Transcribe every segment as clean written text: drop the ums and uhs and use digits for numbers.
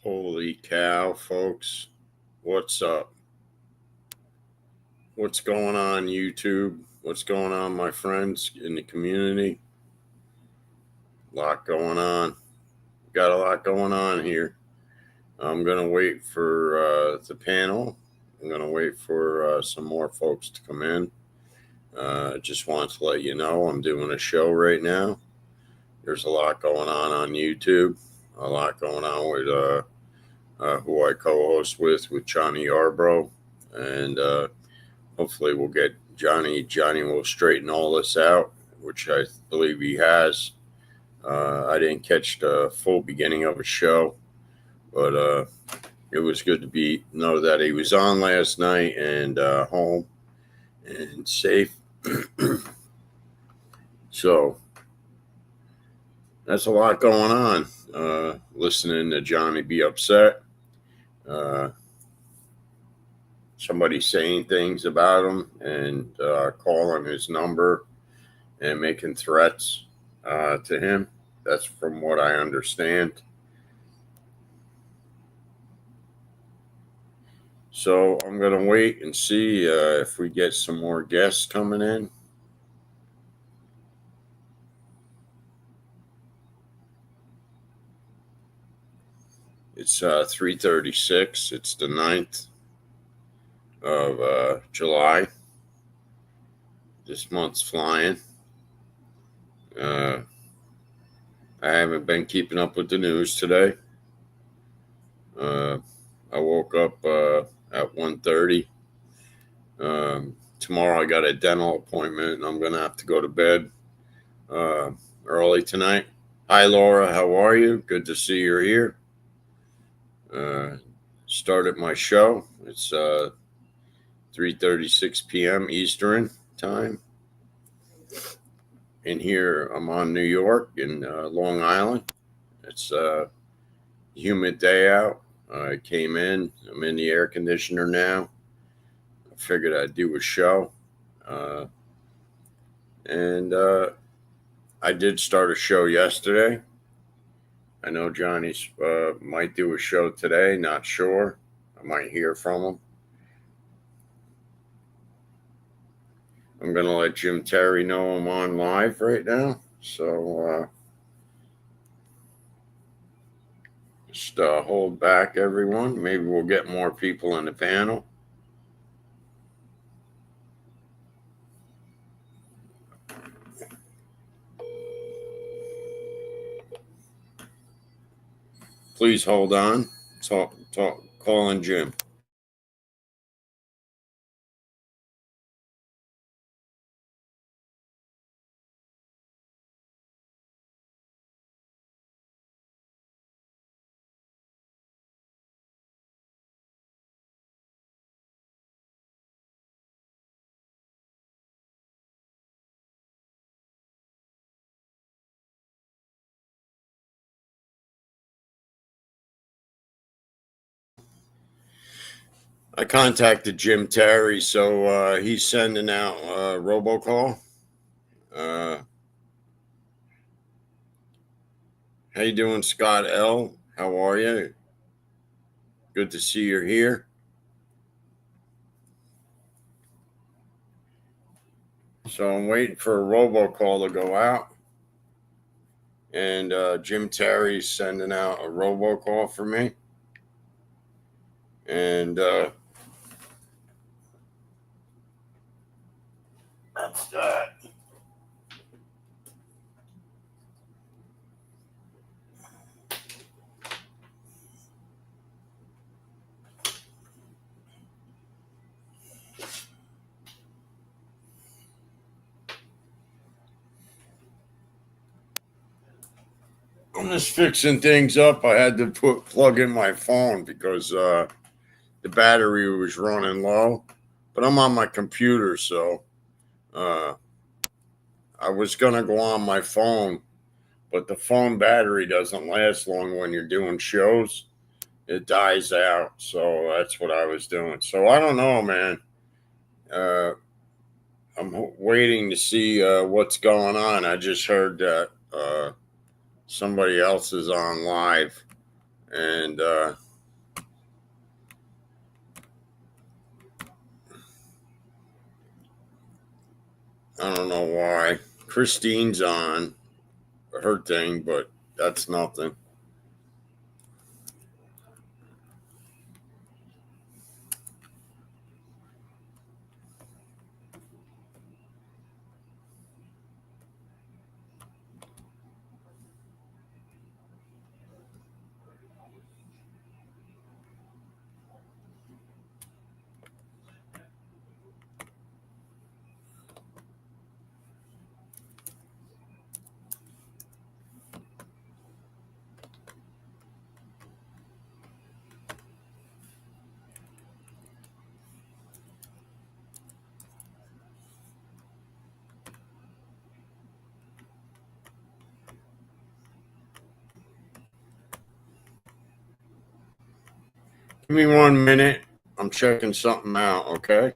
Holy cow, folks. What's up? What's going on, YouTube? What's going on, my friends in the community? A lot going on. Got a lot going on here. I'm going to wait for the panel. I'm going to wait for some more folks to come in. Just want to let you know I'm doing a show right now. There's a lot going on YouTube. A lot going on with who I co-host with Johnny Arro, and hopefully we'll get Johnny. Johnny will straighten all this out, which I believe he has. I didn't catch the full beginning of a show, but it was good to know that he was on last night and home and safe. So that's a lot going on. Listening to Johnny be upset. Somebody saying things about him and calling his number and making threats to him. That's from what I understand. So I'm going to wait and see if we get some more guests coming in. It's 3:36. It's the 9th of July. This month's flying. I haven't been keeping up with the news today. I woke up at 1:30. Tomorrow I got a dental appointment and I'm going to have to go to bed early tonight. Hi, Laura. How are you? Good to see you're here. Started my show. It's 3:36 p.m. Eastern time. In here, I'm on New York in Long Island. It's a humid day out. I came in. I'm in the air conditioner now. I figured I'd do a show. And I did start a show yesterday. I know Johnny might do a show today. Not sure. I might hear from him. I'm going to let Jim Terry know I'm on live right now. So just hold back, everyone. Maybe we'll get more people in the panel. Please hold on. Calling Jim. I contacted Jim Terry, so he's sending out Robocall. How you doing, Scott L? How are you? Good to see you're here. So I'm waiting for a robocall to go out. And Jim Terry's sending out a robocall for me. And that's that. I'm just fixing things up. I had to plug in my phone because the battery was running low. But I'm on my computer, so I was going to go on my phone. But the phone battery doesn't last long when you're doing shows. It dies out. So that's what I was doing. So I don't know, man. I'm waiting to see what's going on. I just heard that somebody else is on live And I don't know why. Christine's on her thing, but that's nothing. Give me 1 minute. I'm checking something out, okay?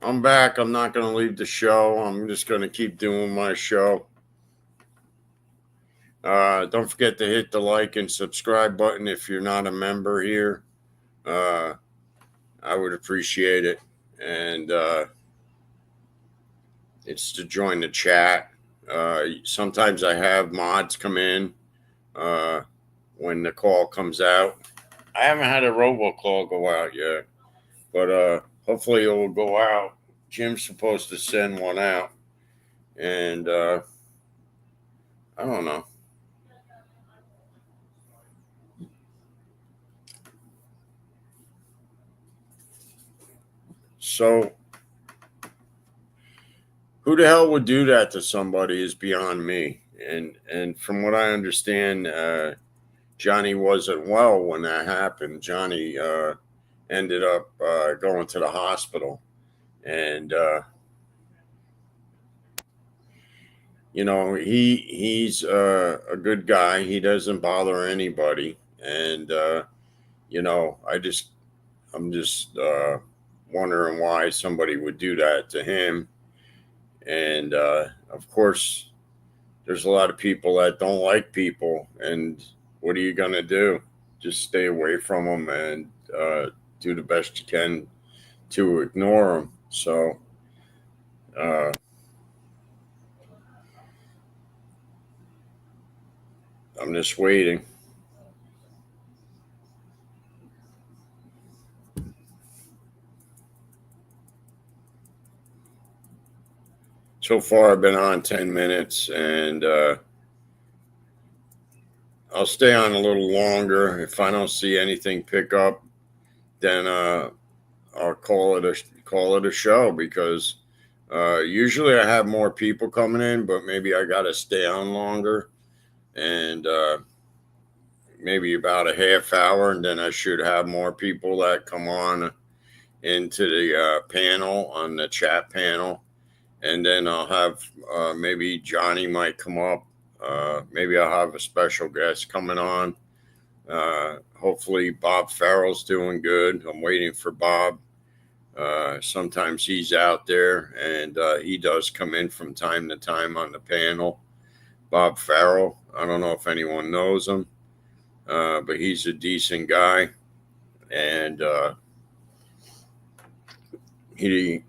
I'm back. I'm not going to leave the show. I'm just going to keep doing my show. Don't forget to hit the like and subscribe button if you're not a member here. I would appreciate it. And it's to join the chat. Sometimes I have mods come in when the call comes out. I haven't had a robocall go out yet, but hopefully it will go out. Jim's supposed to send one out. And I don't know. So, who the hell would do that to somebody is beyond me. And from what I understand, Johnny wasn't well when that happened. Johnny ended up going to the hospital, and he's a good guy. He doesn't bother anybody, and I'm just wondering why somebody would do that to him. And of course, there's a lot of people that don't like people, and what are you gonna do? Just stay away from them and do the best you can to ignore them. So uh, I'm just waiting. So far, I've been on 10 minutes, and I'll stay on a little longer. If I don't see anything pick up, then I'll call it a show, because usually I have more people coming in, but maybe I got to stay on longer, and maybe about a half hour, and then I should have more people that come on into the panel, on the chat panel, and then I'll have maybe Johnny might come up. Maybe I'll have a special guest coming on. Hopefully Bob Farrell's doing good. I'm waiting for Bob. Sometimes he's out there, and he does come in from time to time on the panel. Bob Farrell, I don't know if anyone knows him, but he's a decent guy, and he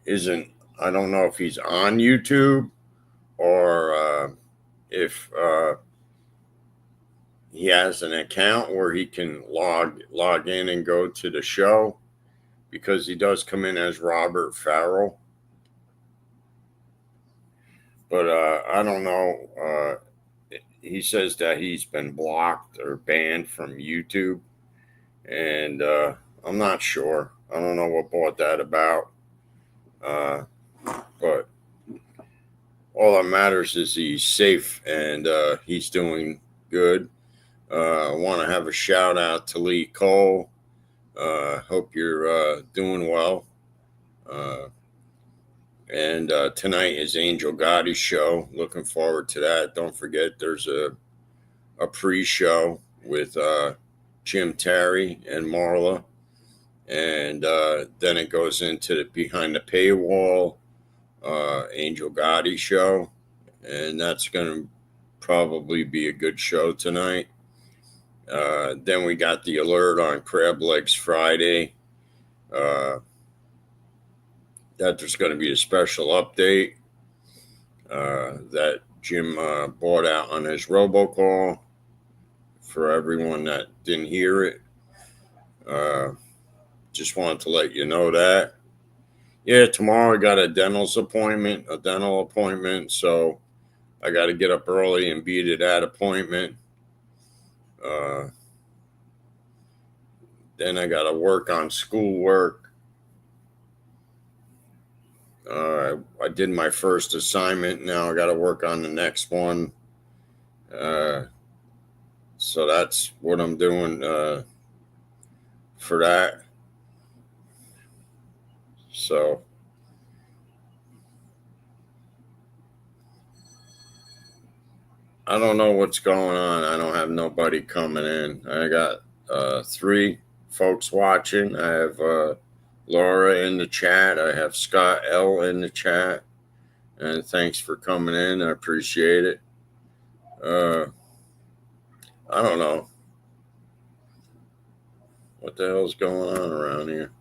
isn't. I don't know if he's on YouTube, or if he has an account where he can log in and go to the show, because he does come in as Robert Farrell. But I don't know he says that he's been blocked or banned from YouTube, and I'm not sure. I don't know what brought that about, but all that matters is he's safe and he's doing good. I want to have a shout out to Lee Cole. Hope you're doing well. And tonight is Angel Gotti's show. Looking forward to that. Don't forget, there's a pre-show with Jim Terry and Marla, and then it goes into the behind the paywall Angel Gotti show, and that's going to probably be a good show tonight. Then we got the alert on Crab Legs Friday. That there's going to be a special update that Jim bought out on his Robocall for everyone that didn't hear it. Just wanted to let you know that. Yeah, tomorrow I got a dental appointment, so I got to get up early and be to that appointment. Then I got to work on schoolwork. I did my first assignment. Now I got to work on the next one. So that's what I'm doing for that. So I don't know what's going on. I don't have nobody coming in. I got 3 folks watching. I have Laura in the chat. I have Scott L in the chat. And thanks for coming in. I appreciate it. I don't know what the hell's going on around here.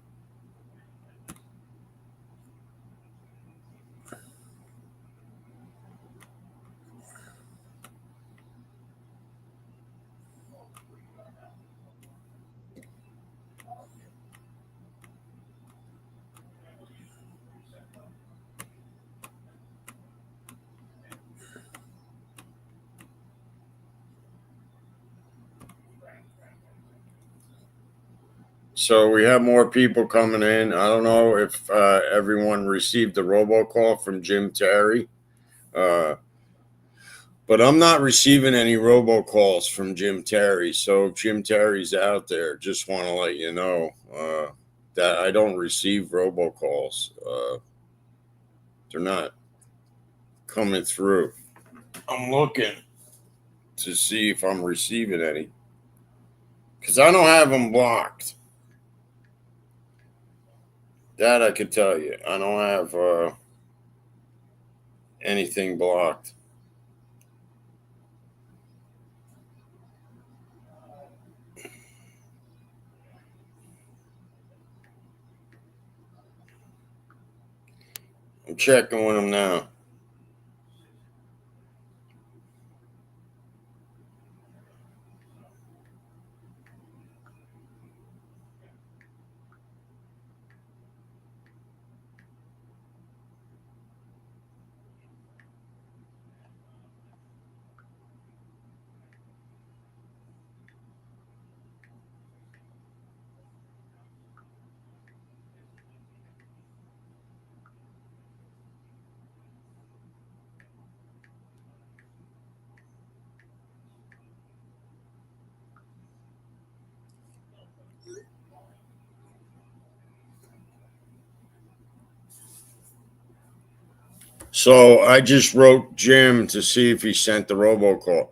So we have more people coming in. I don't know if everyone received the robocall from Jim Terry, but I'm not receiving any robocalls from Jim Terry. So if Jim Terry's out there, just want to let you know that I don't receive robocalls. They're not coming through. I'm looking to see if I'm receiving any, because I don't have them blocked. That I could tell you. I don't have anything blocked. I'm checking with them now. So I just wrote Jim to see if he sent the robocall,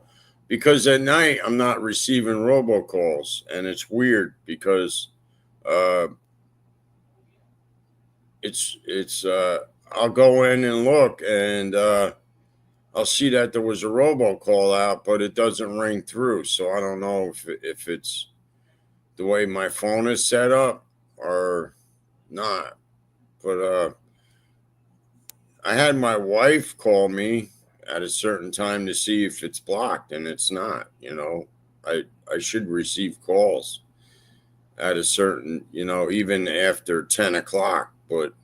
because at night I'm not receiving robocalls, and it's weird because it's I'll go in and look, and I'll see that there was a robocall out, but it doesn't ring through. So I don't know if it's the way my phone is set up or not. But I had my wife call me at a certain time to see if it's blocked, and it's not. I should receive calls at a certain, even after 10 o'clock, but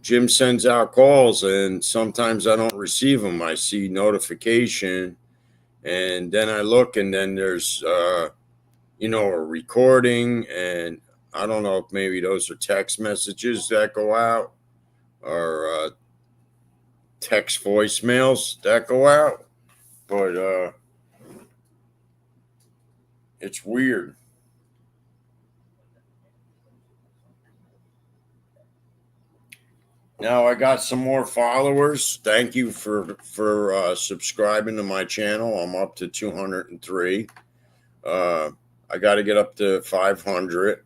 Jim sends out calls, and sometimes I don't receive them. I see notification, and then I look, and then there's a recording, and I don't know if maybe those are text messages that go out or text voicemails that go out, but it's weird. Now I got some more followers. Thank you for subscribing to my channel. I'm up to 203. I got to get up to 500.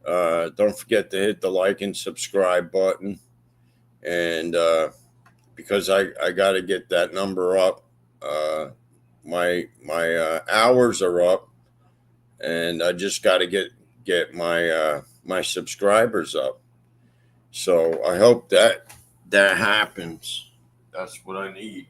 Don't forget to hit the like and subscribe button, and because I got to get that number up. My hours are up, and I just got to get my subscribers up. So I hope that happens. That's what I need.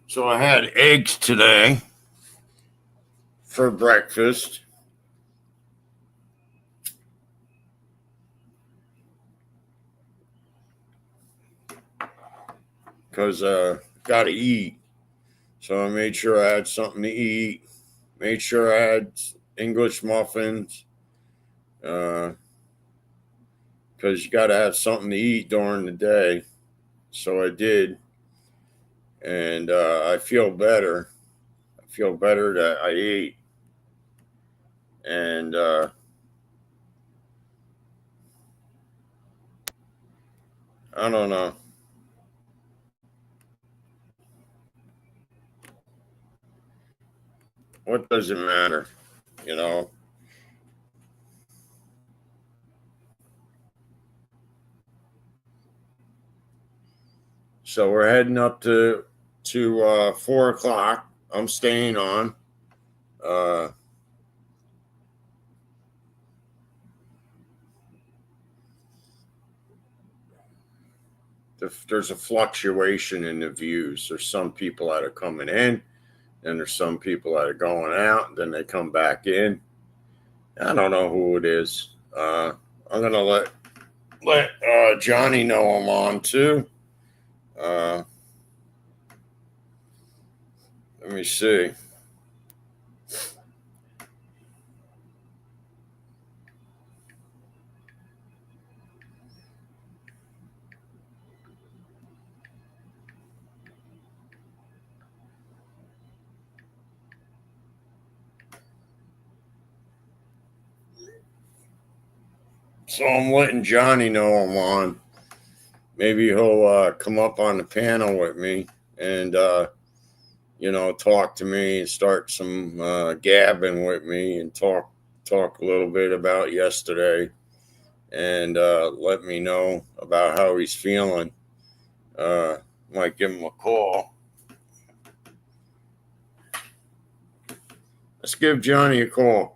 So I had eggs today for breakfast. Because got to eat. So I made sure I had something to eat. Made sure I had English muffins. Because you got to have something to eat during the day. So I did. And I feel better. I feel better that I ate. And I don't know. What does it matter? You know? So we're heading up to 4 o'clock. I'm staying on. There's a fluctuation in the views. There's some people that are coming in, and there's some people that are going out, and then they come back in. I don't know who it is. I'm gonna let Johnny know I'm on too. Let me see. So I'm letting Johnny know I'm on. Maybe he'll come up on the panel with me and talk to me and start some gabbing with me and talk a little bit about yesterday and let me know about how he's feeling. Might give him a call. Let's give Johnny a call.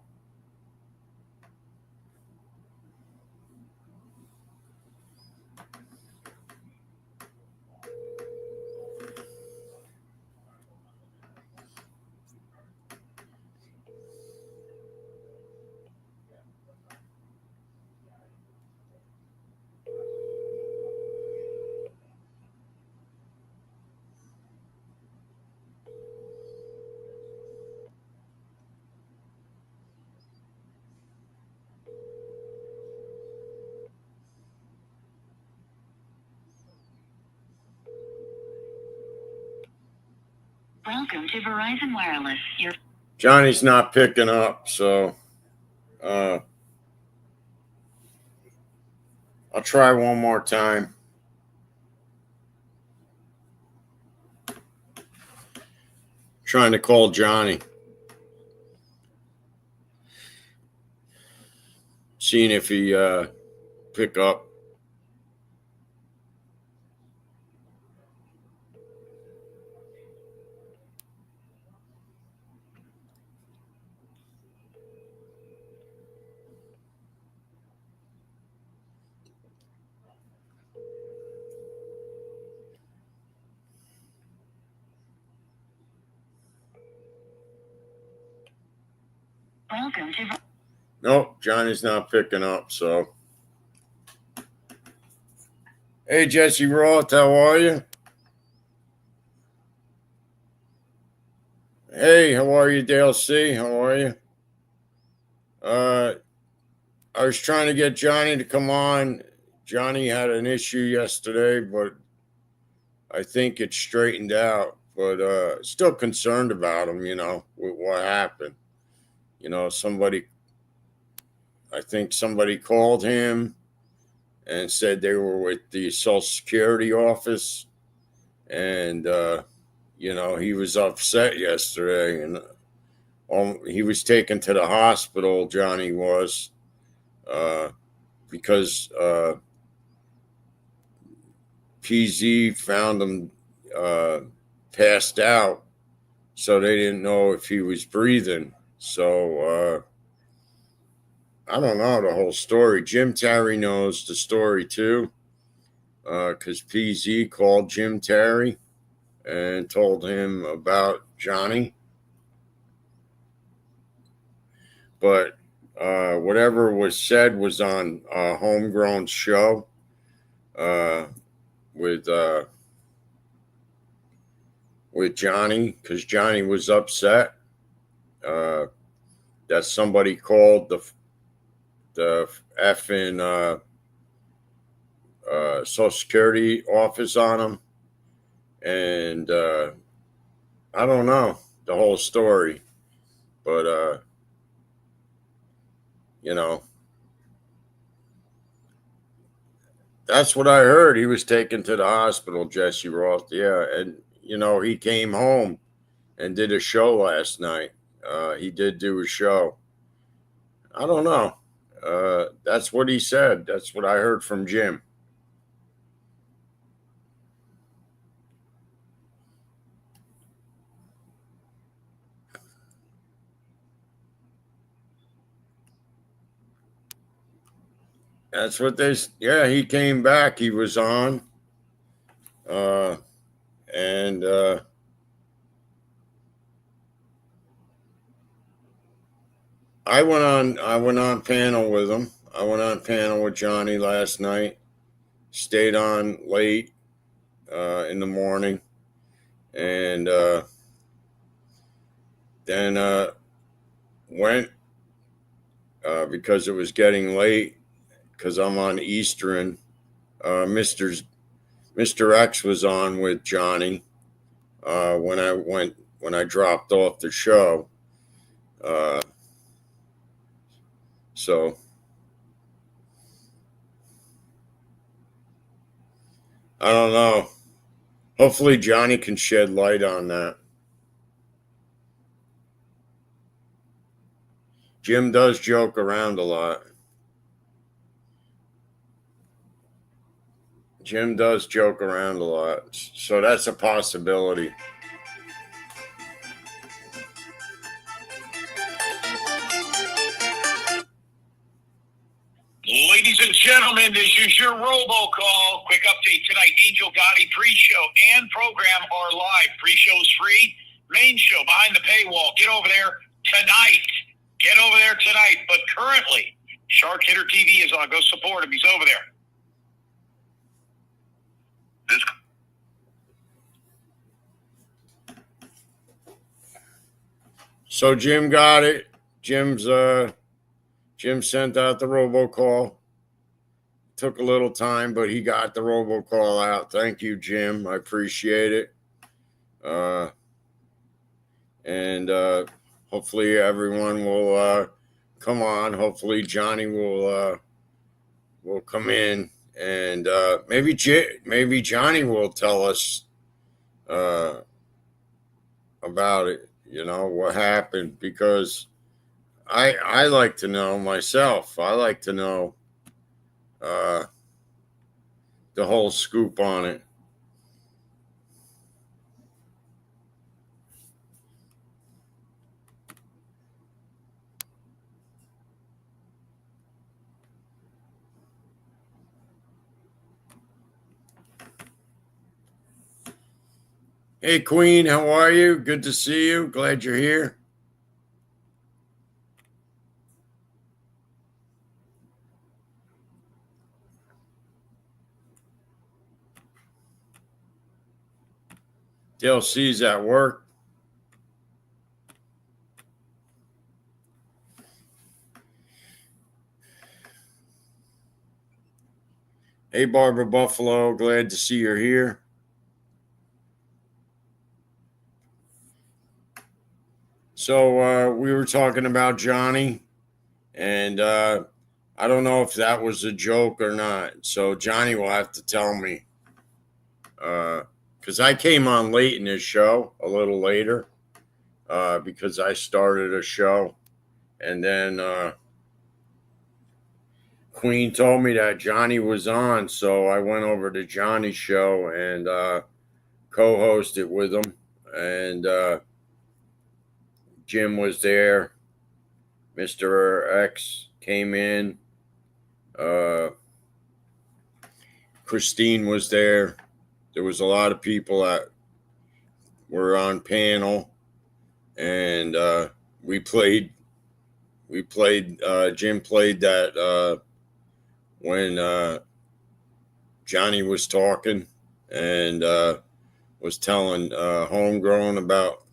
Welcome to Verizon Wireless. Johnny's not picking up, so I'll try one more time. Trying to call Johnny. Seeing if he pick up. Welcome to. Nope, Johnny's not picking up. So, hey, Jesse Roth, how are you? Hey, how are you, Dale C? How are you? I was trying to get Johnny to come on. Johnny had an issue yesterday, but I think it's straightened out. But still concerned about him, with what happened. I think somebody called him and said they were with the Social Security office. And, he was upset yesterday. And he was taken to the hospital, Johnny was, because PZ found him passed out, so they didn't know if he was breathing. So I don't know the whole story. Jim Terry knows the story too, because PZ called Jim Terry and told him about Johnny. But whatever was said was on a homegrown show with Johnny, because Johnny was upset that somebody called the effing Social Security office on him. And I don't know the whole story, but that's what I heard. He was taken to the hospital, Jesse Roth. Yeah, and he came home and did a show last night. He did do a show. I don't know. That's what he said. That's what I heard from Jim. That's what he came back. He was on. And I went on panel with him. I went on panel with Johnny last night. Stayed on late in the morning, and then went because it was getting late. Because I'm on Eastern. Mr. X was on with Johnny when I dropped off the show. So I don't know. Hopefully Johnny can shed light on that. Jim does joke around a lot. Jim does joke around a lot. So that's a possibility. Ladies and gentlemen, this is your Robocall. Quick update tonight. Angel Gotti pre-show and program are live. Pre-show is free. Main show behind the paywall. Get over there tonight. Get over there tonight. But currently, Shark Hitter TV is on. Go support him. He's over there. So Jim got it. Jim sent out the robocall. Took a little time, but he got the robocall out. Thank you, Jim. I appreciate it. And hopefully everyone will come on. Hopefully Johnny will come in, and maybe Johnny will tell us about it. What happened, because I like to know myself. I like to know the whole scoop on it. Hey, Queen, how are you? Good to see you. Glad you're here. DLC's at work. Hey, Barbara Buffalo, glad to see you're here. So we were talking about Johnny, and I don't know if that was a joke or not. So Johnny will have to tell me, because I came on late in his show, a little later, because I started a show, and then Queen told me that Johnny was on, so I went over to Johnny's show and co-hosted with him, and Jim was there. Mr. X came in. Christine was there. There was a lot of people that were on panel, and we played. Jim played that when Johnny was talking and was telling Homegrown about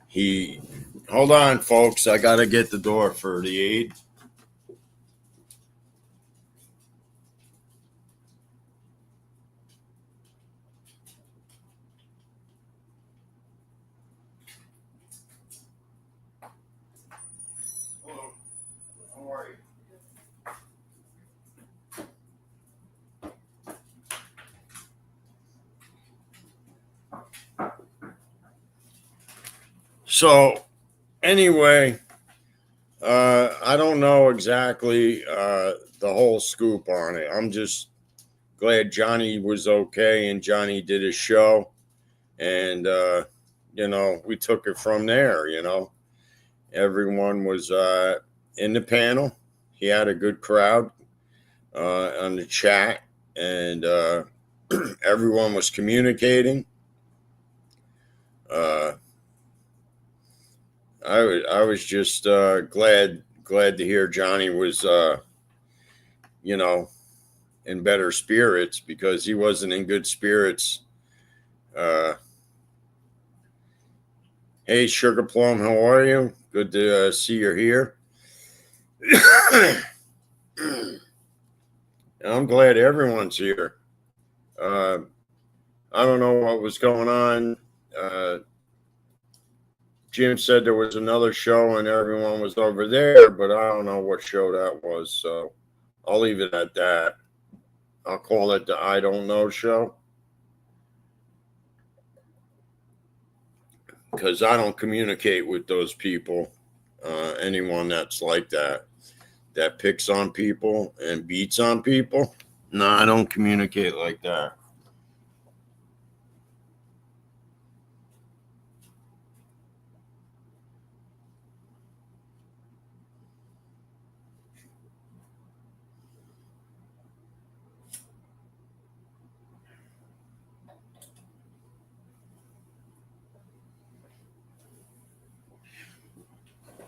he. Hold on, folks. I got to get the door for the aid. Hello. How are you? So, anyway, I don't know exactly the whole scoop on it. I'm just glad Johnny was okay and Johnny did his show. And, we took it from there, Everyone was in the panel. He had a good crowd on the chat, and everyone was communicating. I was just glad to hear Johnny was in better spirits, because he wasn't in good spirits. Hey, Sugar Plum, how are you? Good to see you're here. I'm glad everyone's here. I don't know what was going on. Jim said there was another show and everyone was over there, but I don't know what show that was, so I'll leave it at that. I'll call it the I Don't Know show, because I don't communicate with those people. Anyone that's like that picks on people and beats on people. No, I don't communicate like that.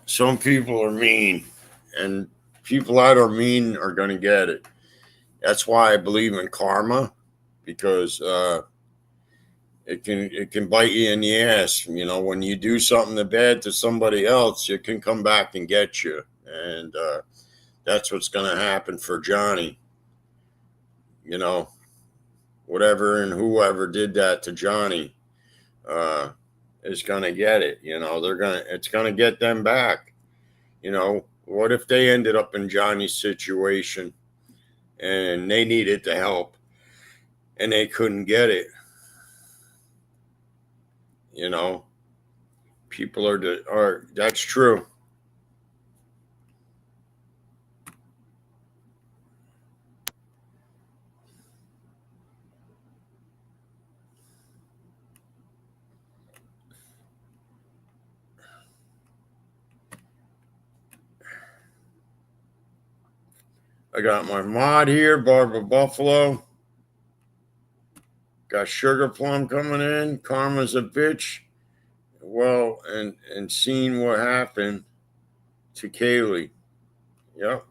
Some people are mean, and people that are mean are going to get it. That's why I believe in karma, because it can bite you in the ass. When you do something bad to somebody else, it can come back and get you, and that's what's going to happen for Johnny. Whatever and whoever did that to Johnny is going to get it. It's going to get them back. What if they ended up in Johnny's situation and they needed the help and they couldn't get it? People are that's true. I got my mod here, Barbara Buffalo. Got Sugar Plum coming in. Karma's a bitch. Well, and seeing what happened to Kaylee. Yep.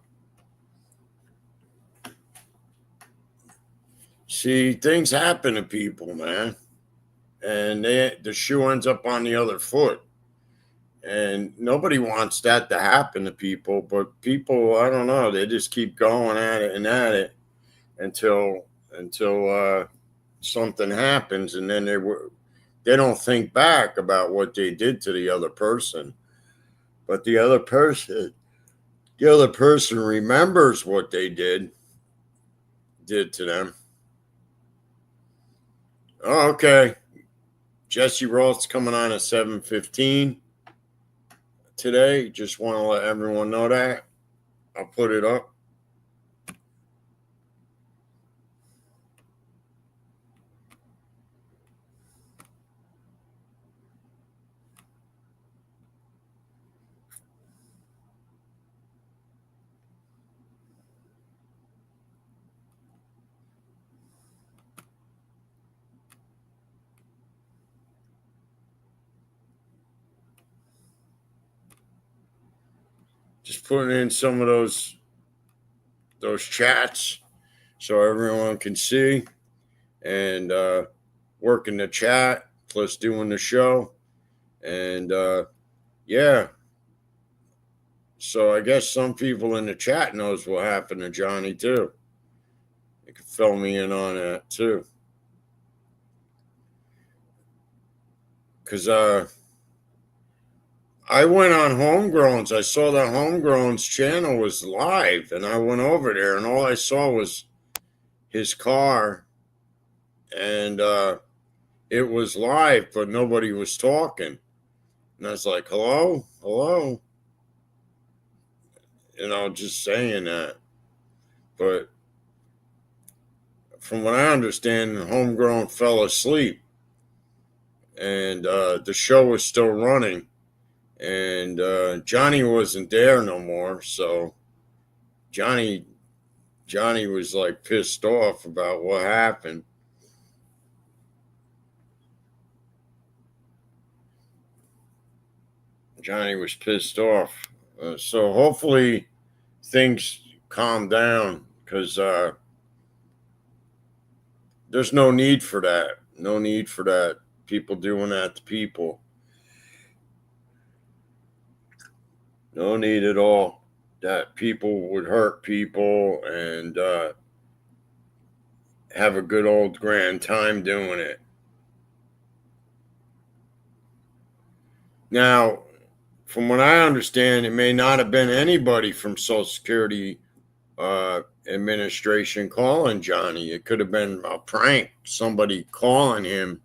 See, things happen to people, man. and the shoe ends up on the other foot. And nobody wants that to happen to people, but people, I don't know, they just keep going at it and at it until something happens, and then they don't think back about what they did to the other person. But the other person remembers what they did to them. Oh, okay. Jesse Roth's coming on at 7:15 today. Just want to let everyone know that. I'll put it up. Just putting in some of those chats so everyone can see, and working the chat plus doing the show, and yeah. So I guess some people in the chat knows what happened to Johnny too. You can fill me in on that too, because I went on Homegrown's. I saw that Homegrown's channel was live, and I went over there, and all I saw was his car, and it was live, but nobody was talking. And I was like, hello? Hello? Just saying that. But from what I understand, Homegrown fell asleep, and the show was still running. And Johnny wasn't there no more, so Johnny was like pissed off about what happened. Johnny was pissed off. So hopefully things calm down, because there's no need for that. No need for that. People doing that to people. No need at all. That people would hurt people and have a good old grand time doing it. Now, from what I understand, it may not have been anybody from Social Security Administration calling Johnny. It could have been a prank, somebody calling him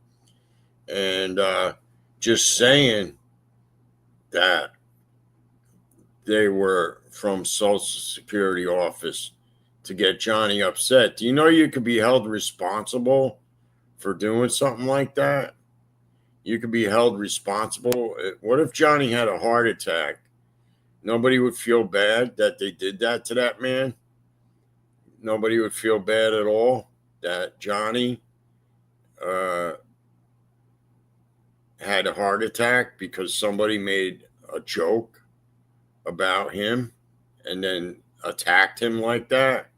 and just saying that they were from Social Security office to get Johnny upset. Do you know you could be held responsible for doing something like that? You could be held responsible. What if Johnny had a heart attack? Nobody would feel bad that they did that to that man. Nobody would feel bad at all that Johnny had a heart attack because somebody made a joke about him and then attacked him like that.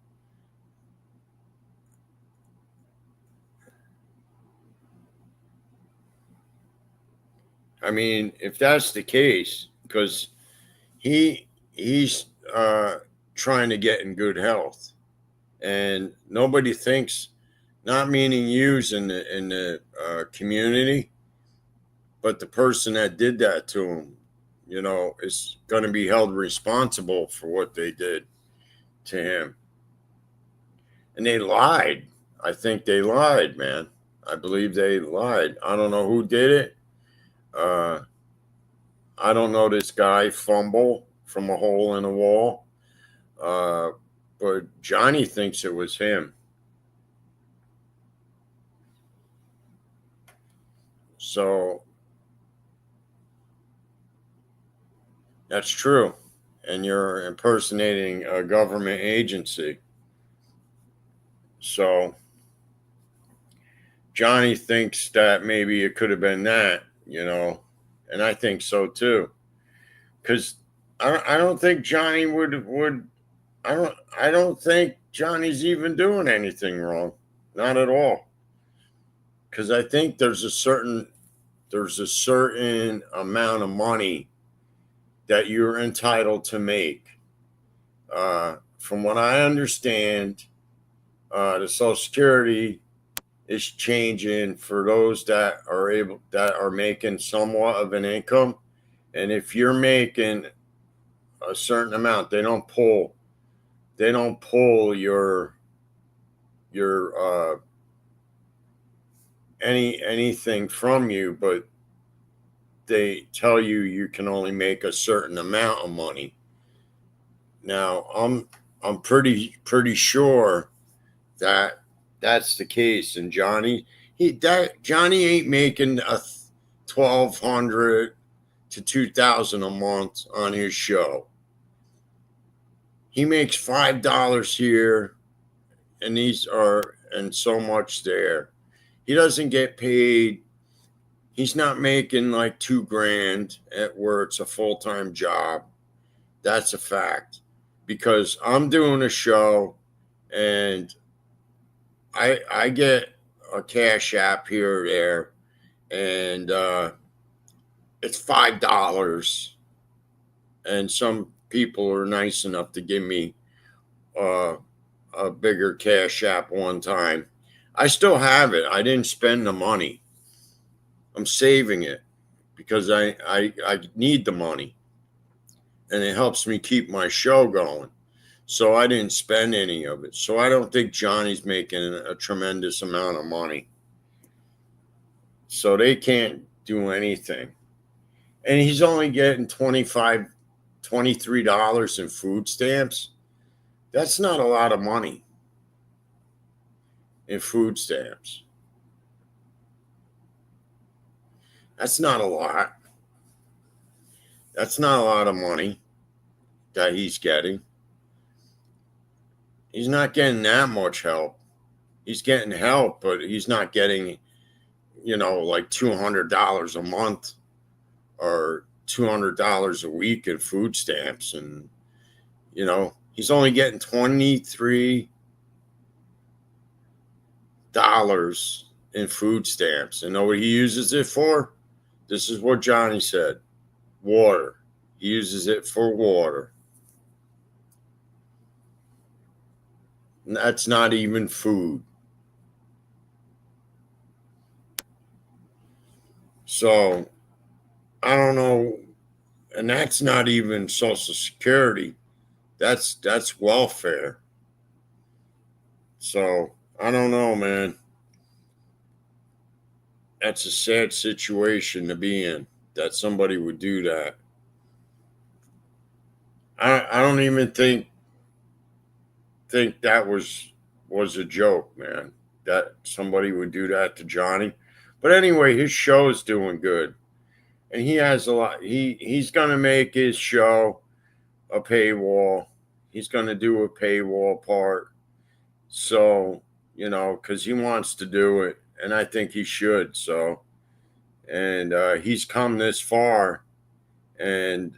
I mean, if that's the case, because he's trying to get in good health, and nobody thinks, not meaning yous in the community, but the person that did that to him, is going to be held responsible for what they did to him. And they lied. I think they lied, man. I believe they lied. I don't know who did it. I don't know this guy Fumble from a hole in the wall. But Johnny thinks it was him. So that's true. And you're impersonating a government agency. So Johnny thinks that maybe it could have been that, and I think so too. Because I don't think Johnny would I don't think Johnny's even doing anything wrong. Not at all. because I think there's a certain amount of money that you're entitled to make. From what I understand, the Social Security is changing for those that are making somewhat of an income, and if you're making a certain amount, they don't pull your anything from you, but they tell you can only make a certain amount of money. Now, I'm pretty sure that that's the case. And Johnny ain't making a 1,200 to 2,000 a month on his show. He makes $5 here, and so much there. He doesn't get paid. He's not making like $2,000 at where it's a full-time job. That's a fact. Because I'm doing a show and I get a cash app here or there, and it's $5. And some people are nice enough to give me a bigger cash app one time. I still have it. I didn't spend the money. I'm saving it because I need the money, and it helps me keep my show going. So I didn't spend any of it. So I don't think Johnny's making a tremendous amount of money. So they can't do anything. And he's only getting $23 in food stamps. That's not a lot of money in food stamps. That's not a lot. That's not a lot of money that he's getting. He's not getting that much help. He's getting help, but he's not getting, like $200 a month or $200 a week in food stamps. And, he's only getting $23 in food stamps. And know what he uses it for? This is what Johnny said. Water. He uses it for water. And that's not even food. So, I don't know. And that's not even Social Security. That's welfare. So, I don't know, man. That's a sad situation to be in, that somebody would do that. I don't even think that was a joke, man, that somebody would do that to Johnny. But anyway, his show is doing good, and he has a lot. He's gonna make his show a paywall. He's gonna do a paywall part. So, because he wants to do it, and I think he should. So, and he's come this far, and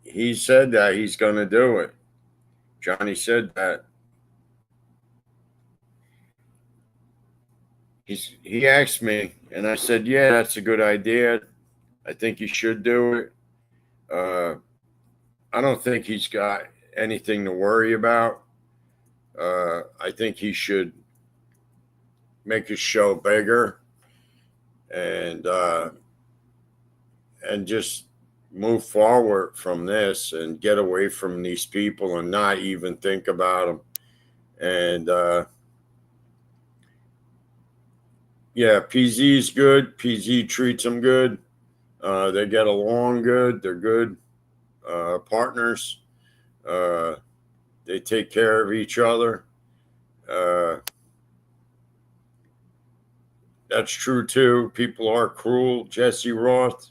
he said that he's gonna do it. Johnny said that. He asked me, and I said, yeah, that's a good idea. I think he should do it. I don't think he's got anything to worry about. I think he should make his show bigger and just move forward from this and get away from these people and not even think about them. And yeah, PZ is good. PZ treats them good. They get along good. They're good partners. They take care of each other. That's true too. People are cruel. Jesse Roth.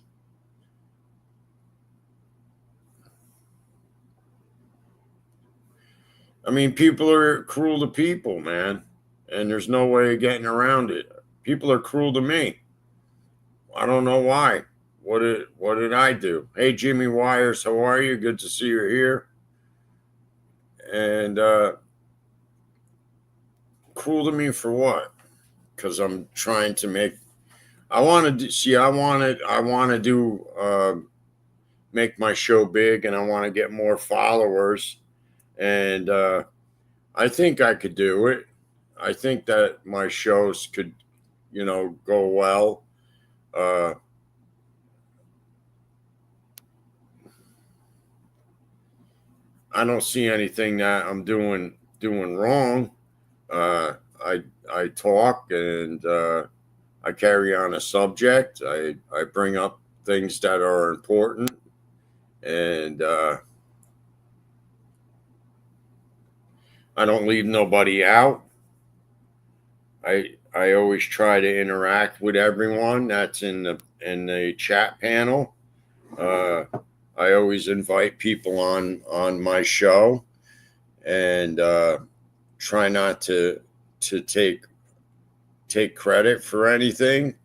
I mean, people are cruel to people, man. And there's no way of getting around it. People are cruel to me. I don't know why. What did I do? Hey, Jimmy Wires, how are you? Good to see you here. And cruel to me for what? Because I'm trying to make I want to see. I want to do make my show big, and I want to get more followers. And I think I could do it. I think that my shows could, go well. Uh, I don't see anything that I'm doing wrong. Uh, I talk and I carry on a subject. I bring up things that are important, and I don't leave nobody out. I always try to interact with everyone that's in the chat panel. Uh, I always invite people on my show, and try not to take credit for anything.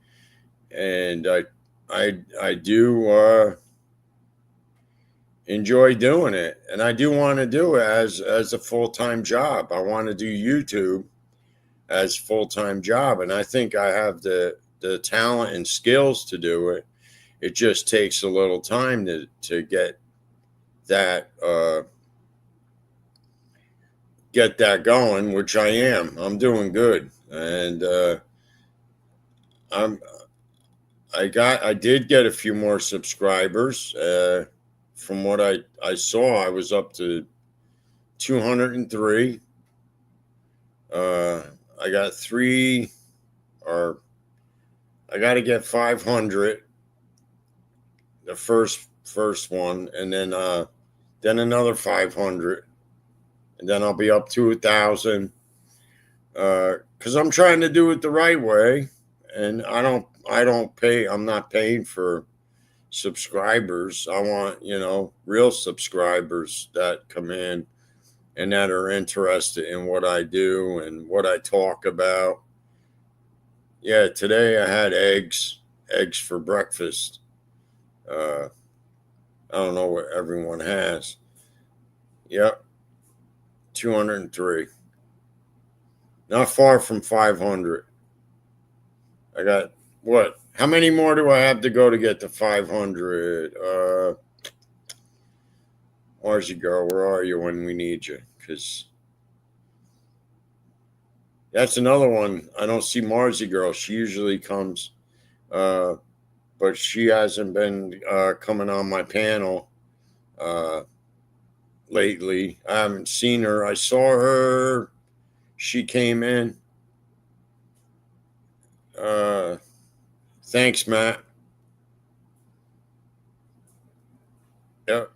And I do enjoy doing it, and I do want to do it as a full-time job. I want to do YouTube as full-time job, and I think I have the talent and skills to do it. It just takes a little time to that uh, get that going, which I am. I'm doing good, and I'm I did get a few more subscribers. From what I saw, I was up to 203. I got three, or I got to get 500. The first one, and then another 500, and then I'll be up to 1,000. Because I'm trying to do it the right way, and I don't pay. I'm not paying for subscribers. I want real subscribers that come in and that are interested in what I do and what I talk about. Yeah, today I had eggs for breakfast. I don't know what everyone has. Yep, 203. Not far from 500. I got what? How many more do I have to go to get to 500? Marzy girl, where are you when we need you? Because that's another one. I don't see Marzy girl. She usually comes, but she hasn't been coming on my panel lately. I haven't seen her. I saw her. She came in. Thanks, Matt. Yep.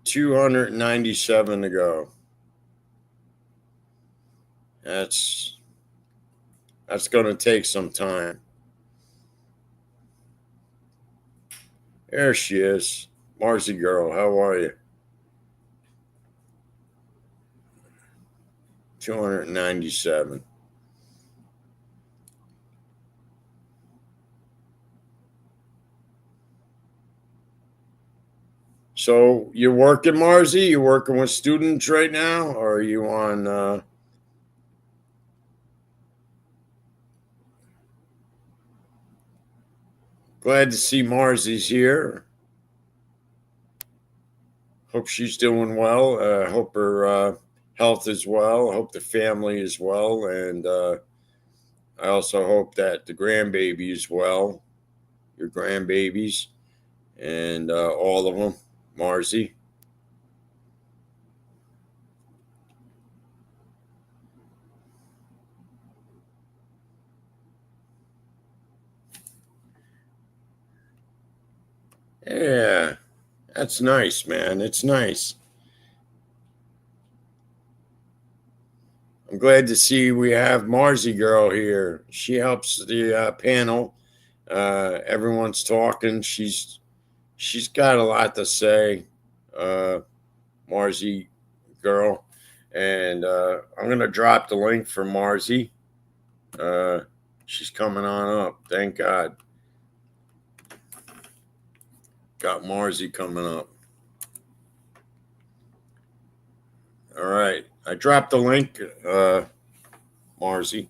297 to go. That's going to take some time. There she is. Marzy girl, how are you? 297. So you're working, Marzy? You working with students right now, or are you on? Glad to see Marzy's here. Hope she's doing well. Hope her health is well. Hope the family is well, and I also hope that the grandbaby is well. Your grandbabies and all of them, Marzy. Yeah, that's nice, man. It's nice. I'm glad to see we have Marzy girl here. She helps the panel. Everyone's talking. She's got a lot to say, Marzy girl. And I'm gonna drop the link for Marzy. She's coming on up. Thank God. Got Marzy coming up. All right. I dropped the link, Marzy.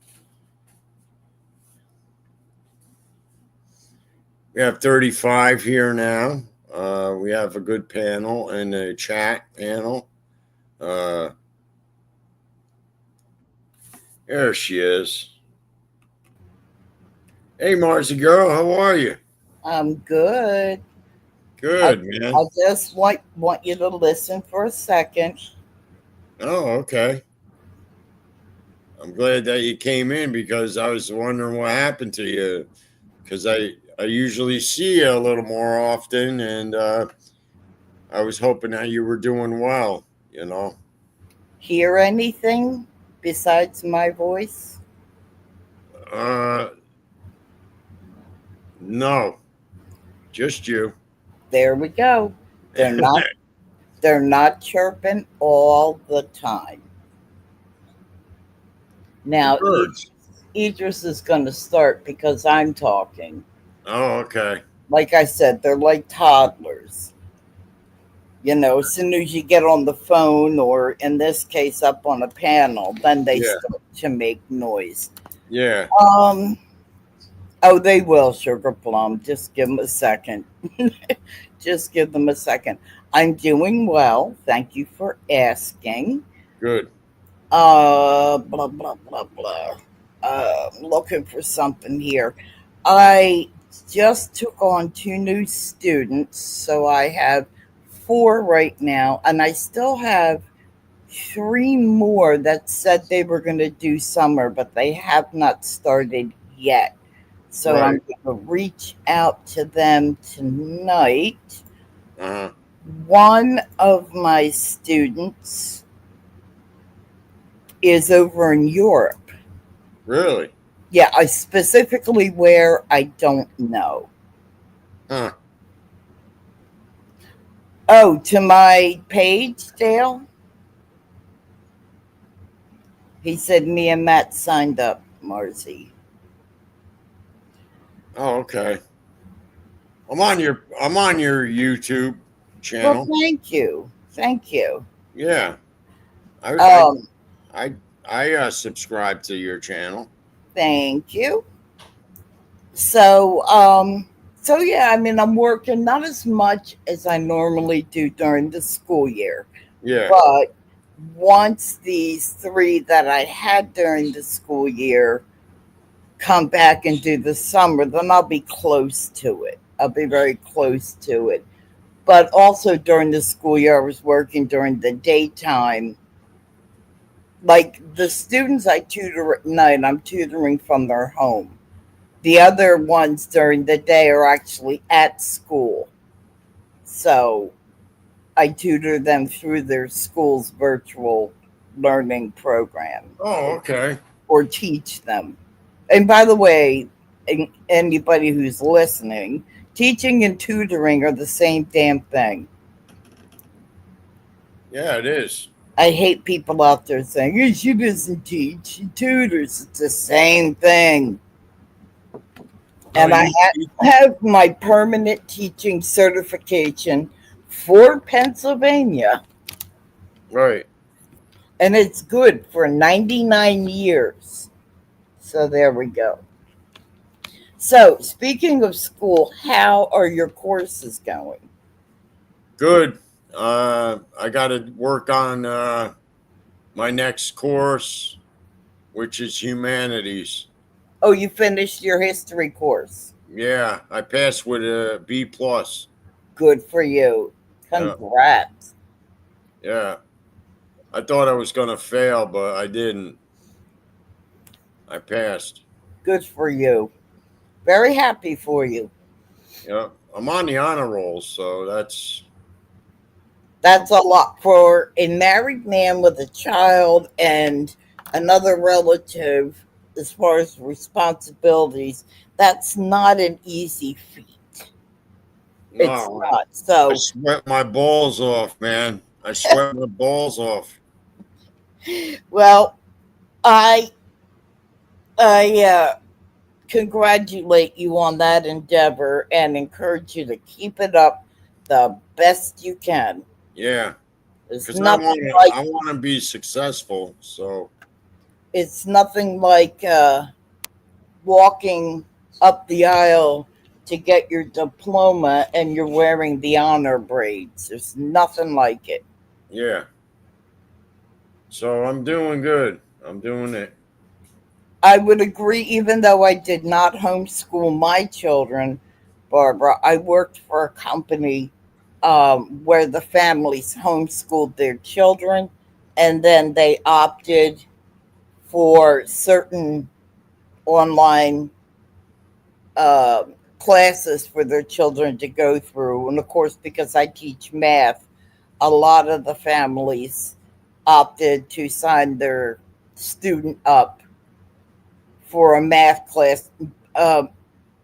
We have 35 here now. We have a good panel and a chat panel. There she is. Hey, Marzy girl, how are you? I'm good. Good, I man. just want you to listen for a second. Oh, okay. I'm glad that you came in because I was wondering what happened to you. Because I usually see you a little more often, and I was hoping that you were doing well. You know. Hear anything besides my voice? Uh, no, just you. There we go. They're not they're not chirping all the time. The Now birds. Idris is going to start because I'm talking. Oh, okay. Like I said, they're like toddlers. As soon as you get on the phone, or in this case up on a panel, then they Yeah, start to make noise. yeah. Um Oh, they will, Sugar Plum. Just give them a second. Just give them a second. I'm doing well. Thank you for asking. Good. Blah, blah, blah, blah. Looking for something here. I just took on 2 new students, so I have 4 right now, and I still have 3 more that said they were going to do summer, but they have not started yet. So I'm Right. going to reach out to them tonight. Uh huh. One of my students is over in Europe. Really? Yeah, I specifically where I don't know. Huh. Oh, to my page, Dale? He said me and Matt signed up, Marzy. Oh, okay. I'm on your YouTube Well, channel. thank you. Thank you. Yeah. I I Um, I subscribe to your channel. Thank you. So yeah, I mean, I'm working not as much as I normally do during the school year, Yeah. but once these 3 that I had during the school year come back and do the summer, then I'll be close to it. I'll be very close to it. But also during the school year, I was working during the daytime. Like the students I tutor at night, I'm tutoring from their home. The other ones during the day are actually at school. So I tutor them through their school's virtual learning program, Oh, okay. or teach them. And by the way, anybody who's listening, teaching and tutoring are the same damn thing. Yeah, it is. I hate people out there saying, "Oh, she doesn't teach, she tutors." It's the same thing. Oh, And I you. have my permanent teaching certification for Pennsylvania, Right. and it's good for 99 years. So there we go. So, speaking of school, how are your courses going? Good. I got to work on my next course, which is humanities. Oh, you finished your history course. Yeah, I passed with a B plus. Good for you. Yeah, Congrats. yeah. I thought I was gonna fail, but I didn't. I passed. Good for you. Very happy for you. Yeah, I'm on the honor roll, so that's That's a lot for a married man with a child and another relative as far as responsibilities. That's not an easy feat. It's no. not. I So, sweat my balls off, man. I sweat my balls off. well, I I congratulate you on that endeavor and encourage you to keep it up the best you can. Yeah, There's because I want nothing to. like I want to be successful. So it's nothing like walking up the aisle to get your diploma and you're wearing the honor braids. There's nothing like it. Yeah. So I'm doing good. I'm doing it. I would agree, even though I did not homeschool my children, Barbara, I worked for a company where the families homeschooled their children, and then they opted for certain online uh, classes for their children to go through. And of course, because I teach math, a lot of the families opted to sign their student up for a math class. Um,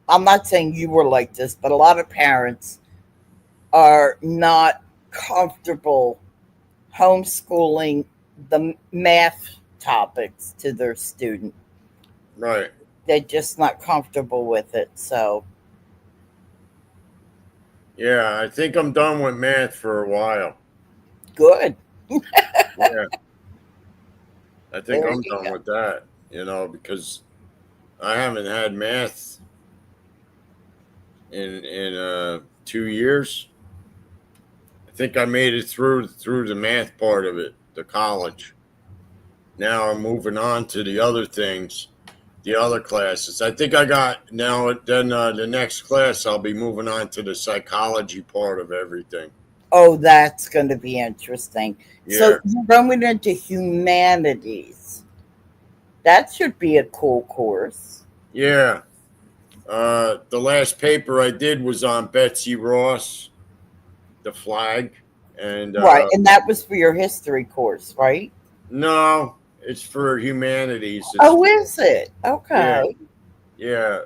I'm not saying you were like this, but a lot of parents are not comfortable homeschooling the math topics to their student. Right. They're just not comfortable with it. So, Yeah, I think I'm done with math for a while. good. Yeah, I think There I'm you done go. with that, because I haven't had math in 2 years. I think I made it through the math part of it, the college. Now I'm moving on to the other things, the other classes. I think I got now. Then the next class, I'll be moving on to the psychology part of everything. Oh, that's going to be interesting. Yeah, So, you're going into humanities. That should be a cool course. yeah. The last paper I did was on Betsy Ross, the flag, and Right. And that was for your history course, right? no, it's for humanities. It's Oh, is it? yeah, Okay. yeah.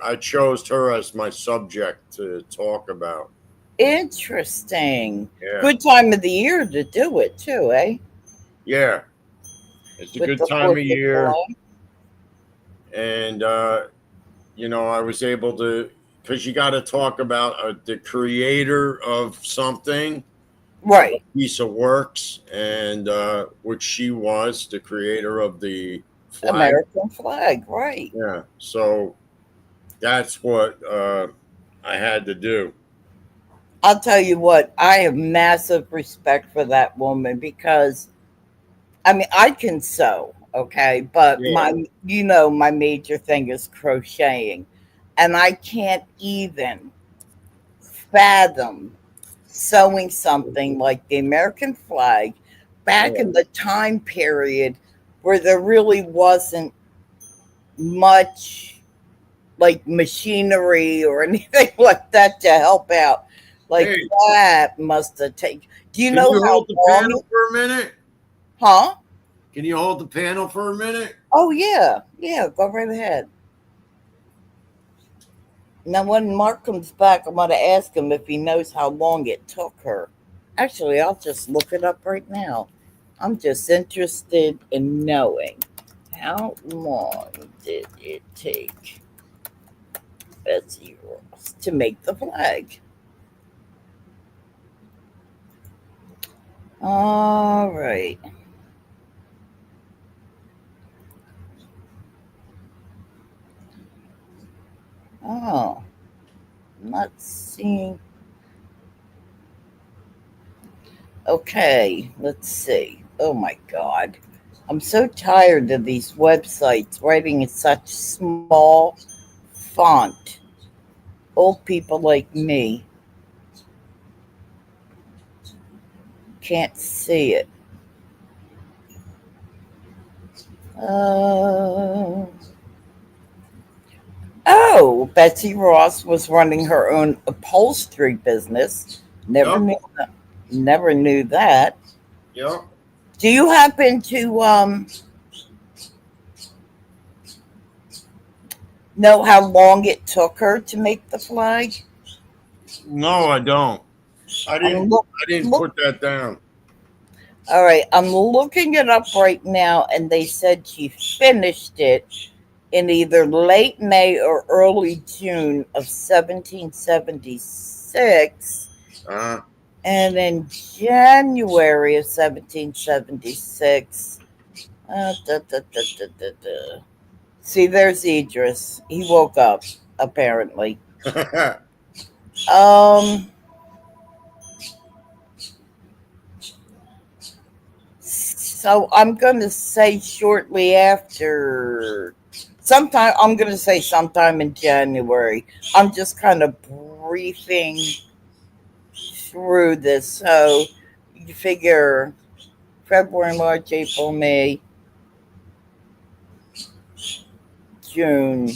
I chose her as my subject to talk about. Interesting. Yeah, Good time of the year to do it, too, eh? yeah. It's a With good the time 4th of of year, July. and I was able to because you got to talk about the creator of something, of a Right. piece of works, and which she was the creator of the flag. American flag. Right. Yeah, so that's what I had to do. I'll tell you what, I have massive respect for that woman because I mean, I can sew, okay, but Yeah, my major thing is crocheting, and I can't even fathom sewing something like the American flag back yeah. in the time period where there really wasn't much like machinery or anything like that to help out. Like Hey, that must have taken. Do you can know you how hold the long panel for a minute? Huh? Can you hold the panel for a minute? Oh yeah, yeah. Go right ahead. Now, when Mark comes back, I'm going to ask him if he knows how long it took her. Actually, I'll just look it up right now. I'm just interested in knowing how long did it take Betsy Ross to make the flag. All right. Oh, I'm not seeing. Okay, let's see. Oh my God. I'm so tired of these websites writing in such small font. Old people like me can't see it. Uh, oh, Betsy Ross was running her own upholstery business. Never Yep, knew that. Never knew that. yep. Do you happen to know how long it took her to make the flag? No, I don't. I I'm didn't. look, I didn't look. put that down. All right, I'm looking it up right now, and they said she finished it in either late May or early June of 1776. Uh, And in January of 1776, da, da, da, da. See, there's Idris. He woke up, apparently. So I'm going to say shortly after, sometime, I'm going to say sometime in January. I'm just kind of briefing through this. So you figure February, March, April, May, June.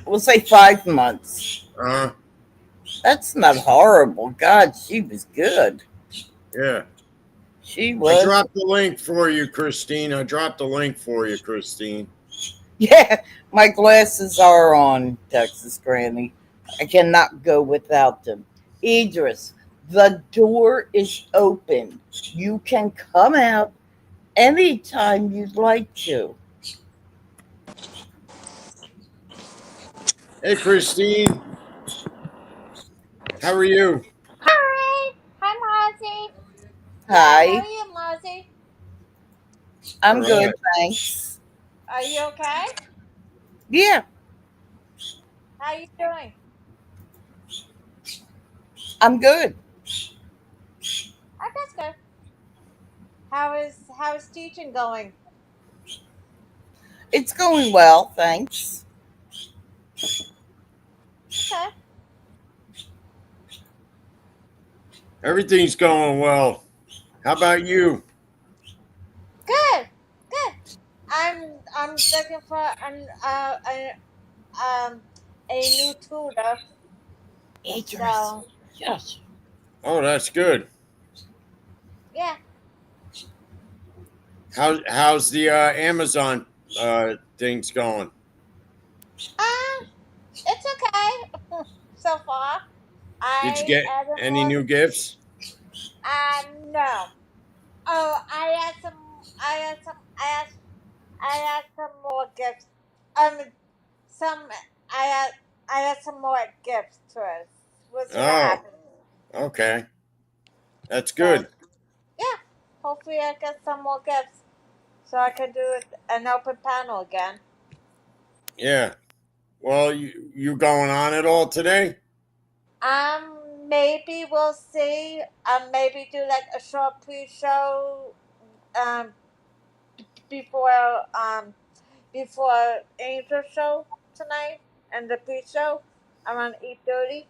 We'll say 5 months. That's not horrible. God, she was good. Yeah. She I was. dropped the link for you, Christine. Yeah, my glasses are on, Texas Granny. I cannot go without them. Idris, the door is open. You can come out anytime you'd like to. Hey, Christine. How are you? Hi. Hi, Marzy. Yeah, how Hi, are you, Marzy? All I'm good, right. thanks. Are you okay? Yeah, How you doing? I'm good. Oh, that's good. How is teaching going? It's going well, thanks. Okay. Everything's going well. How about you? Good. Good. I'm looking for um a new tutor. Idris, So yes. Oh, that's good. yeah. How's the Amazon things going? It's okay so far. Did you I get added any more. new gifts? No. Oh, I had some. I had some. I had some more gifts. Some I had I had some more gifts to us. We'll see what Oh, happens. okay. That's So good. yeah, hopefully I get some more gifts so I can do an open panel again. Yeah. Well, you going on it all today? Maybe we'll see. Maybe do like a short pre-show. Um, before Angel show tonight and the pre-show around 8:30.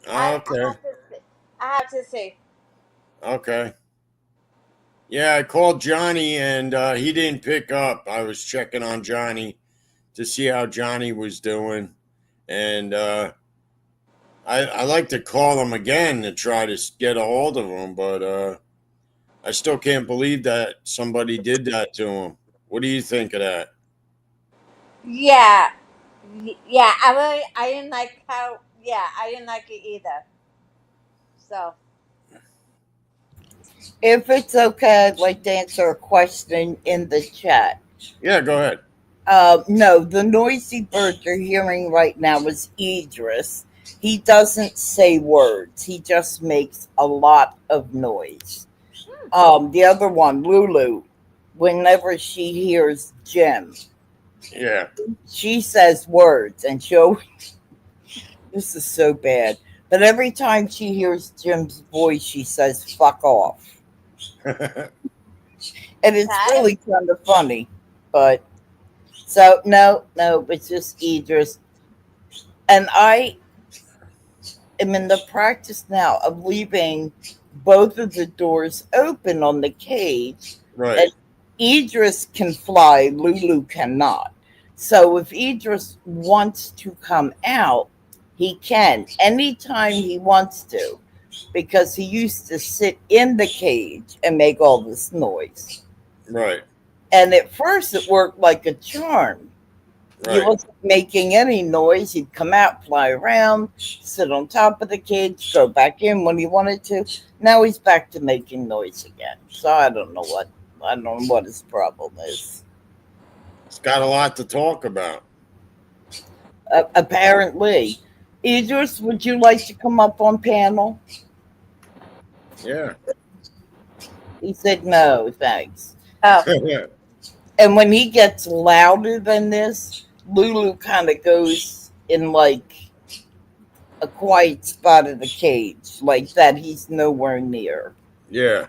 I Okay. have to see. I have to see. Okay. Yeah, I called Johnny and he didn't pick up. I was checking on Johnny to see how Johnny was doing, and I like to call him again to try to get a hold of him, but I still can't believe that somebody did that to him. What do you think of that? Yeah, yeah. I didn't like how. Yeah, I didn't like it either. So If it's okay, I'd like to answer a question in the chat. Yeah, go ahead. No, the noisy bird you're hearing right now is Idris. He doesn't say words. He just makes a lot of noise. The other one, Lulu, whenever she hears Jim, Yeah. she says words, and she'll. This is so bad. But every time she hears Jim's voice, she says "fuck off," and it's okay. really kind of funny. But so no, it's just Idris, and I am in the practice now of leaving both of the doors open on the cage, Right. and Idris can fly, Lulu cannot. So if Idris wants to come out, he can anytime he wants to, because he used to sit in the cage and make all this noise. Right. And at first it worked like a charm. He Right. wasn't making any noise. He'd come out, fly around, sit on top of the cage, go back in when he wanted to. Now he's back to making noise again. So I don't know what his problem is. It's got a lot to talk about. Apparently. Idris, would you like to come up on panel? Yeah. He said no, thanks. Oh, And when he gets louder than this, Lulu kind of goes in like a quiet spot of the cage, like that he's nowhere near. Yeah.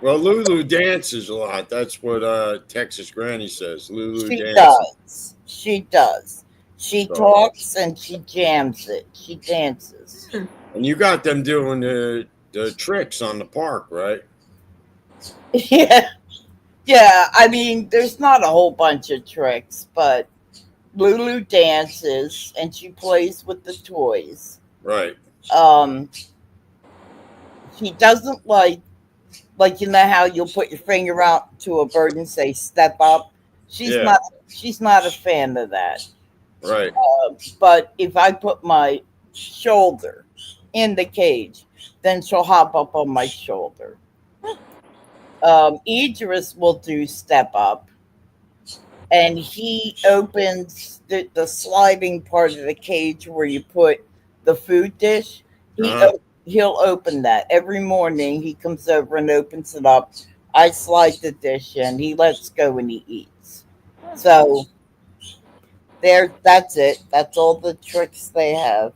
Well, Lulu dances a lot. That's what Texas Granny says. Lulu She dances. does. She does. She So, talks and she jams it. She dances. and you got them doing the tricks on the park, right? Yeah. Yeah. I mean, there's not a whole bunch of tricks, but Lulu dances and she plays with the toys. Right. Um, she doesn't like you know how you'll put your finger out to a bird and say step up. She's Yeah. not she's not a fan of that. Right. But if I put my shoulder in the cage, then she'll hop up on my shoulder. Idris will do step up, and he opens the sliding part of the cage where you put the food dish. Uh-huh. He'll open that every morning. He comes over and opens it up. I slide the dish in. He lets go and he eats. So there, that's it. That's all the tricks they have.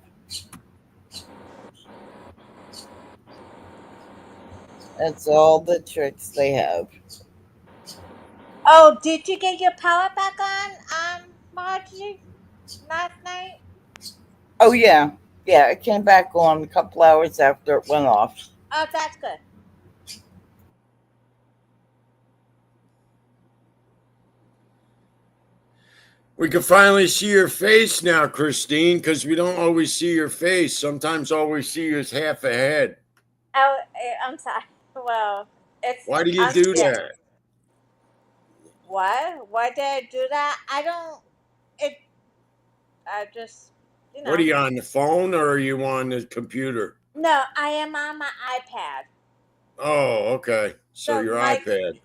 That's all the tricks they have. Oh, did you get your power back on, Margie, last night? Oh yeah, yeah. It came back on a couple hours after it went off. Oh, that's good. We can finally see your face now, Christine, because we don't always see your face. Sometimes all we see is half a head. Oh, I'm sorry. Well, it's Why do you do yeah. that? What? Why did I do that? I don't. It. I just, you What are know. you on the phone or are you on the computer? No, I am on my iPad. Oh, okay. So So your my iPad.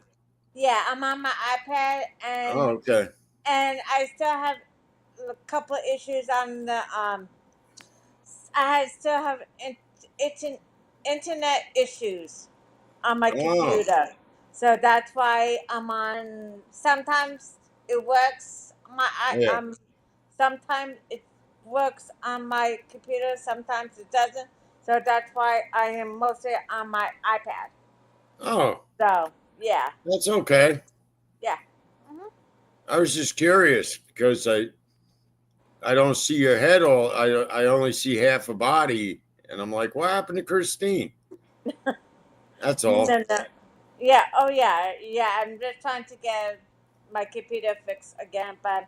Yeah, I'm on my iPad, Oh, okay. and I still have a couple of issues on the still have internet issues on my Oh, computer. So that's why I'm on. Sometimes it works. yeah. Sometimes it works on my computer. Sometimes it doesn't. So that's why I am mostly on my iPad. Oh, So yeah, that's okay. yeah. hmm I was just curious because I don't see your head all. I only see half a body, and I'm like, what happened to Christine? That's all. No, no. Yeah. Oh yeah. Yeah. I'm just trying to get my computer fixed again, but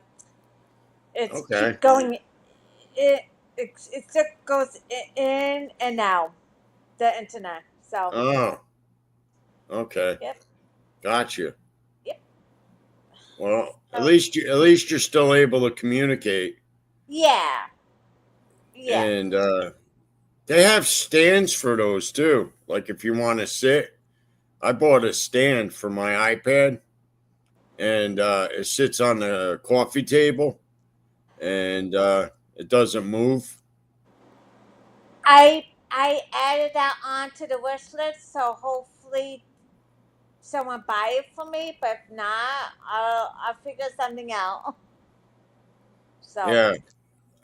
it's Okay. keep going. It just goes in and out the internet. So Oh, okay. yep. Gotcha. Yep. Well, So at least you're still able to communicate. yeah. Yeah. And they have stands for those too. Like if you want to sit, I bought a stand for my iPad, and it sits on the coffee table, and it doesn't move. I added that onto the wish list, so hopefully someone buy it for me. But if not, I'll figure something out. So Yeah,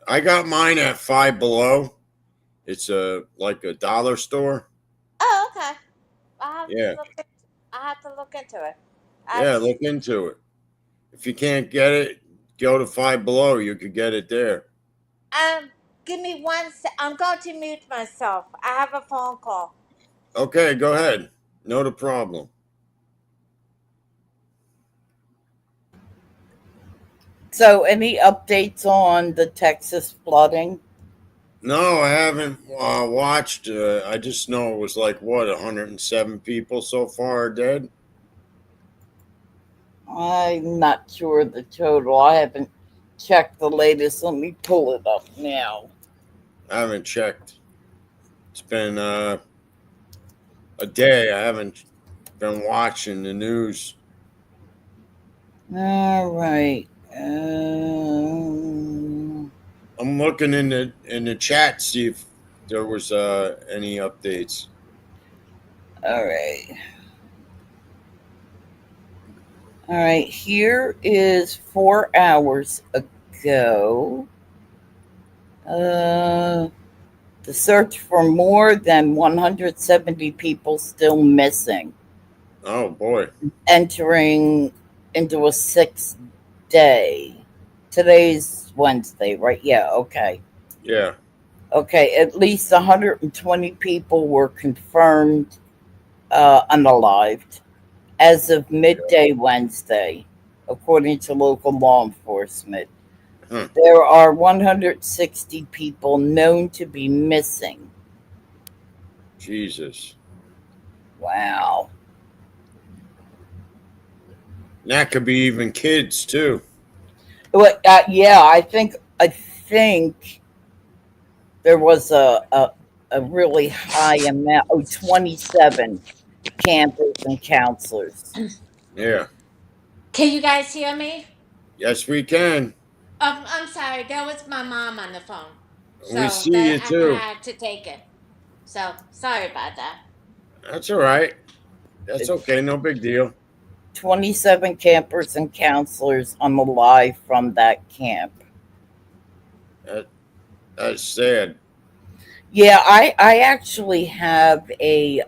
I got mine at Five Below. It's a like a dollar store. oh okay. I have to Yeah, look. I have to look into it. I yeah. Look into it. If you can't get it, go to Five Below. You could get it there. give me one sec. I'm going to mute myself. I have a phone call. Okay, go ahead. No the problem. So, any updates on the Texas flooding? No, I haven't watched. I just know it was like what 107 people so far are dead. I'm not sure the total. I haven't checked the latest. Let me pull it up now. I haven't checked. It's been a day. I haven't been watching the news. All right. I'm looking in the chat see if there was any updates. All right. All right. Here is 4 hours ago. The search for more than 170 people still missing, Oh boy. entering into a sixth day. Today's Wednesday, right? Yeah, okay. Yeah. Okay, at least 120 people were confirmed unalived as of midday Wednesday, according to local law enforcement. Huh. There are 160 people known to be missing. Jesus. Wow. And that could be even kids too. Well, yeah, I think there was a really high amount. Oh, 27 campers and counselors. Yeah. Can you guys hear me? Yes, we can. I'm sorry. That was my mom on the phone. We So see that you I too. had to take it. So sorry about that. That's all right. That's It's okay. No big deal. 27 campers and counselors on the live from that camp. That, that's sad. Yeah, I actually have a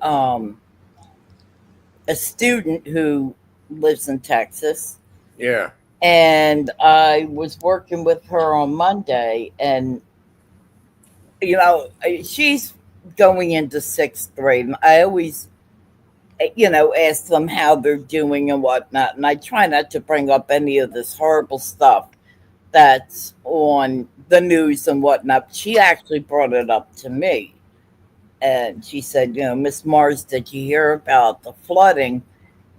student who lives in Texas, Yeah. and I was working with her on Monday, and she's going into sixth grade, and I always ask them how they're doing and whatnot, and I try not to bring up any of this horrible stuff that's on the news and whatnot. She actually brought it up to me, and she said, Miss Mars, did you hear about the flooding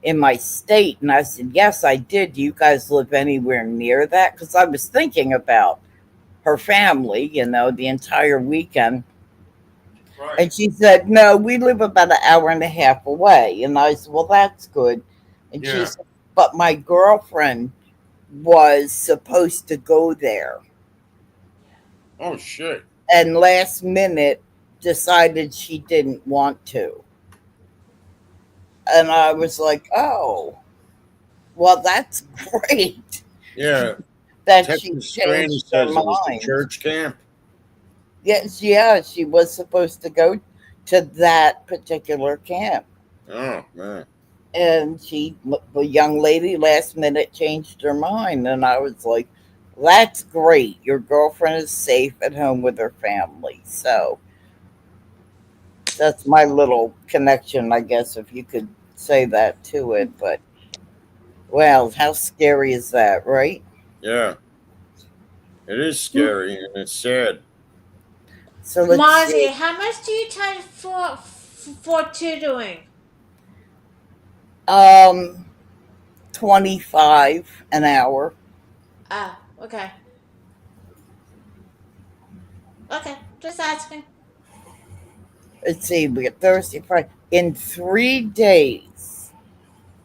in my state? And I said, yes, I did. Do you guys live anywhere near that? Because I was thinking about her family, the entire weekend. Right. And she said, no, we live about an hour and a half away. And I said, well, that's good. And she Yeah. said, but my girlfriend was supposed to go there, Oh shit. and last minute decided she didn't want to. And I was like, oh, well, that's great Yeah. that she Texas Granny changed her says it was the mind. church camp. Yes, yeah, she was supposed to go to that particular camp. Oh man. And the young lady, last minute changed her mind. And I was like, that's great. Your girlfriend is safe at home with her family. So that's my little connection, I guess, if you could say that to it. But, well, how scary is that, right? Yeah. It is scary and it's sad. So let's Marzy, see. how much do you charge for tutoring? Um, 25 an hour. Ah, okay. Okay, just asking. Let's see, we got Thursday, Friday. In 3 days,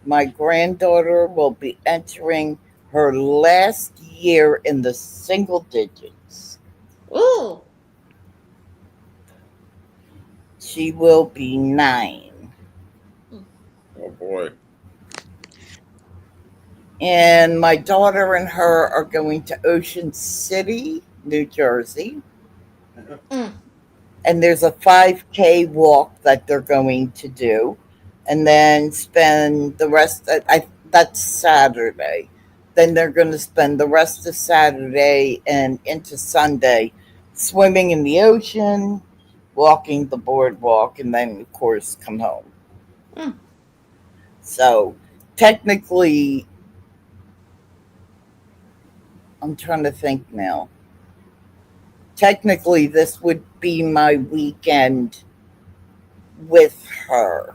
my granddaughter will be entering her last year in the single digits. Ooh. She will be 9. Oh boy. And my daughter and her are going to Ocean City, New Jersey. Mm. And there's a 5K walk that they're going to do. And then spend the rest, that's Saturday. Then they're going to spend the rest of Saturday and into Sunday swimming in the ocean, walking the boardwalk, and then, of course, come home. Mm. So technically, I'm trying to think now. Technically, this would be my weekend with her.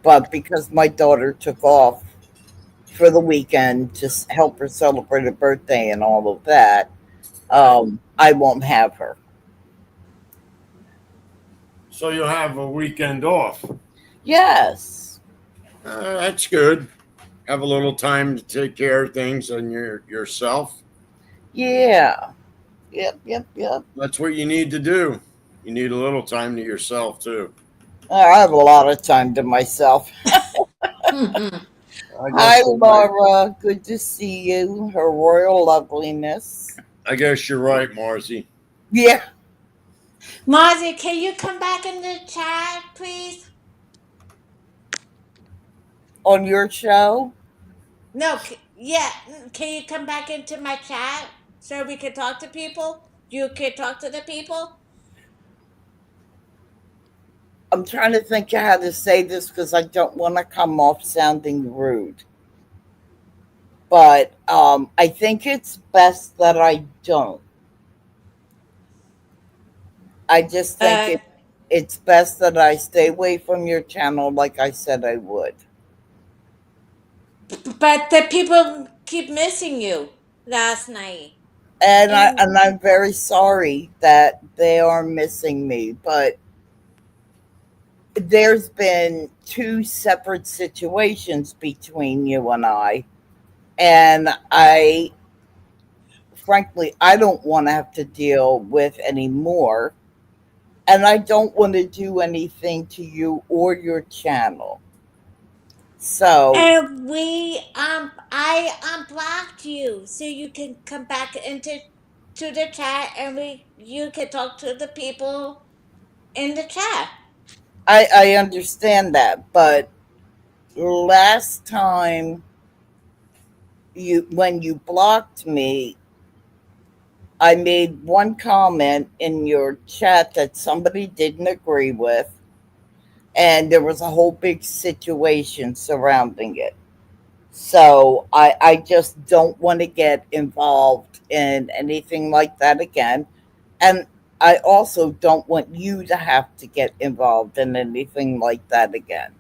But because my daughter took off for the weekend to help her celebrate her birthday and all of that, I won't have her. So you'll have a weekend off. Yes. That's good. Have a little time to take care of things on yourself. Yeah. Yep. That's what you need to do. You need a little time to yourself too. I have a lot of time to myself. Mhm. I Hi, guess you're right. Laura. Good to see you. Her royal loveliness. I guess you're right, Marzy. Yeah. Marzy, can you come back in the chat, please? On your show? No, yeah. Can you come back into my chat so we can talk to people? You can talk to the people. I'm trying to think of how to say this because I don't want to come off sounding rude. But I think it's best that I don't. I just think Uh, it's best that I stay away from your channel like I said I would. but the people keep missing you last night. And And I'm very sorry that they are missing me, but there's been two separate situations between you and I frankly I don't want to have to deal with any more, and I don't want to do anything to you or your channel. So and I unblocked you so you can come back into the chat and you can talk to the people in the chat. I understand that, but last time you when you blocked me, I made one comment in your chat that somebody didn't agree with, and there was a whole big situation surrounding it. So I just don't want to get involved in anything like that again. And I also don't want you to have to get involved in anything like that again.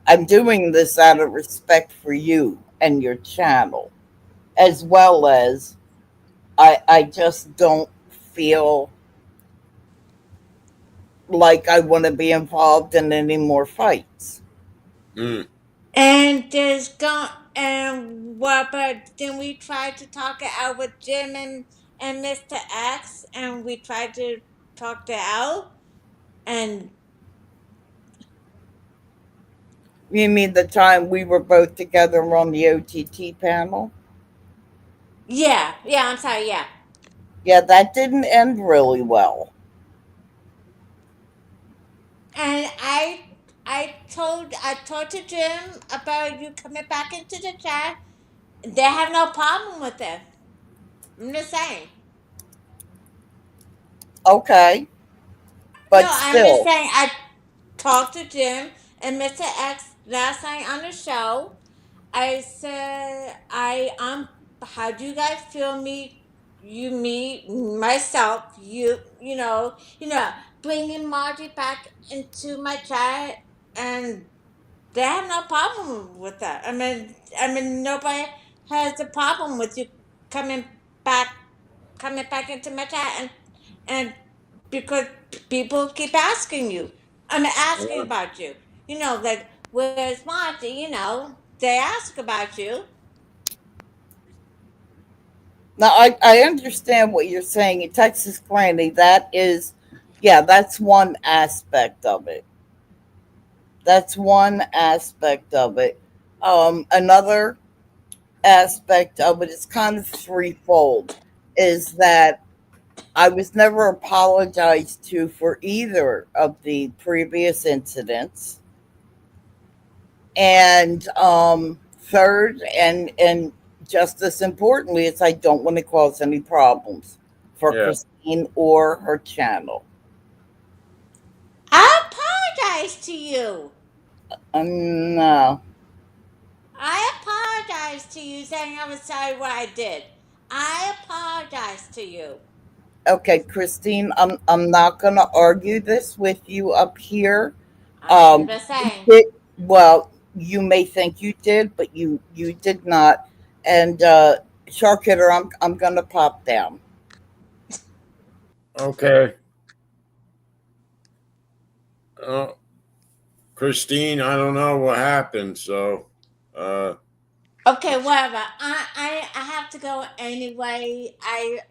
I'm doing this out of respect for you and your channel, as well as I just don't feel like I want to be involved in any more fights. Mm. And there's gone and what? But then we tried to talk it out with Jim and Mr. X, and we tried to talk it out. And You mean the time we were both together on the OTT panel? yeah, I'm sorry, yeah. Yeah, that didn't end really well. And I told to Jim about you coming back into the chat. They have no problem with it. I'm just saying. Okay, No, but I'm just still, saying I talked to Jim and Mr. X last night on the show. I said, how do you guys feel me, myself, you know, bringing Margie back into my chat, and they have no problem with that. I mean, nobody has a problem with you coming back, coming back into my chat, and because people keep asking you, asking Yeah. about you. You know, like, where's Marty? You know, they ask about you. now I understand what you're saying. In Texas Granny, that is, yeah, that's one aspect of it. That's one aspect of it. Another aspect of it is kind of threefold. Is that I was never apologized to for either of the previous incidents. And third, and just as importantly, is I don't want to cause any problems for Yeah. Christine or her channel. I apologize to you. No. I apologize to you saying I was sorry what I did. I apologize to you. Okay, Christine, I'm not going to argue this with you up here. I'm just You saying. did, well, you may think you did, but you did not. And Shark Hitter, I'm going to pop down. Okay. Christine, I don't know what happened, so Okay, whatever. I have to go anyway.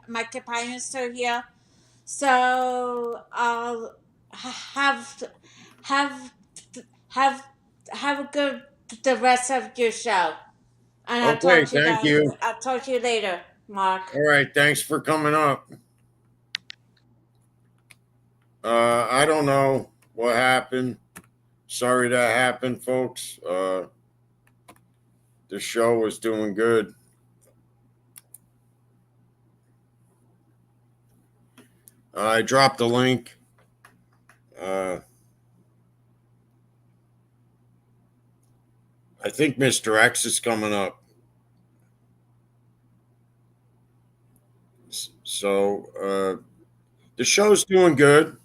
My companion's still here. So I'll have have have have a good the rest of your show, and I'll okay, talk to you thank guys. you. I'll talk to you later, Mark. All right, thanks for coming up. I don't know what happened. Sorry that happened, folks. The show was doing good. I dropped the link. I think Mr. X is coming up. So the show's doing good.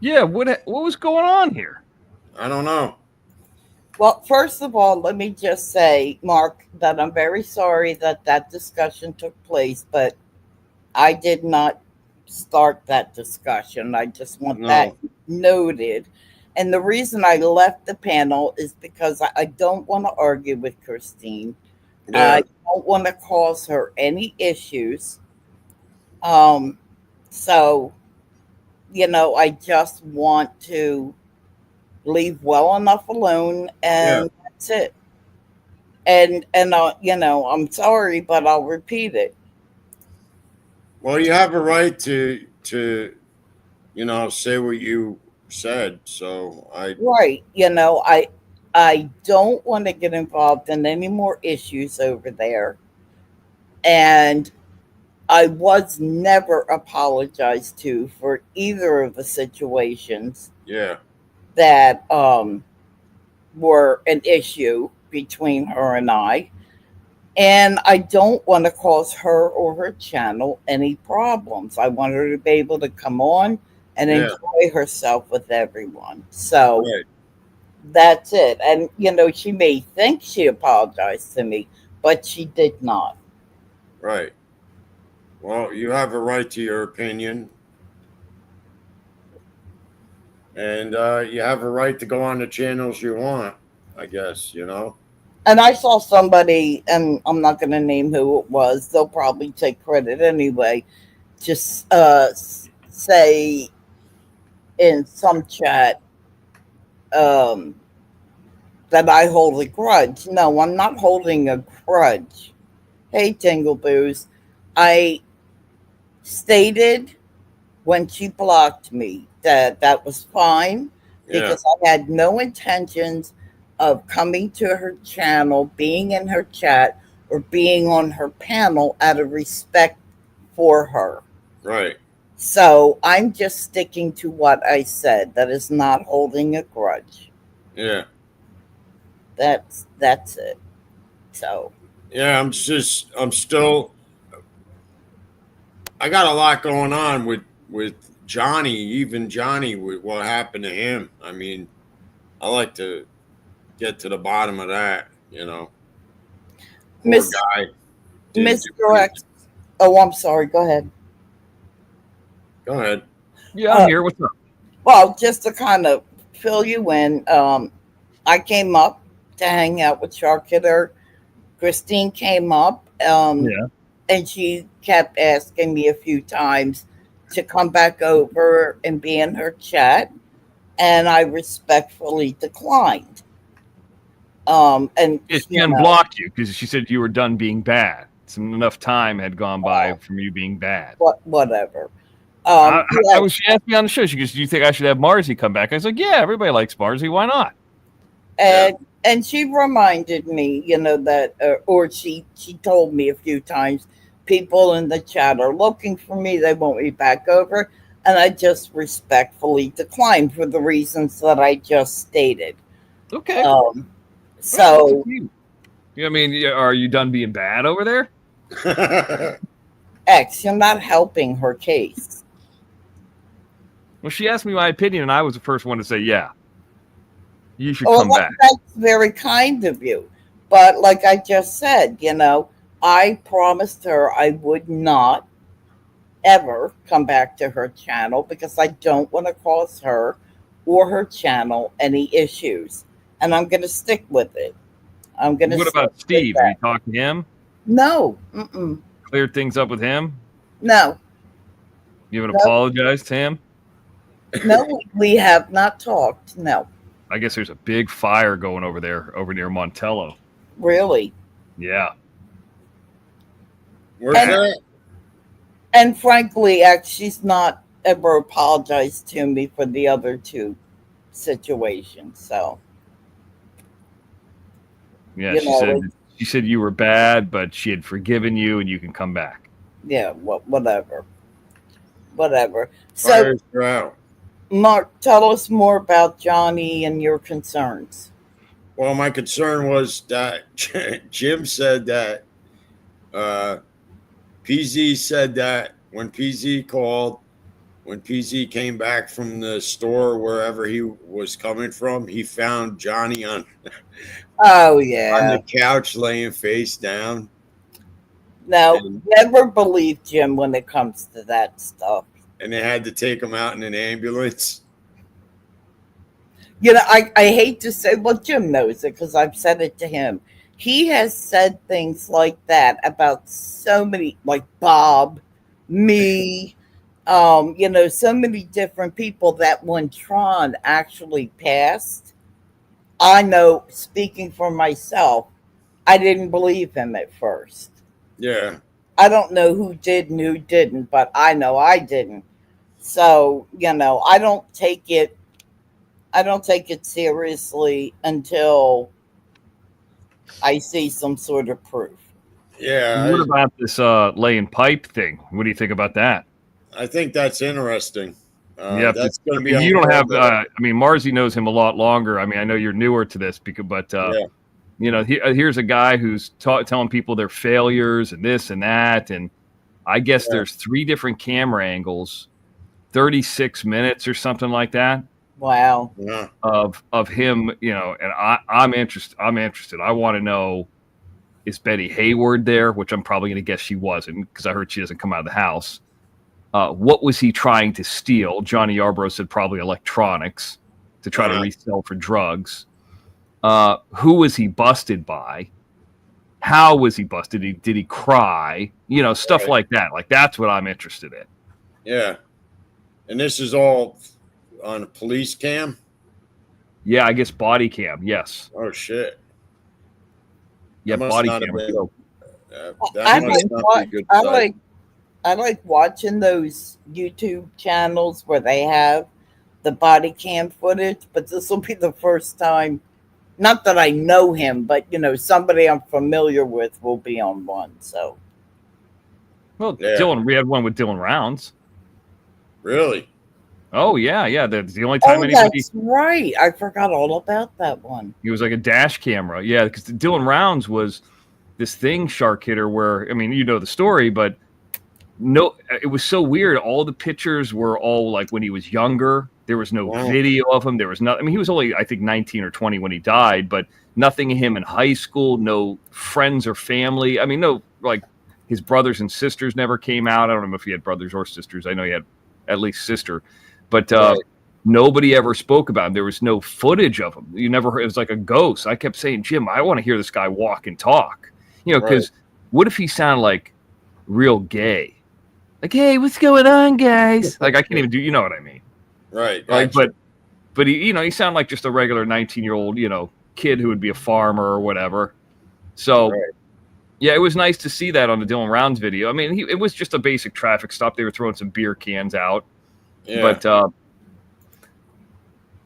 Yeah, what was going on here? I don't know. Well, first of all, let me just say, Mark, that I'm very sorry that that discussion took place, but I did not start that discussion. I just want that No. noted. And the reason I left the panel is because I don't want to argue with Christine. Yeah. I don't want to cause her any issues. So, I just want to leave well enough alone, Yeah. and that's it. And I'm sorry, but I'll repeat it. Well, you have a right to say what you said. So Right. I don't want to get involved in any more issues over there. And I was never apologized to for either of the situations yeah, that were an issue between her and I. And I don't want to cause her or her channel any problems. I want her to be able to come on and yeah, enjoy herself with everyone. So right, that's it. And, she may think she apologized to me, but she did not. right. Well, you have a right to your opinion, and you have a right to go on the channels you want. I guess And I saw somebody, and I'm not going to name who it was, they'll probably take credit anyway, just say in some chat, um, that I hold a grudge. No, I'm not holding a grudge. Hey, Tingle Boos. I stated when she blocked me that that was fine Yeah, because I had no intentions of coming to her channel, being in her chat, or being on her panel out of respect for her. right. So I'm just sticking to what I said. That is not holding a grudge. Yeah, That's it. So yeah. I'm still. I got a lot going on with Johnny. Even Johnny, with what happened to him. I mean, I like to get to the bottom of that. Poor Miss guy didn't do Mr. anything. X. Oh, I'm sorry. Go ahead. Go ahead. Yeah, I'm here. What's up? Well, just to kind of fill you in, I came up to hang out with Shark Hitter. Christine came up, Yeah. and she kept asking me a few times to come back over and be in her chat, and I respectfully declined. And Yeah, she unblocked you because she said you were done being bad. Some enough time had gone by from you being bad. whatever. How Yeah, was she asked me on the show? She goes, "Do you think I should have Marzy come back?" I was like, "Yeah, everybody likes Marzy. Why not?" Yeah, and she reminded me, that, or she told me a few times, people in the chat are looking for me. They want me back over, and I just respectfully declined for the reasons that I just stated. Okay. Um, Well, that's up so to you. I mean, are you done being bad over there? X, you're not helping her case. Well, she asked me my opinion, and I was the first one to say, "Yeah, you should Well, come back." that's very kind of you, but like I just said, I promised her I would not ever come back to her channel because I don't want to cause her or her channel any issues. And I'm going to stick with it. I'm going to What stick about with Steve? Have you that. talked to him? No. Mm-mm. Cleared things up with him? No. You haven't No. apologized to him? No, we have not talked. No. I guess there's a big fire going over there, over near Montello. Really. Yeah. Where's that? And frankly, she's not ever apologized to me for the other two situations. So, Yeah, you know, it's, she said you were bad, but she had forgiven you and you can come back. yeah, whatever. Whatever. So, Fires her out. Mark, tell us more about Johnny and your concerns. Well, my concern was that Jim said that PZ said that when PZ called, when PZ came back from the store, wherever he was coming from, he found Johnny on Oh, the yeah. couch laying face down. No, And, never believe Jim when it comes to that stuff. and they had to take him out in an ambulance. You know, I hate to say, well, Jim knows it because I've said it to him. He has said things like that about so many, like Bob, me, you know, so many different people that when Tron actually passed, I know, speaking for myself, I didn't believe him at first. Yeah. I don't know who did and who didn't, but I know I didn't. So, you know, I don't take it seriously until I see some sort of proof. Yeah. What about this laying pipe thing? What do you think about that? I think that's interesting. Yeah, That's going to be. you don't have. I mean, Marzy knows him a lot longer. I mean, I know you're newer to this, but Yeah. you know, here's a guy who's telling people their failures and this and that, and I guess there's 3 different camera angles, 36 minutes or something like that. Wow. Yeah. Of him, you know, and I'm interested. I want to know, is Betty Hayward there? Which I'm probably going to guess she wasn't because I heard she doesn't come out of the house. What was he trying to steal? Johnny Yarbrough said probably electronics to try to resell for drugs. Who was he busted by? How was he busted? Did he cry? You know, stuff like that. Like, that's what I'm interested in. Yeah. And this is all on a police cam? Yeah, I guess body cam. Yes. Oh, shit. Yeah, body cam. That must not be good. I like watching those YouTube channels where they have the body cam footage, but this will be the first time, not that I know him, but you know, somebody I'm familiar with will be on one. So, well, Dylan, we had one with Dylan Rounds. Really? Oh yeah. That's the only time anybody. That's right. I forgot all about that one. He was like a dash camera. Yeah, because Dylan Rounds was this thing, shark hitter, where, I mean, you know the story, but no, it was so weird. All the pictures were all like when he was younger. There was no video of him. There was no. I mean, he was only, I think, 19 or 20 when he died, but nothing of him in high school. No friends or family. I mean, no, like his brothers and sisters never came out. I don't know if he had brothers or sisters. I know he had at least sister, but nobody ever spoke about him. There was no footage of him. You never heard. It was like a ghost. I kept saying, Jim, I want to hear this guy walk and talk. You know, because what if he sounded like real gay? Like, hey, what's going on, guys? Like, I can't even do, you know what I mean? Right. Like, but he, you know, he sounded like just a regular 19-year-old, you know, kid who would be a farmer or whatever. So, yeah, it was nice to see that on the Dylan Rounds video. I mean, it was just a basic traffic stop. They were throwing some beer cans out. Yeah. But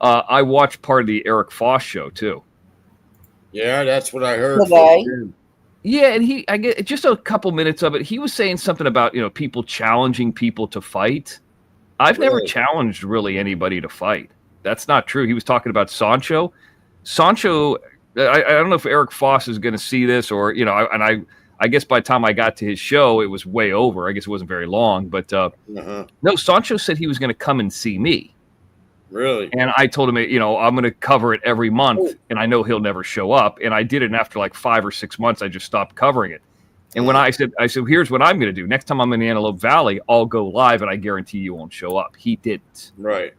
I watched part of the Eric Foss show too. Yeah, that's what I heard. Yeah, and I get just a couple minutes of it. He was saying something about, you know, people challenging people to fight. I've never challenged really anybody to fight. That's not true. He was talking about Sancho. Sancho, I don't know if Eric Foss is going to see this or, you know, I guess by the time I got to his show, it was way over. I guess it wasn't very long. But no, Sancho said he was going to come and see me. Really? And I told him, you know, I'm going to cover it every month, and I know he'll never show up. And I did it, and after like 5 or 6 months, I just stopped covering it. And when I said, here's what I'm going to do. Next time I'm in Antelope Valley, I'll go live, and I guarantee you won't show up. He didn't. Right.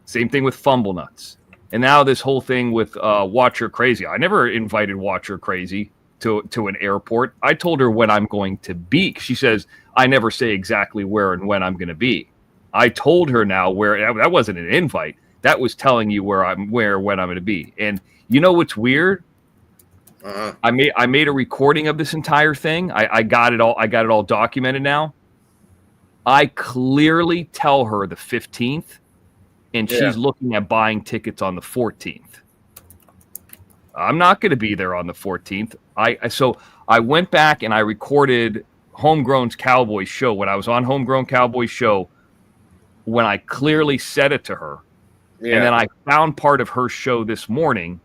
Same thing with Fumble Nuts. And now this whole thing with Watcher Crazy. I never invited Watcher Crazy to an airport. I told her when I'm going to be. She says, I never say exactly where and when I'm going to be. I told her now where. That wasn't an invite. That was telling you when I'm going to be. And you know what's weird? I made a recording of this entire thing. I got it all. I got it all documented now. I clearly tell her the 15th, and Yeah. she's looking at buying tickets on the 14th. I'm not going to be there on the 14th. So I went back and I recorded Homegrown's Cowboys show when I was on Homegrown Cowboys show, when I clearly said it to her. Yeah. And then I found part of her show this morning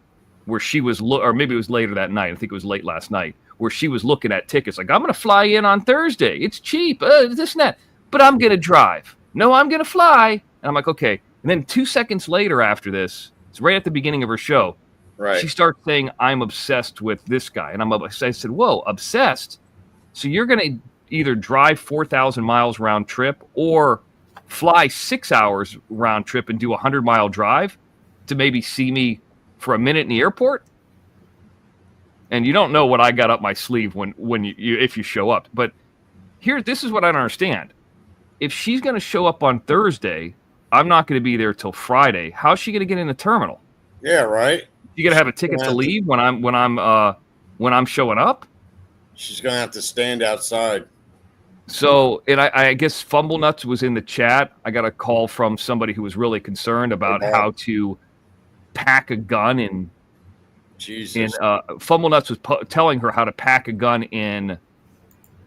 where she was, or maybe it was later that night. I think it was late last night, where she was looking at tickets like, I'm going to fly in on Thursday. It's cheap, this and that. But I'm going to drive. No, I'm going to fly. And I'm like, okay. And then 2 seconds later after this, it's right at the beginning of her show, Right. she starts saying, I'm obsessed with this guy. And I said, whoa, obsessed? So you're going to either drive 4,000 miles round trip or fly 6 hours round trip and do a 100-mile drive to maybe see me for a minute in the airport? And you don't know what I got up my sleeve when if you show up. But this is what I don't understand. If she's going to show up on Thursday, I'm not going to be there till Friday. How's she going to get in the terminal? Yeah, right. You going to have a ticket to leave when I'm showing up? She's gonna have to stand outside. So, and I guess Fumblenuts was in the chat. I got a call from somebody who was really concerned about how to pack a gun in. Jesus. Fumblenuts was telling her how to pack a gun in,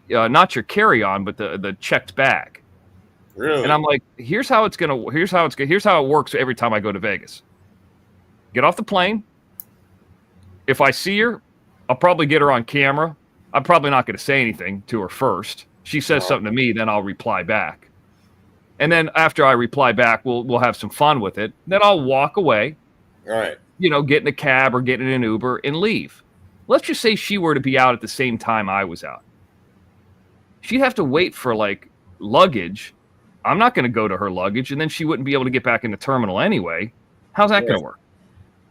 not your carry-on, but the checked bag. Really? And I'm like, here's how it works every time I go to Vegas. Get off the plane. If I see her, I'll probably get her on camera. I'm probably not going to say anything to her first. She says something to me, then I'll reply back. And then after I reply back, we'll have some fun with it. Then I'll walk away. All right. Get in a cab or get in an Uber and leave. Let's just say she were to be out at the same time I was out. She'd have to wait for like luggage. I'm not going to go to her luggage, and then she wouldn't be able to get back in the terminal anyway. How's that going to work?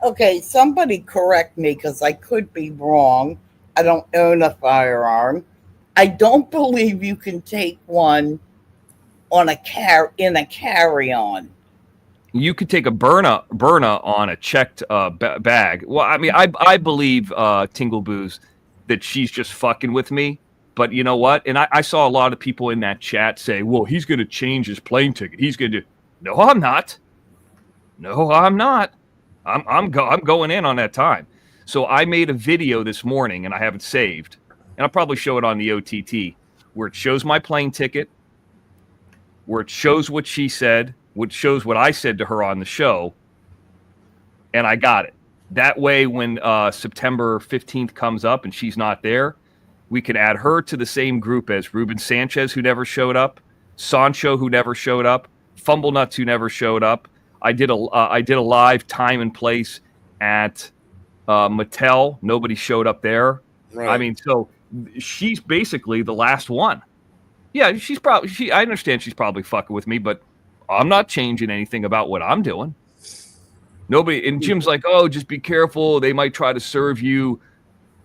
Okay, somebody correct me because I could be wrong. I don't own a firearm. I don't believe you can take one on in a carry-on. You could take a Burna on a checked bag. Well, I mean, I believe Tingle Booze that she's just fucking with me. But you know what? And I saw a lot of people in that chat say, well, he's going to change his plane ticket. He's going to do. No, I'm not. No, I'm not. I'm going in on that time. So I made a video this morning, and I have it saved. And I'll probably show it on the OTT, where it shows my plane ticket, where it shows what she said, which shows what I said to her on the show, and I got it. That way, when September 15th comes up and she's not there, we can add her to the same group as Ruben Sanchez, who never showed up, Sancho, who never showed up, Fumblenuts, who never showed up. I did a live time and place at Mattel. Nobody showed up there. Right. I mean, so she's basically the last one. Yeah, I understand she's probably fucking with me, but I'm not changing anything about what I'm doing. Nobody, and Jim's like, oh, just be careful. They might try to serve you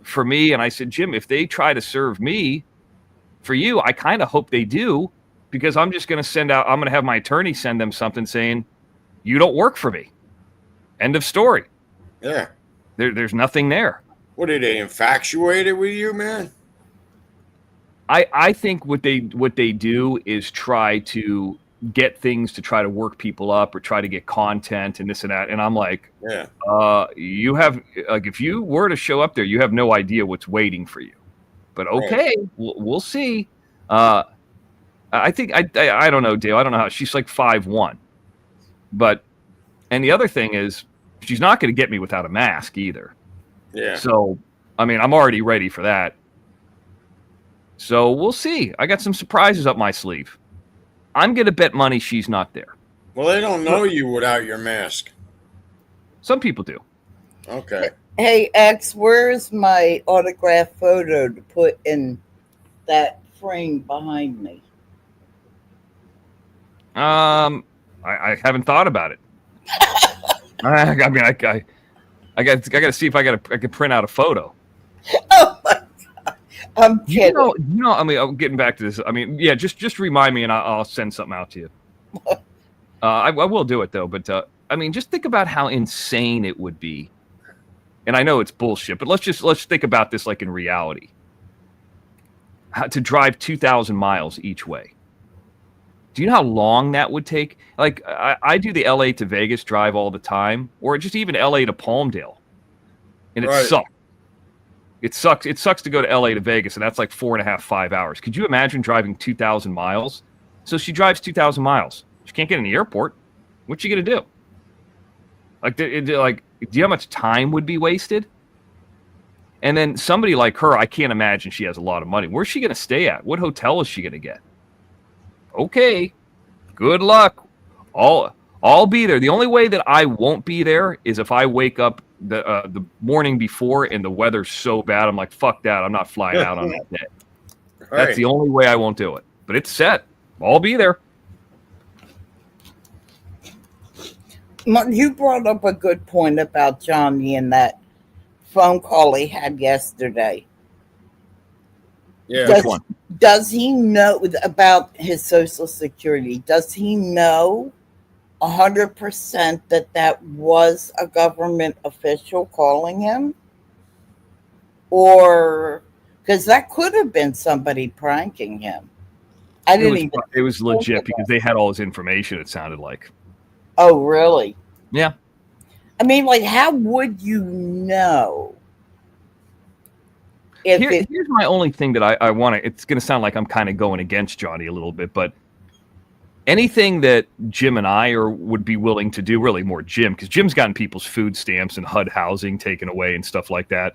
for me. And I said, Jim, if they try to serve me for you, I kind of hope they do, because I'm just going to have my attorney send them something saying, you don't work for me. End of story. Yeah. There's nothing there. What, are they infatuated with you, man? I think what they do is try to get things to try to work people up or try to get content and this and that. And I'm like, yeah, you have, like, if you were to show up there, you have no idea what's waiting for you. But okay, right. We'll see. I think I don't know, Dale. I don't know how she's like 5'1", but and the other thing is she's not going to get me without a mask either. Yeah. So I mean, I'm already ready for that. So we'll see. I got some surprises up my sleeve. I'm going to bet money she's not there. Well, they don't know you without your mask. Some people do. Okay. Hey, X, where's my autograph photo to put in that frame behind me? I haven't thought about it. I mean, I got to see if I can print out a photo. Oh my God. I'm kidding. I mean, I'm getting back to this. I mean, yeah, just remind me and I'll send something out to you. I will do it though, but I mean, just think about how insane it would be. And I know it's bullshit, but let's think about this like in reality. How to drive 2,000 miles each way. Do you know how long that would take? Like, I do the LA to Vegas drive all the time, or just even LA to Palmdale, and it Right. sucks. It sucks. It sucks to go to LA to Vegas, and that's like 4.5, 5 hours. Could you imagine driving 2,000 miles? So she drives 2,000 miles. She can't get in the airport. What's she gonna do? Like, do you know how much time would be wasted? And then somebody like her, I can't imagine she has a lot of money. Where's she gonna stay at? What hotel is she gonna get? Okay, good luck. I'll be there. The only way that I won't be there is if I wake up the morning before and the weather's so bad. I'm like, fuck that. I'm not flying out on that day. That's the only way I won't do it. But it's set. I'll be there. You brought up a good point about Johnny and that phone call he had yesterday. Yeah. Does he know about his Social Security? Does he know 100% that was a government official calling him? Or because that could have been somebody pranking him. It was legit because they had all his information, it sounded like. Oh, really? Yeah. I mean, like, how would you know? Here's my only thing that I want to, it's going to sound like I'm kind of going against Johnny a little bit, but anything that Jim and I would be willing to do, really more Jim, because Jim's gotten people's food stamps and HUD housing taken away and stuff like that.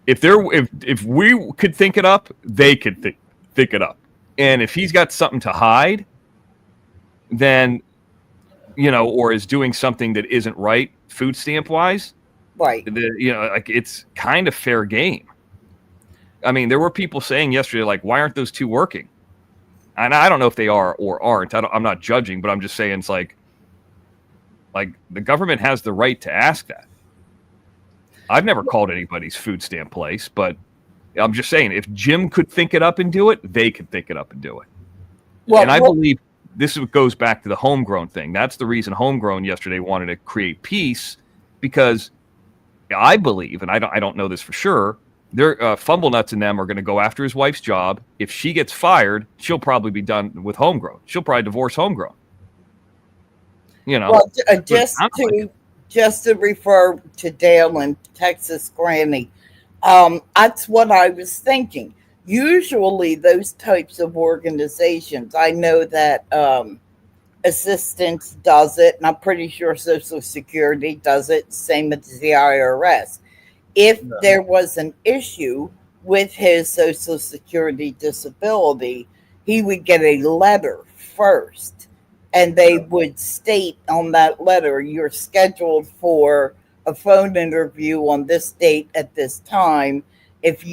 If we could think it up, they could think it up. And if he's got something to hide, then, or is doing something that isn't right, food stamp wise, right? It's kind of fair game. I mean, there were people saying yesterday, like, why aren't those two working? And I don't know if they are or aren't. I'm not judging, but I'm just saying it's like the government has the right to ask that. I've never called anybody's food stamp place, but I'm just saying if Jim could think it up and do it, they could think it up and do it. And I believe this goes back to the homegrown thing. That's the reason Homegrown yesterday wanted to create peace, because I believe, and I don't know this for sure, they're Fumblenuts and them are going to go after his wife's job. If she gets fired, she'll probably be done with Homegrown. She'll probably divorce Homegrown. Well, just to refer to Dale and Texas Granny, that's what I was thinking. Usually those types of organizations, I know that Assistance does it, and I'm pretty sure Social Security does it, same as the IRS. If there was an issue with his Social Security disability, he would get a letter first, and they would state on that letter, you're scheduled for a phone interview on this date at this time. If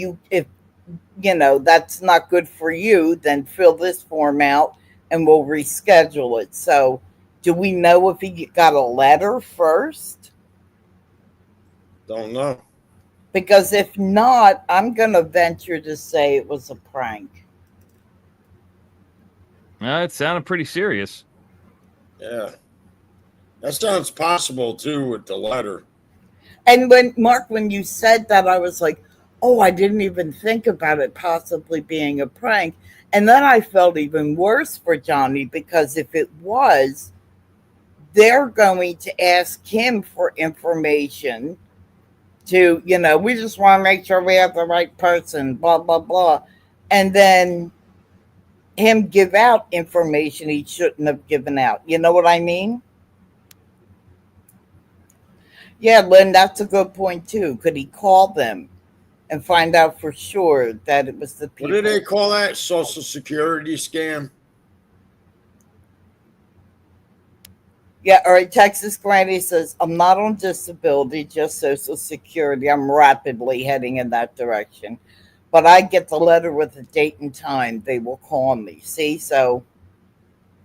that's not good for you, then fill this form out and we'll reschedule it. So do we know if he got a letter first? Don't know. Because if not, I'm going to venture to say it was a prank. It sounded pretty serious. Yeah. That sounds possible, too, with the letter. And when you said that, I was like, oh, I didn't even think about it possibly being a prank. And then I felt even worse for Johnny, because if it was, they're going to ask him for information to, we just want to make sure we have the right person, blah, blah, blah. And then him give out information he shouldn't have given out. You know what I mean? Yeah, Lynn, that's a good point, too. Could he call them and find out for sure that it was the people? What do they call that? Social Security scam? Yeah, all right. Texas Granny says, I'm not on disability, just Social Security. I'm rapidly heading in that direction. But I get the letter with the date and time. They will call me. See? So,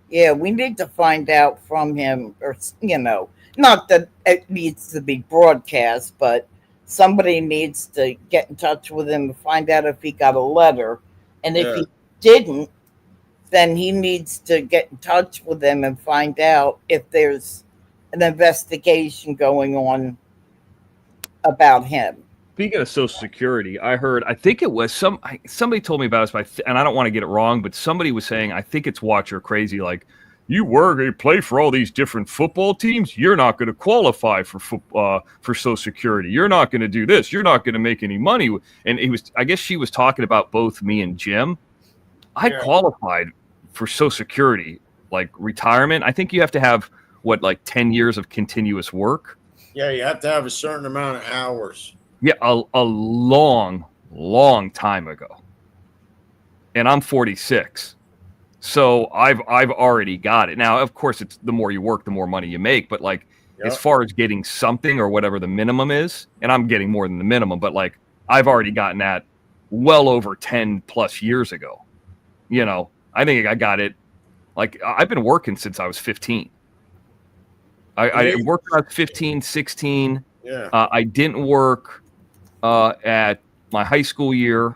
yeah, we need to find out from him, or, not that it needs to be broadcast, but somebody needs to get in touch with him and find out if he got a letter. And if he didn't, then he needs to get in touch with them and find out if there's an investigation going on about him. Speaking of Social Security, I think it was somebody told me about this, but and I don't want to get it wrong, but somebody was saying, I think it's Watch You're Crazy, like, you play for all these different football teams, you're not going to qualify for Social Security. You're not going to do this. You're not going to make any money. And I guess she was talking about both me and Jim. I qualified for Social Security, like retirement. I think you have to have, like 10 years of continuous work? Yeah, you have to have a certain amount of hours. Yeah, a long, long time ago. And I'm 46. So I've already got it. Now, of course, it's the more you work, the more money you make. But like, as far as getting something or whatever the minimum is, and I'm getting more than the minimum, but like, I've already gotten that well over 10 plus years ago. You know, I think I got it. Like, I've been working since I was 15. I worked when I was 15, 16. Yeah. I didn't work at my high school year.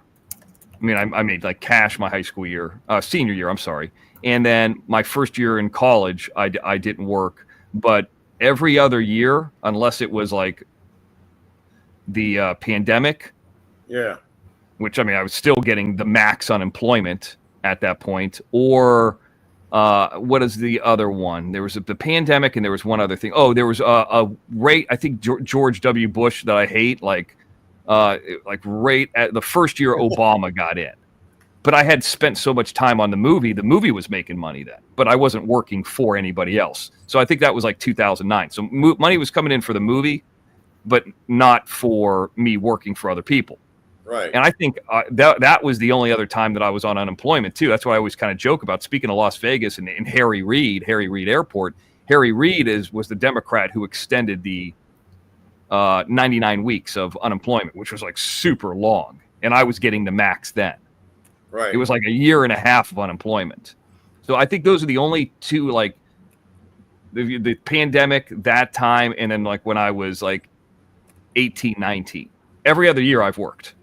I mean, I made like cash my high school year, senior year, I'm sorry. And then my first year in college, I didn't work. But every other year, unless it was like the pandemic. Yeah. Which, I mean, I was still getting the max unemployment at that point. Or what is the other one? There was the pandemic and there was one other thing. Oh, there was a rate, I think George W. Bush that I hate, like right at the first year Obama got in. But I had spent so much time on the movie was making money then, but I wasn't working for anybody else. So I think that was like 2009. So money was coming in for the movie, but not for me working for other people. Right. And I think that was the only other time that I was on unemployment too. That's why I always kind of joke about, speaking of Las Vegas and Harry Reid Airport. Harry Reid was the Democrat who extended the 99 weeks of unemployment, which was like super long. And I was getting the max then. Right. It was like a year and a half of unemployment. So I think those are the only two, like the pandemic, that time, and then like when I was like 18, 19. Every other year I've worked.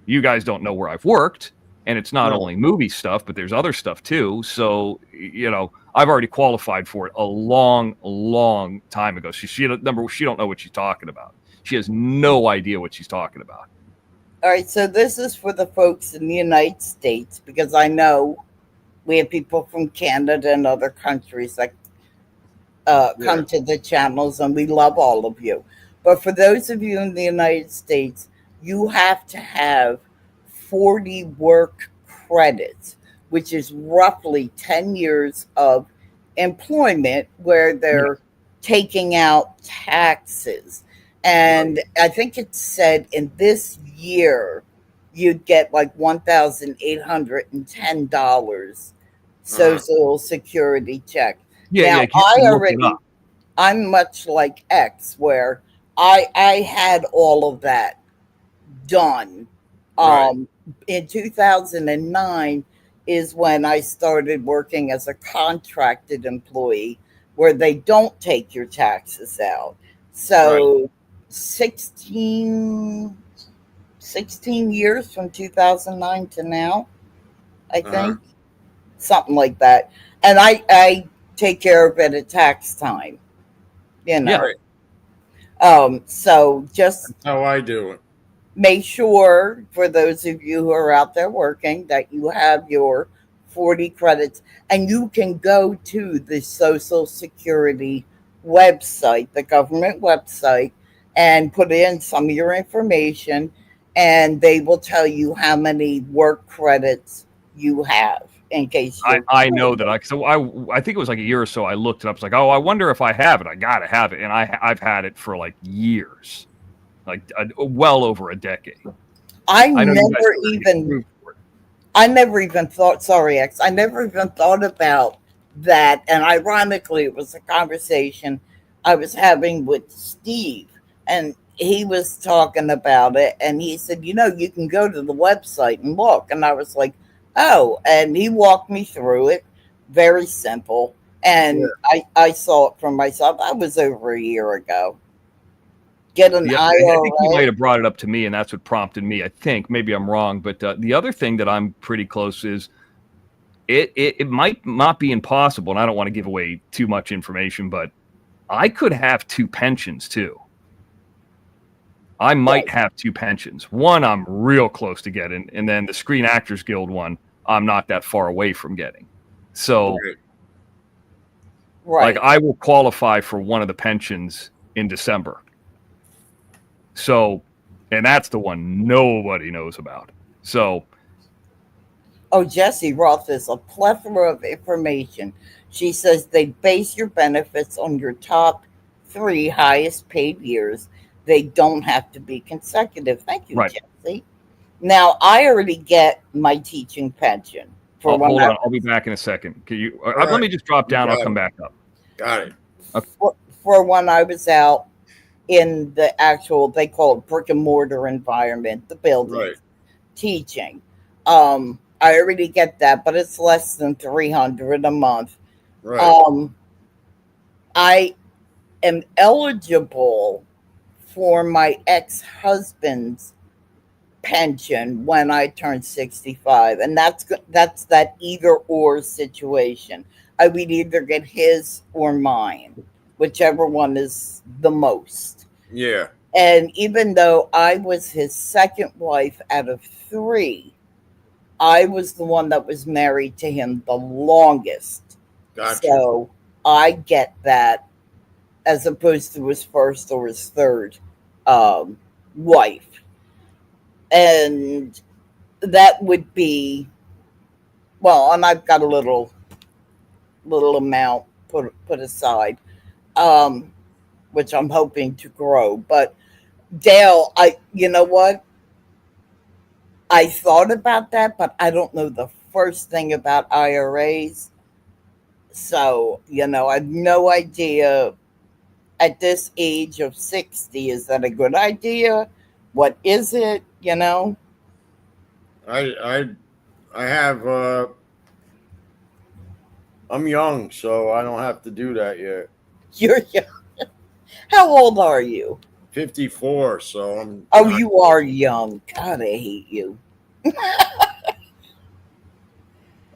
You guys don't know where I've worked. And it's not only movie stuff, but there's other stuff too. So, you know, I've already qualified for it a long, long time ago. She don't know what she's talking about. She has no idea what she's talking about. All right, so this is for the folks in the United States, because I know we have people from Canada and other countries that come to the channels, and we love all of you. But for those of you in the United States, you have to have 40 work credits, which is roughly 10 years of employment where they're taking out taxes. And I think it said in this year, you'd get like $1,810 Social Security check. Yeah, now, I'm much like X, where I had all of that done. In 2009 is when I started working as a contracted employee, where they don't take your taxes out. So 16 years from 2009 to now, I think. Something like that. And I take care of it at tax time. You know. So just that's how I do it. Make sure, for those of you who are out there working, that you have your 40 credits, and you can go to the Social Security website, the government website, and put in some of your information, and they will tell you how many work credits you have. In case I know that I think it was like a year or so. I looked it up. It's like, oh, I wonder if I have it. I gotta have it, and I've had it for like years, like well over a decade. I never even thought. Sorry, X. I never even thought about that. And ironically, it was a conversation I was having with Steve, and he was talking about it, and he said, you know, you can go to the website and look. And I was like, oh, and he walked me through it. Very simple. And I saw it for myself. That was over a year ago. Get an IRA. I think he might have brought it up to me, and that's what prompted me. I think maybe I'm wrong, but the other thing that I'm pretty close is it might not be impossible, and I don't want to give away too much information, but I could have two pensions too. I might have two pensions. One I'm real close to getting, and then the Screen Actors Guild one I'm not that far away from getting. So, Right. like, I will qualify for one of the pensions in December. So, and that's the one nobody knows about. So, Oh, Jesse Roth is a plethora of information. She says they base your benefits on your top 3 highest paid years. They don't have to be consecutive. Thank you, right. Jesse. Now, I already get my teaching pension for Hold on. I'll be back in a second. Can you? Let me just drop down. I'll come back up. Got it. Okay. For when I was out in the actual, they call it brick and mortar environment, the building, teaching. I already get that, but it's less than $300 a month. Right. I am eligible for my ex-husband's pension when I turn 65, and that's that either or situation. I would either get his or mine, whichever one is the most. Yeah. And even though I was his second wife out of 3, I was the one that was married to him the longest. Gotcha. So I get that as opposed to his first or his third wife. And that would be, well, and I've got a little amount put aside, which I'm hoping to grow. But Dale, you know what? I thought about that, but I don't know the first thing about IRAs. So, I have no idea at this age of 60, is that a good idea? What is it? I have I'm young, so I don't have to do that yet. You're young. How old are you? 54, so I'm Oh, you are young. God, I hate you.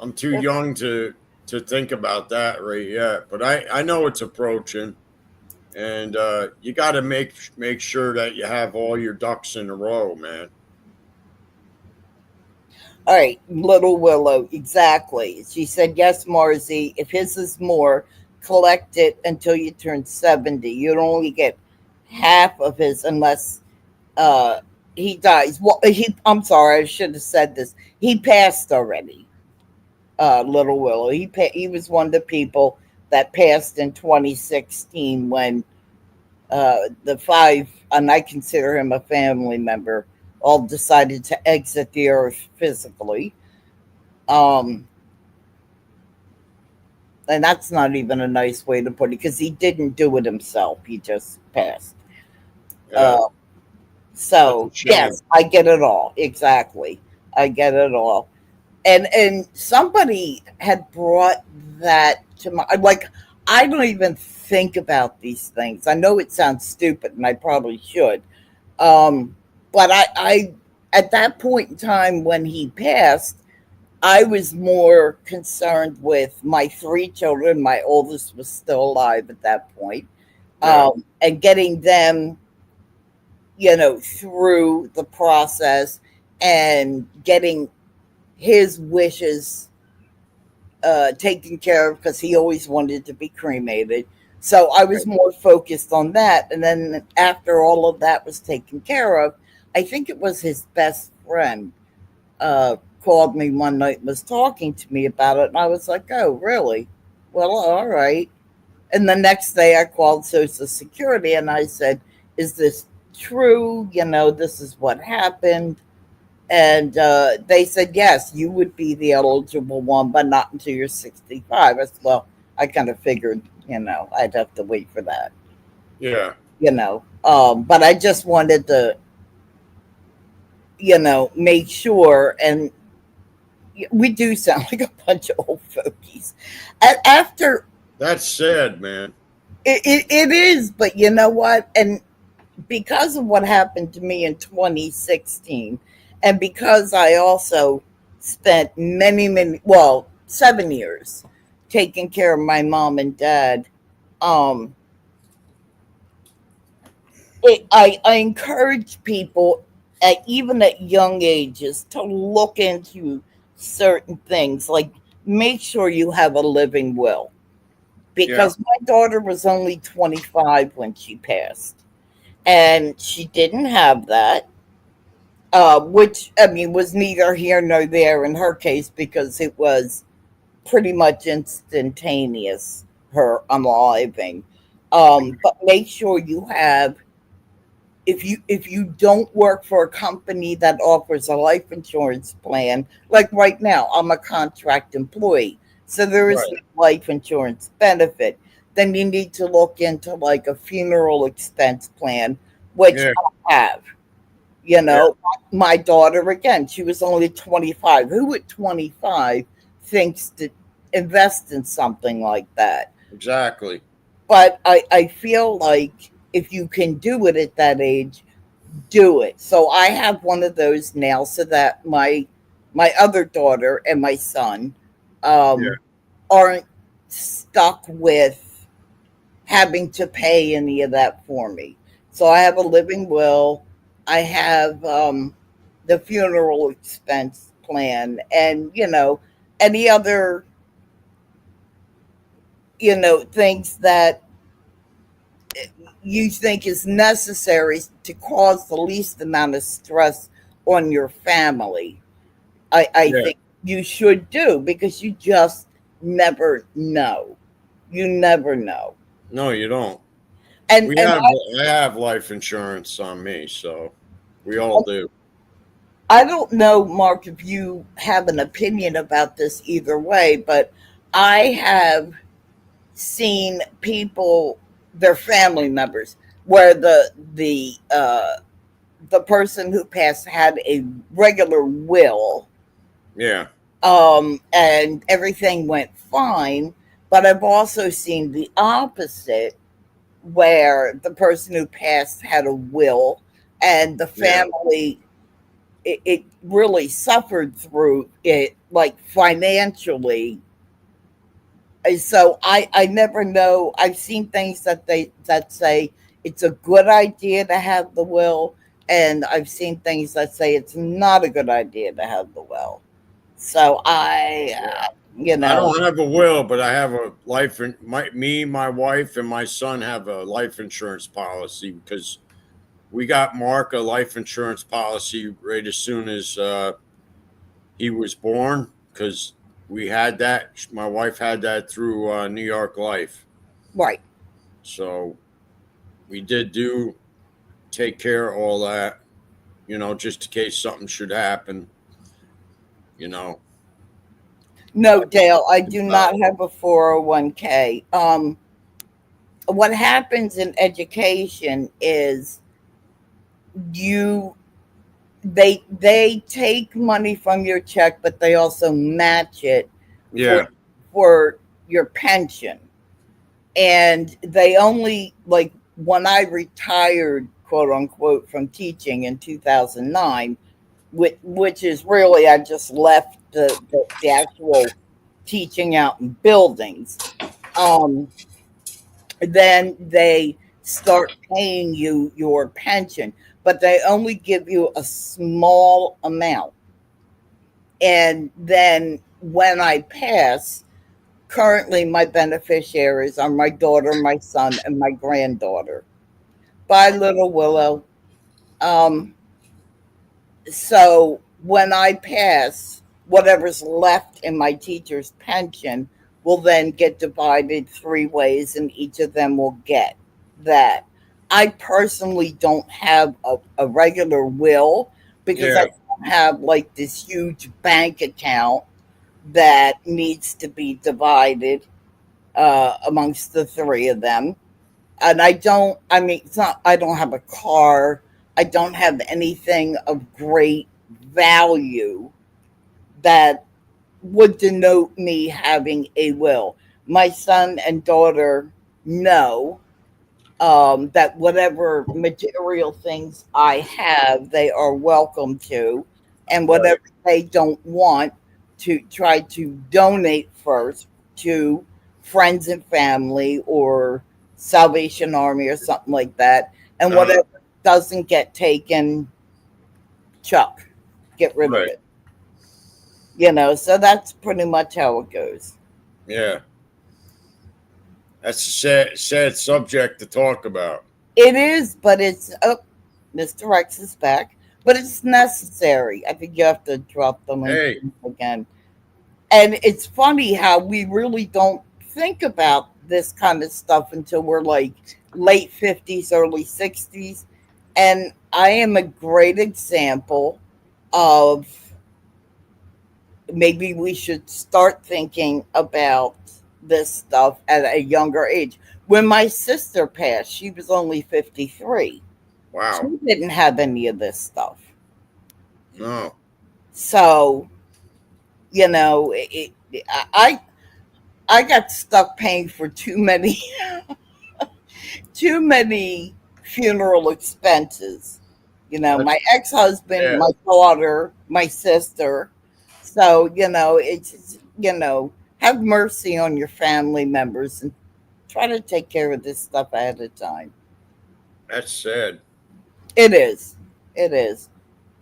I'm too young to think about that right yet, but I know it's approaching, and you got to make sure that you have all your ducks in a row, man. All right, little Willow, exactly. She said, yes, Marzy, if his is more, collect it until you turn 70. You'd only get half of his unless he dies. Well, I'm sorry, I should have said this. He passed already, little Willow. He was one of the people that passed in 2016 when the 5, and I consider him a family member, all decided to exit the earth physically. And that's not even a nice way to put it, because he didn't do it himself. He just passed. Yeah. So yes, I get it all. Exactly. I get it all. And somebody had brought that to my, like, I don't even think about these things. I know it sounds stupid, and I probably should. But I at that point in time when he passed, I was more concerned with my 3 children. My oldest was still alive at that point, and getting them, through the process and getting his wishes taken care of, because he always wanted to be cremated. So I was more focused on that. And then after all of that was taken care of, I think it was his best friend called me one night and was talking to me about it. And I was like, oh, really? Well, all right. And the next day I called Social Security and I said, is this true? This is what happened. And they said, yes, you would be the eligible one, but not until you're 65. I said, well, I kind of figured, I'd have to wait for that. Yeah. But I just wanted to, make sure. And we do sound like a bunch of old fogies. After. That's sad, man. It is, but you know what? And because of what happened to me in 2016, and because I also spent many, 7 years taking care of my mom and dad, I encourage people even at young ages to look into certain things, like make sure you have a living will. Yeah. Because my daughter was only 25 when she passed, and she didn't have that, which I mean was neither here nor there in her case because it was pretty much instantaneous, her unaliving. But make sure you have, if you don't work for a company that offers a life insurance plan, like right now I'm a contract employee, so there is Right. no life insurance benefit, then you need to look into like a funeral expense plan, which Yeah. I have. You Yeah. know, my daughter, again, she was only 25. Who at 25 thinks to invest in something like that? Exactly. But I feel like if you can do it at that age, do it. So I have one of those now so that my other daughter and my son Yeah. aren't stuck with having to pay any of that for me. So I have a living will. I have the funeral expense plan, and any other things that you think is necessary to cause the least amount of stress on your family. I Yeah. think you should do, because you just never know. You never know. No, you don't. And We and have I have life insurance on me, so we all do. I don't know, Mark, if you have an opinion about this either way, but I have seen people, their family members, where the person who passed had a regular will, Yeah. and everything went fine. But I've also seen the opposite, where the person who passed had a will, and the Yeah. family, it really suffered through it, like financially. And so I never know. I've seen things that say it's a good idea to have the will, and I've seen things that say it's not a good idea to have the will. So Yeah. you I know, don't have a will, but I have a life in my wife and my son have a life insurance policy because we got Mark a life insurance policy right as soon as he was born because we had that. My wife had that through New York Life. right. So we did do take care of all that, just in case something should happen, you know. No, Dale, I do Uh, not have a 401k. What happens in education is you they take money from your check, but they also match it for yeah, for your pension. And they only, like, when I retired, quote unquote, from teaching in 2009, which is really, I just left the actual teaching out in buildings. Um, then they start paying you your pension, but they only give you a small amount. And then when I pass, currently my beneficiaries are my daughter, my son, and my granddaughter. Bye, little Willow. Um, so when I pass, whatever's left in my teacher's pension will then get divided three ways, and each of them will get that. I personally don't have a regular will because I yeah, don't have like this huge bank account that needs to be divided amongst the three of them. And I mean, it's not, I don't have a car. I don't have anything of great value that would denote me having a will. My son and daughter know that whatever material things I have, they are welcome to, and right. whatever they don't want, to try to donate first to friends and family or Salvation Army or something like that. and whatever doesn't get taken, chuck, get rid of Right. it. You know, so that's pretty much how it goes. Yeah. That's a sad subject to talk about. It is, but it's Mr. Rex is back, but it's necessary. I think you have to drop the link Hey. again. And it's funny how we really don't think about this kind of stuff until we're like late 50s, early 60s. And I am a great example of maybe we should start thinking about this stuff at a younger age. When my sister passed, she was only 53. Wow. She didn't have any of this stuff. No. So, you know, I got stuck paying for too many funeral expenses. You know, my ex-husband, Yeah. my daughter, my sister. So, you know, it's, you know, have mercy on your family members and try to take care of this stuff ahead of time. That's sad. It is. It is.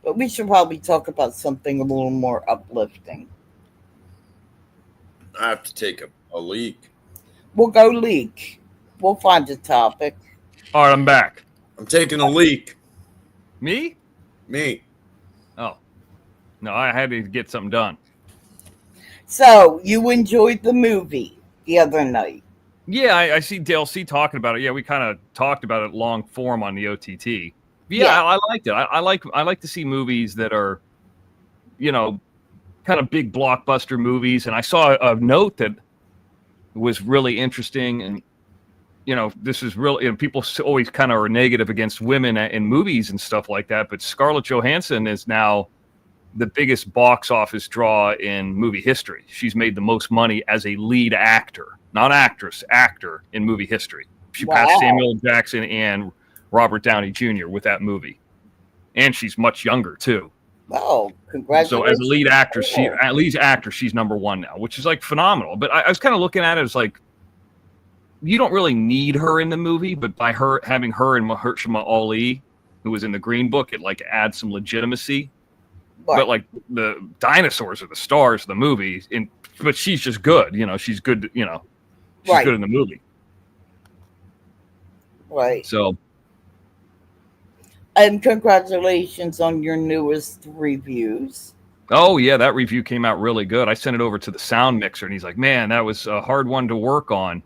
But we should probably talk about something a little more uplifting. I have to take a leak. We'll go leak. We'll find a topic. All right, I'm back. I'm taking a leak. Me? Me. Oh. No, I had to get something done. So, you enjoyed the movie the other night. Yeah, I see Dale C talking about it. Yeah, we kind of talked about it long form on the OTT. Yeah, Yeah. I liked it. I like to see movies that are, you know, kind of big blockbuster movies. And I saw a note that was really interesting. And, you know, this is really, you know, people always kind of are negative against women in movies and stuff like that. But Scarlett Johansson is now the biggest box office draw in movie history. She's made the most money as a lead actor, not actress, actor in movie history. She passed Samuel Jackson and Robert Downey Jr. with that movie. And she's much younger too. Oh, congratulations. So as a lead actress, she's number one now, which is like phenomenal. But I was kind of looking at it as like, you don't really need her in the movie, but by her having her and Mahershala Ali, who was in the Green Book, it like adds some legitimacy. Right. But like the dinosaurs are the stars of the movie, but she's just good. You know, she's good. You know, she's good in the movie. Right. So, and congratulations on your newest reviews. oh yeah, that review came out really good. I sent it over to the sound mixer, and he's like, "Man, that was a hard one to work on."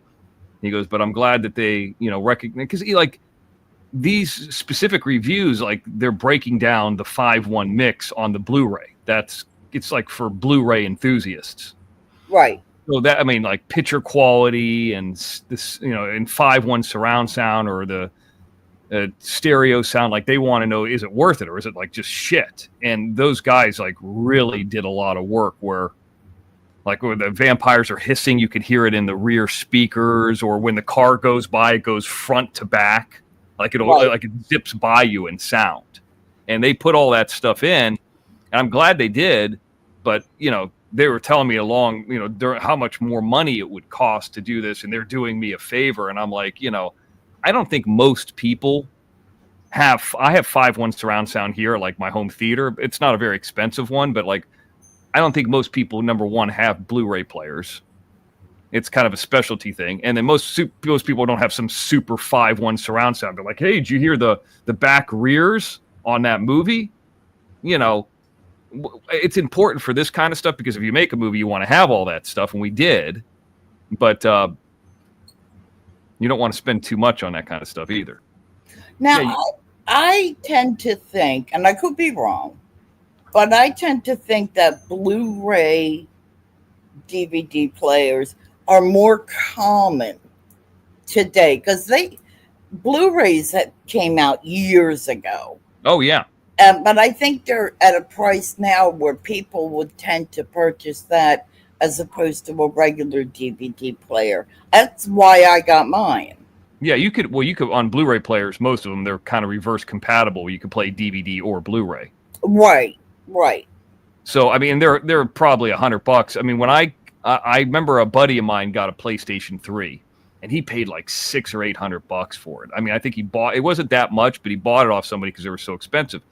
He goes, "But I'm glad that they, you know, recognize because like." These specific reviews, like they're breaking down the 5:1 mix on the Blu-ray. It's like for Blu-ray enthusiasts, right? So that I mean, like picture quality and this, you know, in 5:1 surround sound or the stereo sound, like they want to know, is it worth it or is it like just shit? And those guys like really did a lot of work where. Like when the vampires are hissing, you could hear it in the rear speakers, or when the car goes by, it goes front to back. Like like it zips by you in sound, and they put all that stuff in, and I'm glad they did. But you know, they were telling me along, you know, how much more money it would cost to do this, and they're doing me a favor. And I'm like, you know, I don't think most people have. I have 5:1 surround sound here, like my home theater. It's not a very expensive one, but like, I don't think most people, number one, have Blu-ray players. It's kind of a specialty thing. And then most people don't have some super 5:1 surround sound. They're like, hey, did you hear the back rears on that movie? You know, it's important for this kind of stuff because if you make a movie, you want to have all that stuff. And we did. But you don't want to spend too much on that kind of stuff either. Now, I tend to think, and I could be wrong, but I tend to think that Blu-ray DVD players are more common today because Blu-rays that came out years ago. Oh yeah. But I think they're at a price now where people would tend to purchase that as opposed to a regular DVD player. That's why I got mine. Yeah, you could on Blu-ray players, most of them, they're kind of reverse compatible. You could play DVD or Blu-ray. Right. So I mean, they're probably $100. I mean, when I remember a buddy of mine got a PlayStation 3, and he paid like $600 or $800 for it. I mean, I think it wasn't that much, but he bought it off somebody because they were so expensive.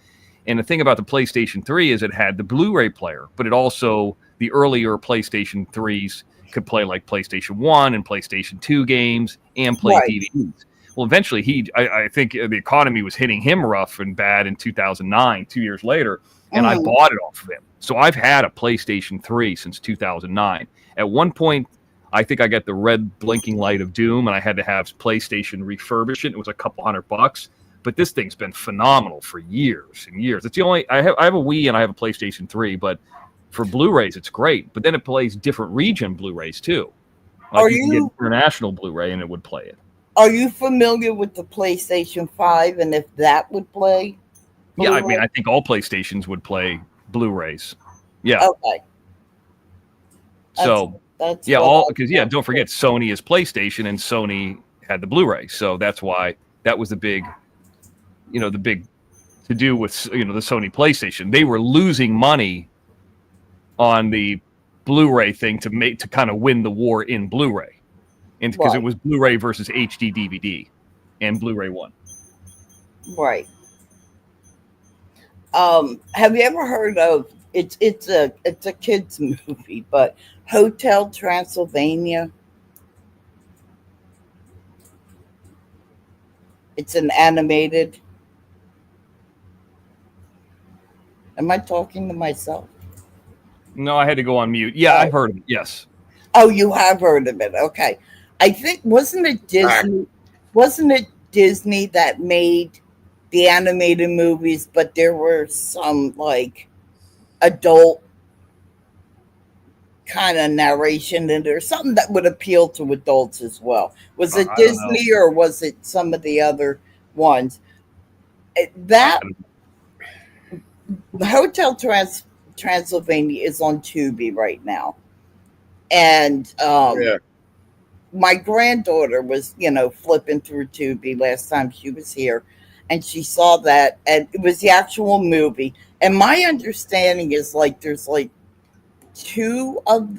And the thing about the PlayStation 3 is it had the Blu-ray player, but it also, the earlier PlayStation 3s could play like PlayStation 1 and PlayStation 2 games and play DVDs. Well, eventually I think the economy was hitting him rough and bad in 2009, 2 years later, and I bought it off of him. So I've had a PlayStation 3 since 2009. At one point, I think I got the red blinking light of doom, and I had to have PlayStation refurbish it. It was a couple $100. But this thing's been phenomenal for years and years. It's the only I have a Wii and I have a PlayStation 3, but for Blu-rays it's great. But then it plays different region Blu-rays too. Like you can get international Blu-ray and it would play it. Are you familiar with the PlayStation 5 and if that would play Blu-ray? Yeah, I mean I think all PlayStations would play Blu-rays. Yeah. Okay. That's all because don't forget Sony is PlayStation and Sony had the Blu-ray. So that's why that was the big to do with the Sony PlayStation. They were losing money on the Blu-ray thing to kind of win the war in Blu-ray, and because it was Blu-ray versus HD DVD and Blu-ray 1. Right. Have you ever heard of it's a kids movie, but Hotel Transylvania? It's an animated. Am I talking to myself? No, I had to go on mute. Yeah, I've heard of it. Yes. Oh, you have heard of it. Okay. I think wasn't it Disney that made the animated movies, but there were some like adult kind of narration in there, something that would appeal to adults as well. Was it Disney or was it some of the other ones? That Hotel Transylvania is on Tubi right now. And my granddaughter was, flipping through Tubi last time she was here, and she saw that, and it was the actual movie. And my understanding is like there's like two of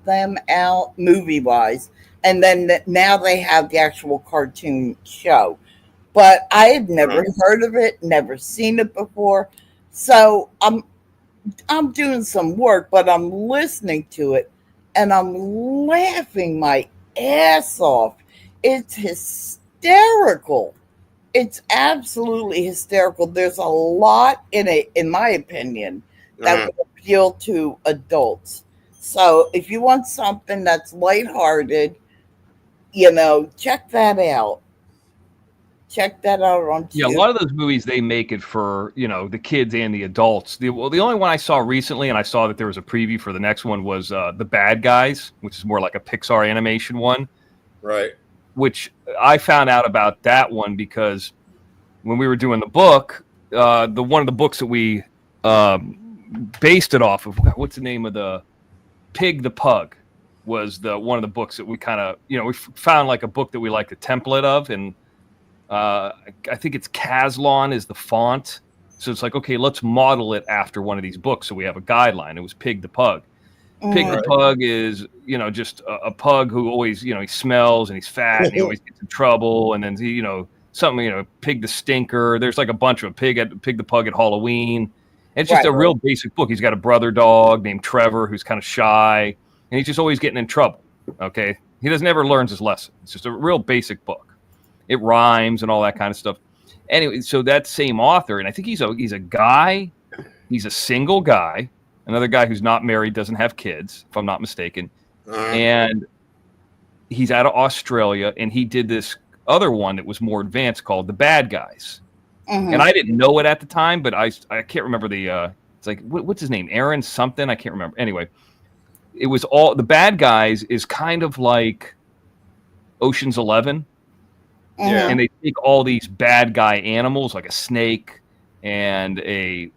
them out movie wise, and then now they have the actual cartoon show. But I had never heard of it, never seen it before. So I'm doing some work, but I'm listening to it and I'm laughing my ass off. It's hysterical. It's absolutely hysterical. There's a lot in it, in my opinion, that would appeal to adults. So if you want something that's lighthearted, check that out. Check that out on TV. Yeah, a lot of those movies, they make it for, the kids and the adults. The only one I saw recently, and I saw that there was a preview for the next one, was The Bad Guys, which is more like a Pixar animation one. Right. Which I found out about that one because when we were doing the book, one of the books that we based it off of, what's the name of the Pig the Pug, was one of the books that we kind of, we found like a book that we like the template of, and I think it's Caslon is the font. So it's like, okay, let's model it after one of these books. So we have a guideline. It was Pig the Pug. Pig the Pug is, just a pug who always, he smells and he's fat and he always gets in trouble. And then, Pig the Stinker. There's like a bunch of Pig the Pug at Halloween. And it's just a real basic book. He's got a brother dog named Trevor who's kind of shy. And he's just always getting in trouble. Okay. He never learns his lesson. It's just a real basic book. It rhymes and all that kind of stuff. Anyway, so that same author, and I think he's a guy. He's a single guy. Another guy who's not married, doesn't have kids, if I'm not mistaken. And he's out of Australia, and he did this other one that was more advanced called The Bad Guys. And I didn't know it at the time, but I can't remember it's like, what's his name? Aaron something? I can't remember. Anyway, it was all, The Bad Guys is kind of like Ocean's 11. And they take all these bad guy animals, like a snake and a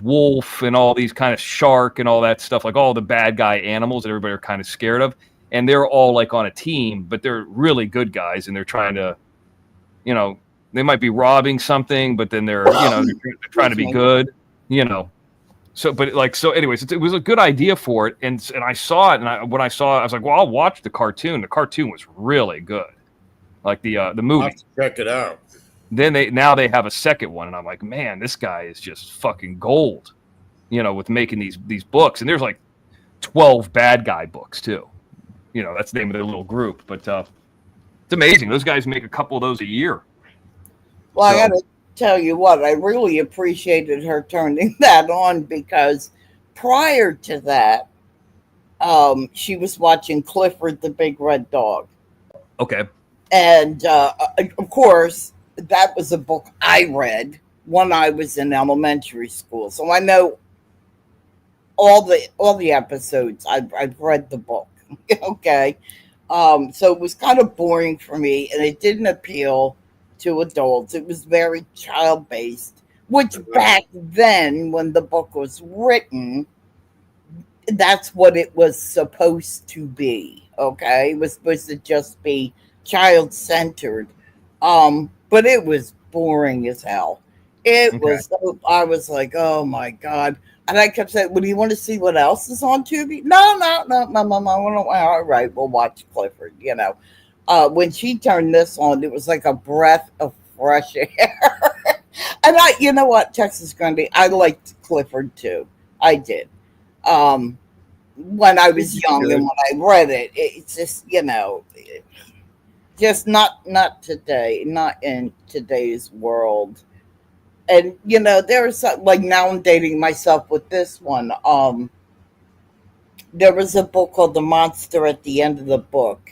wolf and all these kind of shark and all that stuff, like all the bad guy animals that everybody are kind of scared of. And they're all like on a team, but they're really good guys. And they're trying to, they might be robbing something, but then they're, they're trying to be good, So, but like, so anyways, it was a good idea for it. And I saw it. And when I saw it, I was like, well, I'll watch the cartoon. The cartoon was really good. Like the I'll movie. have to check it out. Then now they have a second one. And I'm like, man, this guy is just fucking gold, with making these books. And there's like 12 bad guy books too. That's the name of their little group. But it's amazing. Those guys make a couple of those a year. Well, I got to tell you what, I really appreciated her turning that on, because prior to that, she was watching Clifford the Big Red Dog. Okay. And of course, that was a book I read when I was in elementary school. So I know all the episodes. I've read the book. Okay. So it was kind of boring for me, and it didn't appeal to adults. It was very child-based, which back then, when the book was written, that's what it was supposed to be. Okay. It was supposed to just be child-centered. But it was boring as hell. It was, I was like, oh my God. And I kept saying, well, do you want to see what else is on Tubi? No, my mom, all right, we'll watch Clifford, When she turned this on, it was like a breath of fresh air. And you know what, Texas Grundy, I liked Clifford too. I did. When I was young and when I read it, it's just, just not today, not in today's world. And there's like, now I'm dating myself with this one. There was a book called The Monster at the End of the Book,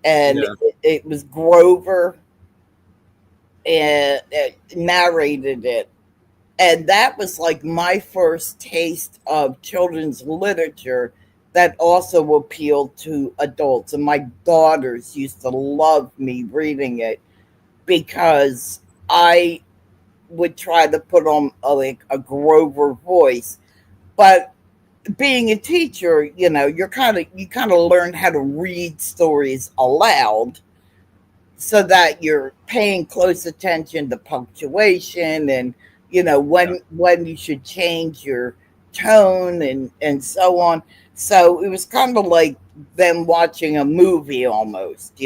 and it was Grover and narrated it. And that was like my first taste of children's literature that also appealed to adults. And my daughters used to love me reading it, because I would try to put on a Grover voice. But being a teacher, you kind of learn how to read stories aloud, so that you're paying close attention to punctuation and when you should change your tone and so on. So it was kind of like them watching a movie almost,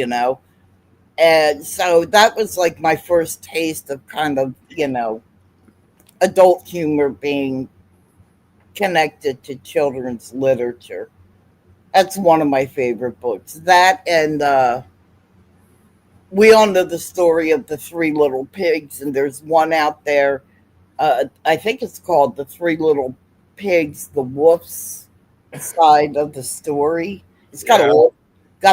And so that was like my first taste of kind of, adult humor being connected to children's literature. That's one of my favorite books. That and we all know the story of the Three Little Pigs, and there's one out there. I think it's called The Three Little Pigs, the Wolf's Side of the Story. It's got a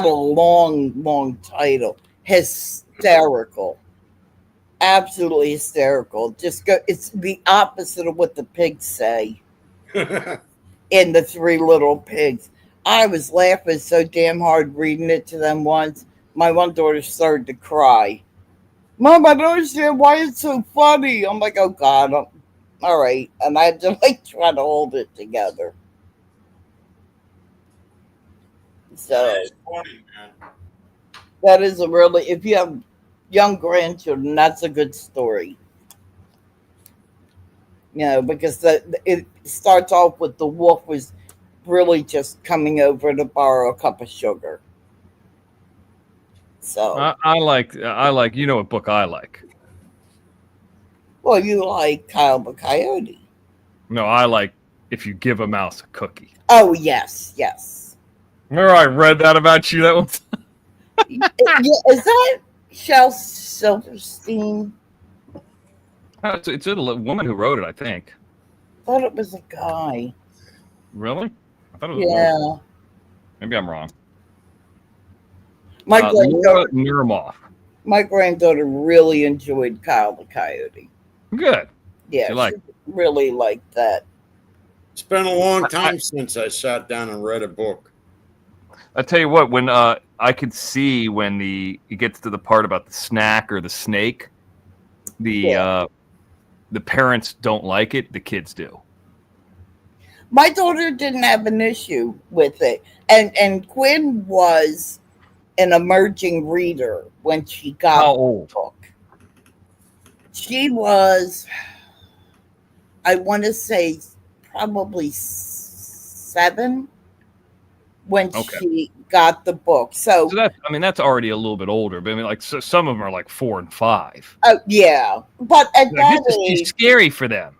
long title. Hysterical. Absolutely hysterical. It's the opposite of what the pigs say in The Three Little Pigs. I was laughing so damn hard reading it to them once. My one daughter started to cry. Mom, I don't understand why it's so funny. I'm like, oh God, all right. And I had to try to hold it together. So that is if you have young grandchildren, that's a good story. Because it starts off with the wolf was really just coming over to borrow a cup of sugar. So I like what book I like. Well, you like Kyle the Coyote. No, I like If You Give a Mouse a Cookie. Oh yes. Remember I read that about you that one time? Is that Shel Silverstein? It's a woman who wrote it, I think. I thought it was a guy. Really? I thought it was a woman. Maybe I'm wrong. My granddaughter really enjoyed Kyle the Coyote. Good. Yeah, she really liked that. It's been a long time since I sat down and read a book. I tell you what, when I could see when it gets to the part about the snack or the snake, the parents don't like it, the kids do. My daughter didn't have an issue with it, and Quinn was an emerging reader when she got the book. She was, I want to say, probably 7 when Okay. she got the book. So that's already a little bit older, but I mean, like, so some of them are like 4 and 5. yeah, but Like, this is too scary for them.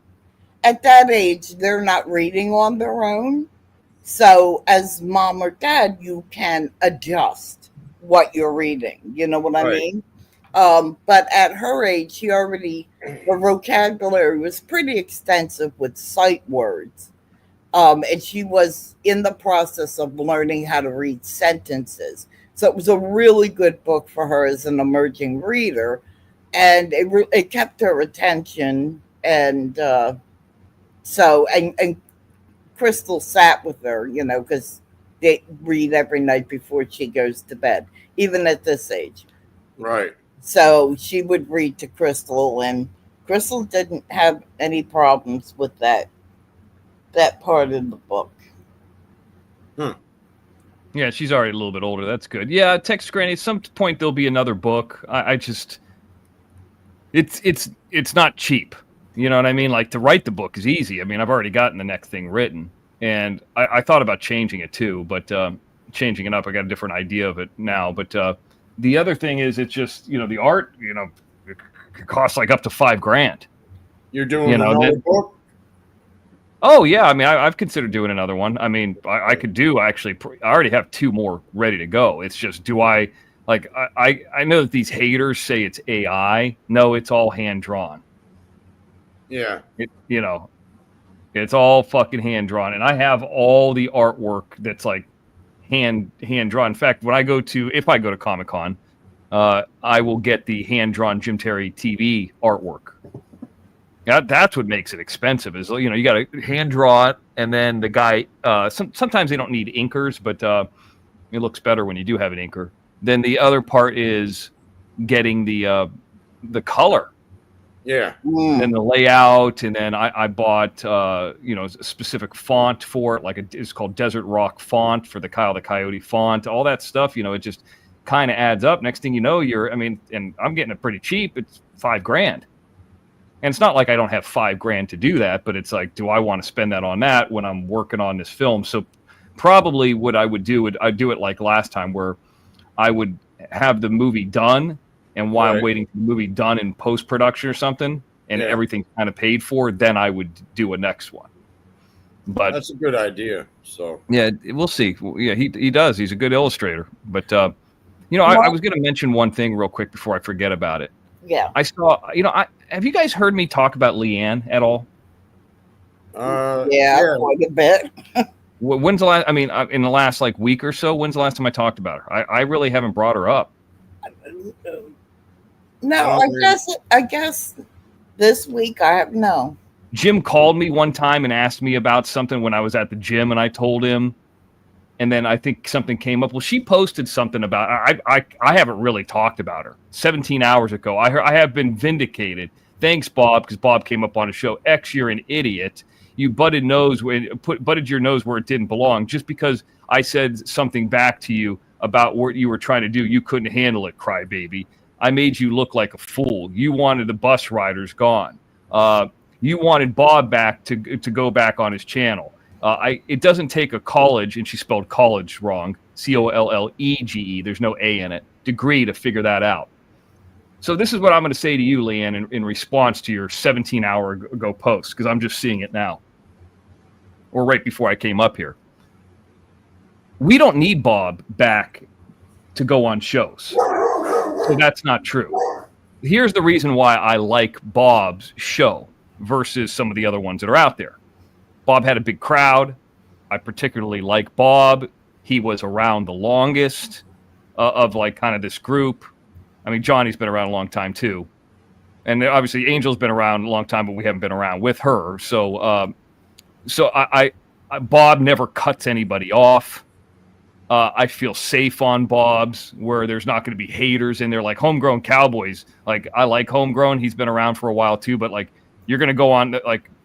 at that age, they're not reading on their own. So as mom or dad, you can adjust what you're reading. You know what I Right. mean? But at her age, her vocabulary was pretty extensive with sight words. And she was in the process of learning how to read sentences. So it was a really good book for her as an emerging reader. And it kept her attention. And and Crystal sat with her, because they read every night before she goes to bed, even at this age. Right. So she would read to Crystal, and Crystal didn't have any problems with that part of the book. Yeah, she's already a little bit older. That's good. Yeah, Texas Granny. At some point there'll be another book. I just, it's not cheap. You know what I mean? Like, to write the book is easy. I mean, I've already gotten the next thing written, and I thought about changing it too, but changing it up, I got a different idea of it now. But the other thing is, it's just, the art, it could cost like up to $5,000. You're doing another book? Oh yeah, I mean, I've considered doing another one. I mean, I could do actually. I already have 2 more ready to go. It's just, do I like? I know that these haters say it's AI. No, it's all hand drawn. Yeah. It's all fucking hand drawn, and I have all the artwork that's like hand drawn. In fact, if I go to Comic-Con, I will get the hand drawn Jim Terry TV artwork. That's what makes it expensive. Is you got to hand draw it, and then the guy. Sometimes they don't need inkers, but it looks better when you do have an inker. Then the other part is getting the color. Yeah. And the layout, and then I bought a specific font for it, it's called Desert Rock font for the Kyle the Coyote font, all that stuff. It just kind of adds up. Next thing you know, and I'm getting it pretty cheap. It's $5,000, and it's not like I don't have $5,000 to do that, but it's like, do I want to spend that on that when I'm working on this film? So probably what I would do I'd do it like last time, where I would have the movie done. And while I'm waiting for the movie done in post-production or something, and everything's kind of paid for, then I would do a next one. But that's a good idea. So yeah, we'll see. Yeah, he does. He's a good illustrator. But I was going to mention one thing real quick before I forget about it. Yeah. I saw. Have you guys heard me talk about Leanne at all? Yeah, quite a bit. When's the last? I mean, in the last week or so. When's the last time I talked about her? I really haven't brought her up. No, I guess this week I have no. Jim called me one time and asked me about something when I was at the gym, and I told him, and then I think something came up. Well, she posted something about I haven't really talked about her. 17 hours ago, I have been vindicated. Thanks, Bob, because Bob came up on a show. X, you're an idiot. You butted your nose where it didn't belong. Just because I said something back to you about what you were trying to do, you couldn't handle it, crybaby. I made you look like a fool. You wanted the bus riders gone. You wanted Bob back to go back on his channel. It doesn't take a college, and she spelled college wrong, COLLEGE. There's no A in it. Degree to figure that out. So this is what I'm going to say to you, Leanne, in response to your 17-hour ago post, because I'm just seeing it now, or right before I came up here. We don't need Bob back to go on shows. So that's not true. Here's the reason why I like Bob's show versus some of the other ones that are out there. Bob had a big crowd. I particularly like Bob. He was around the longest of kind of this group. I mean, Johnny's been around a long time too. And obviously Angel's been around a long time, but we haven't been around with her. So Bob never cuts anybody off. I feel safe on Bob's, where there's not going to be haters in there like Homegrown Cowboys. I like Homegrown. He's been around for a while too, but you're going to go on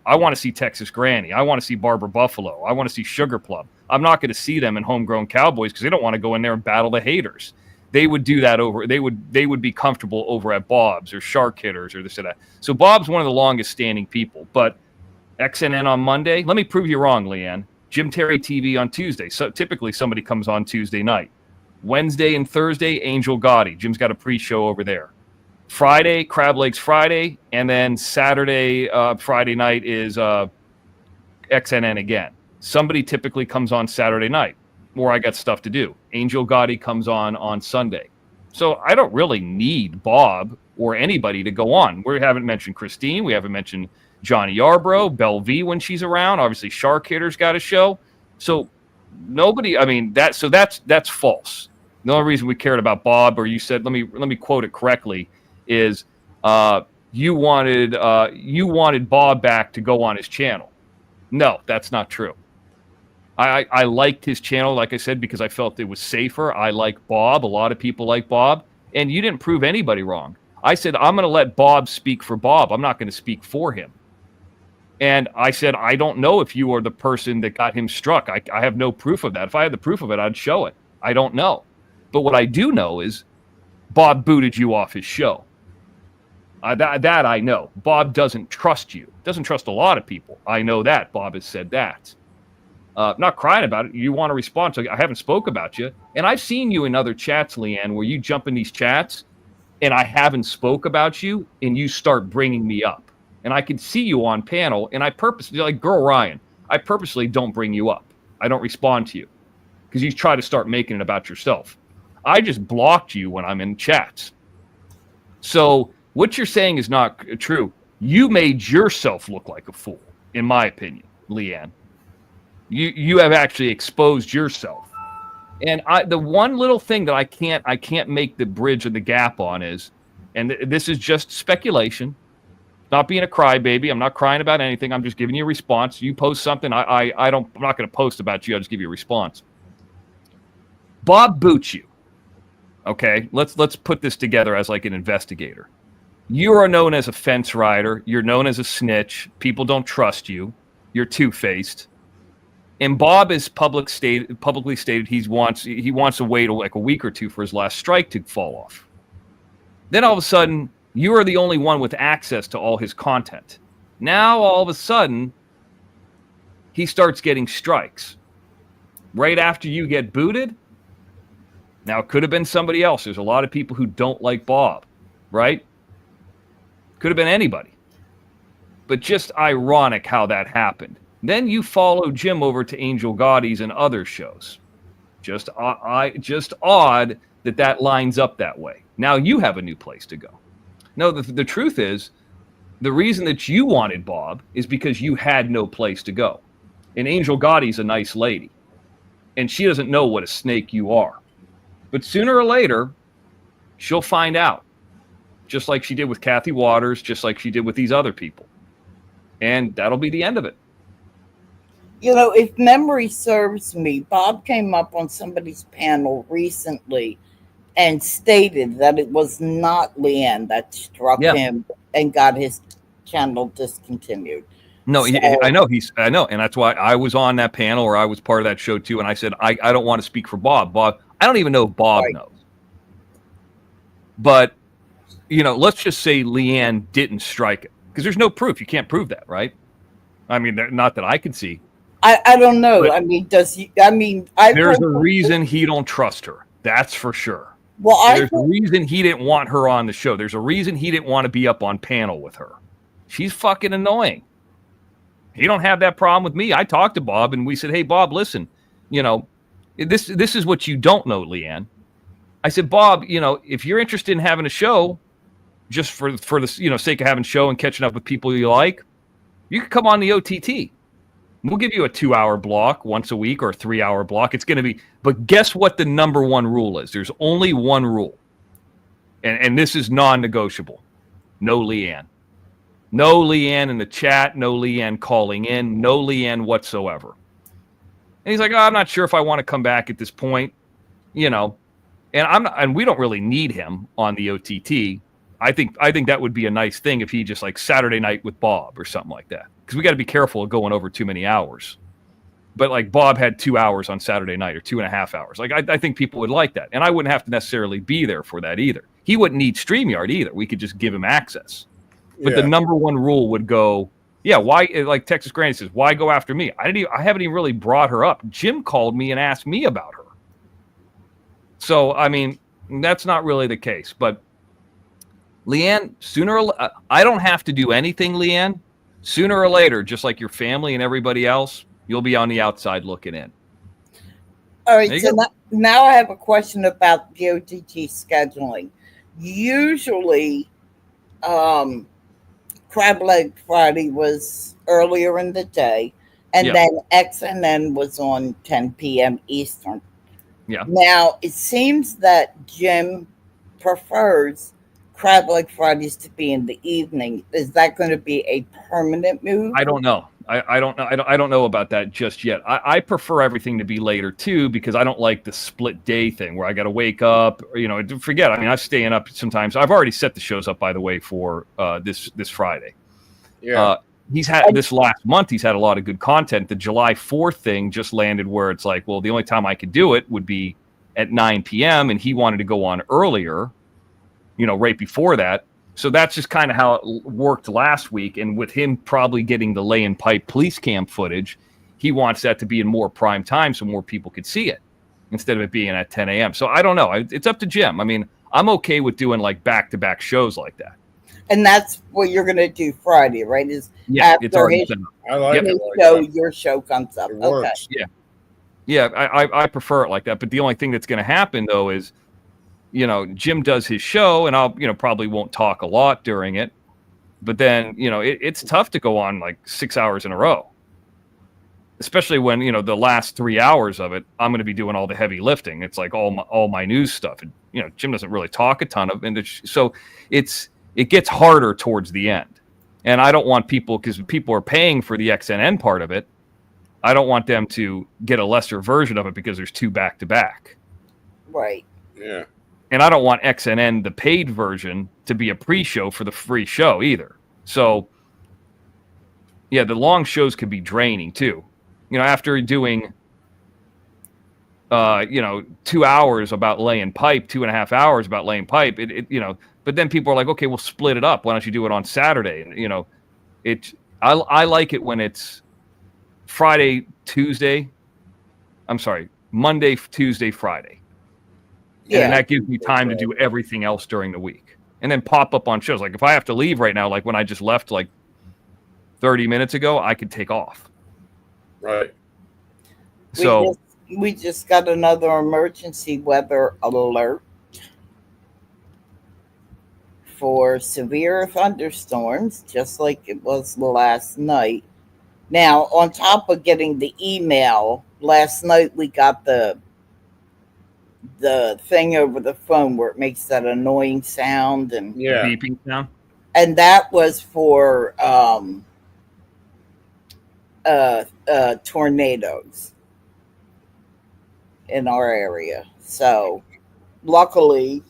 I want to see Texas Granny. I want to see Barbara Buffalo. I want to see Sugar Plum. I'm not going to see them in Homegrown Cowboys because they don't want to go in there and battle the haters. They would do that they would be comfortable over at Bob's or Shark Hitters or this or that. So Bob's one of the longest standing people, but XNN on Monday. Let me prove you wrong, Leanne. Jim Terry TV on Tuesday. So typically somebody comes on Tuesday night. Wednesday and Thursday, Angel Gotti. Jim's got a pre-show over there. Friday, Crab Lakes Friday, and then Saturday, Friday night is XNN again. Somebody typically comes on Saturday night, or I got stuff to do. Angel Gotti comes on Sunday. So I don't really need Bob or anybody to go on. We haven't mentioned Christine. We haven't mentioned Johnny Yarbrough, Belle V when she's around. Obviously, Shark Hitter's got a show. So nobody. I mean, that's false. The only reason we cared about Bob, or you said, let me quote it correctly, is you wanted Bob back to go on his channel. No, that's not true. I liked his channel, like I said, because I felt it was safer. I like Bob. A lot of people like Bob, and you didn't prove anybody wrong. I said I'm going to let Bob speak for Bob. I'm not going to speak for him. And I said, I don't know if you are the person that got him struck. I have no proof of that. If I had the proof of it, I'd show it. I don't know. But what I do know is Bob booted you off his show. That I know. Bob doesn't trust you. Doesn't trust a lot of people. I know that. Bob has said that. Not crying about it. You want to respond. So I haven't spoke about you. And I've seen you in other chats, Leanne, where you jump in these chats and I haven't spoke about you and you start bringing me up. And I can see you on panel, and I purposely, like Girl Ryan, I purposely don't bring you up. I don't respond to you because you try to start making it about yourself. I just blocked you when I'm in chats. So what you're saying is not true. You made yourself look like a fool, in my opinion, Leanne. You have actually exposed yourself. And the one little thing that I can't make the bridge or the gap on is, and this is just speculation, not being a crybaby. I'm not crying about anything. I'm just giving you a response. You post something, I'm not going to post about you. I'll just give you a response. Bob boots you. Okay, let's put this together as like an investigator. You are known as a fence rider. You're known as a snitch. People don't trust you. You're two-faced. And Bob has publicly stated he wants to wait like a week or two for his last strike to fall off. Then all of a sudden, you are the only one with access to all his content. Now, all of a sudden, he starts getting strikes. Right after you get booted. Now, it could have been somebody else. There's a lot of people who don't like Bob, right? Could have been anybody. But just ironic how that happened. Then you follow Jim over to Angel Gotti's and other shows. Just odd that lines up that way. Now you have a new place to go. No, the truth is, the reason that you wanted Bob is because you had no place to go. And Angel Gotti's a nice lady. And she doesn't know what a snake you are. But sooner or later, she'll find out. Just like she did with Kathy Waters, just like she did with these other people. And that'll be the end of it. You know, if memory serves me, Bob came up on somebody's panel recently and stated that it was not Leanne that struck him and got his channel discontinued. No, so, I know. And that's why I was on that panel, or I was part of that show too. And I said, I don't want to speak for Bob. Bob, I don't even know if Bob knows. But, you know, let's just say Leanne didn't strike it. Because there's no proof. You can't prove that, right? I mean, not that I can see. I don't know. But I mean, there's a reason he don't trust her. That's for sure. Well, there's a reason he didn't want her on the show. There's a reason he didn't want to be up on panel with her. She's fucking annoying. He don't have that problem with me. I talked to Bob and we said, hey, Bob, listen, you know, this is what you don't know, Leanne. I said, Bob, you know, if you're interested in having a show just for the, you know, sake of having a show and catching up with people you like, you can come on the OTT. We'll give you a 2-hour block once a week or a 3-hour block. It's going to be, but guess what the number one rule is? There's only one rule. And this is non-negotiable. No Leanne. No Leanne in the chat. No Leanne calling in. No Leanne whatsoever. And he's like, oh, I'm not sure if I want to come back at this point. You know, and we don't really need him on the OTT. I think that would be a nice thing if he just like Saturday night with Bob or something like that. Because we got to be careful of going over too many hours. But like Bob had 2 hours on Saturday night or 2.5 hours. Like I think people would like that. And I wouldn't have to necessarily be there for that either. He wouldn't need StreamYard either. We could just give him access. But the number one rule would go Yeah, why? Like Texas Granny says, why go after me? I haven't even really brought her up. Jim called me and asked me about her. So I mean, that's not really the case. But Leanne, I don't have to do anything, Leanne. Sooner or later, just like your family and everybody else, you'll be on the outside looking in. All right, so now I have a question about the OTT scheduling. Usually, Crab Leg Friday was earlier in the day, and then XNN was on 10 p.m. Eastern. Yeah. Now, it seems that Jim prefers Crab Leg Fridays to be in the evening. Is that going to be a permanent move? I don't know. I don't know. I don't know about that just yet. I prefer everything to be later too, because I don't like the split day thing where I got to wake up. Forget. I mean, I'm staying up sometimes. I've already set the shows up, by the way, for this Friday. Yeah. He's had this last month. He's had a lot of good content. The July 4th thing just landed where it's like, well, the only time I could do it would be at 9 p.m. and he wanted to go on earlier, right before that. So that's just kind of how it worked last week. And with him probably getting the lay and pipe police cam footage, he wants that to be in more prime time so more people could see it instead of it being at 10 a.m. So I don't know. It's up to Jim. I mean, I'm okay with doing like back-to-back shows like that. And that's what you're going to do Friday, right? Is it's already set up. I like his it like show, that. your show comes up. It works. Okay. Yeah, I prefer it like that. But the only thing that's going to happen, though, is, Jim does his show, and I'll, probably won't talk a lot during it. But then, it's tough to go on like 6 hours in a row, especially when, the last 3 hours of it, I'm going to be doing all the heavy lifting. It's like all my news stuff. And, Jim doesn't really talk a ton of it. So it gets harder towards the end. And I don't want people, because people are paying for the XNN part of it, I don't want them to get a lesser version of it because there's two back-to-back. Right. Yeah. And I don't want XNN, the paid version, to be a pre-show for the free show either. So, yeah, the long shows could be draining too. After doing, 2 hours about laying pipe, 2.5 hours about laying pipe, but then people are like, okay, we'll split it up. Why don't you do it on Saturday? And, I like it when it's Monday, Tuesday, Friday. Yeah. And that gives me time to do everything else during the week. And then pop up on shows. Like if I have to leave right now, like when I just left like 30 minutes ago, I could take off. Right. We just got another emergency weather alert for severe thunderstorms, just like it was last night. Now, on top of getting the email, last night we got the thing over the phone where it makes that annoying sound and beeping sound. And that was for tornadoes in our area. So luckily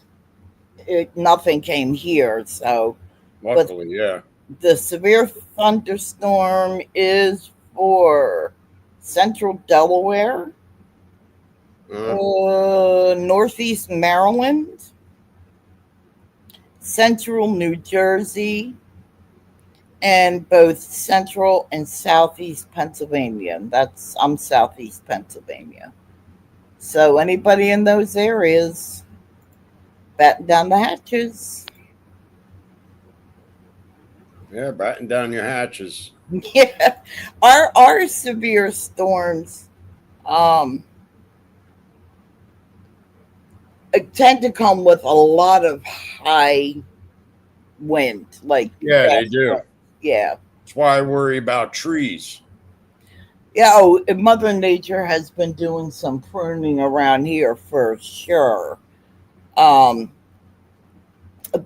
nothing came here. So luckily, yeah. The severe thunderstorm is for central Delaware, northeast Maryland, central New Jersey, and both central and southeast Pennsylvania. I'm southeast Pennsylvania. So anybody in those areas, batten down the hatches. Yeah, batten down your hatches. Yeah, our severe storms tend to come with a lot of high wind. Like they do. Yeah, that's why I worry about trees. Yeah. Mother Nature has been doing some pruning around here for sure.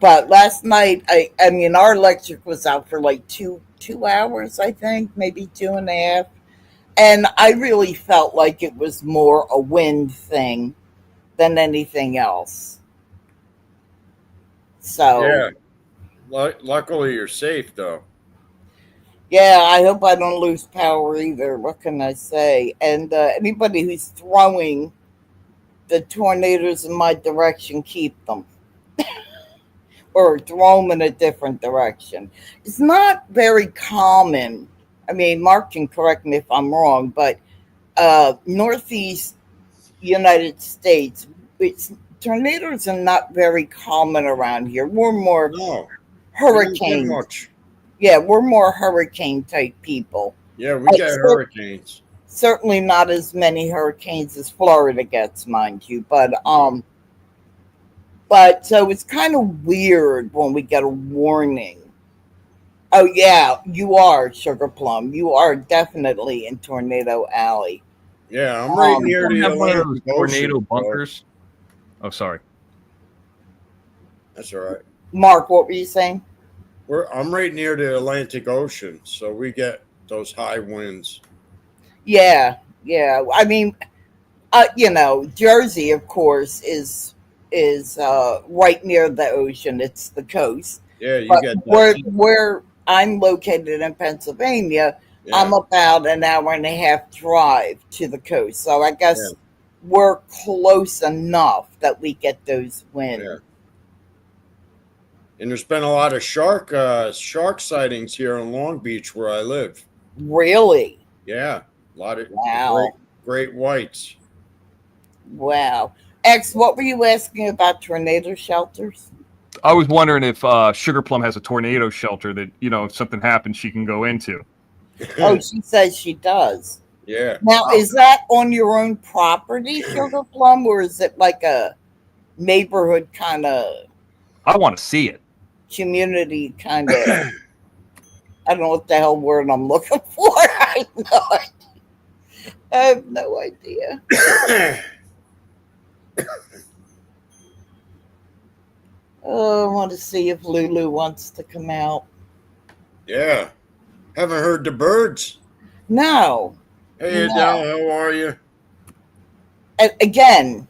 But last night, I mean, our electric was out for like two hours, I think, maybe 2.5. And I really felt like it was more a wind thing than anything else. So, yeah. Luckily, you're safe, though. Yeah, I hope I don't lose power either. What can I say? And anybody who's throwing the tornadoes in my direction, keep them. or throw them in a different direction. It's not very common. I mean, Mark can correct me if I'm wrong, but Northeast United States, tornadoes are not very common around here. We're more No, we don't get hurricanes. much. Yeah, we're more hurricane type people. Yeah, we get hurricanes. Certainly not as many hurricanes as Florida gets, mind you, but so it's kind of weird when we get a warning. Oh yeah, you are, Sugar Plum. You are definitely in Tornado Alley. Yeah, I'm right near We the have one of those Atlantic tornado Ocean, bunkers. Oh, sorry. That's all right. Mark, what were you saying? I'm right near the Atlantic Ocean, so we get those high winds. Yeah. I mean, Jersey, of course, is right near the ocean. It's the coast. Yeah, you But get that. where I'm located in Pennsylvania, Yeah. I'm about an hour and a half drive to the coast. So I guess we're close enough that we get those winds. Yeah. And there's been a lot of shark sightings here in Long Beach where I live. Really? Yeah, a lot of Wow. great whites. Wow. X, what were you asking about tornado shelters? I was wondering if Sugar Plum has a tornado shelter that, if something happens, she can go into. Oh, she says she does. Yeah. Now, is that on your own property, Sugar Plum, or is it like a neighborhood kind of I want to see it. community kind of? I don't know what the hell word I'm looking for. I have no idea. Oh, I want to see if Lulu wants to come out. Yeah. Haven't heard the birds. No. Hey, No. Adele, how are you? And again,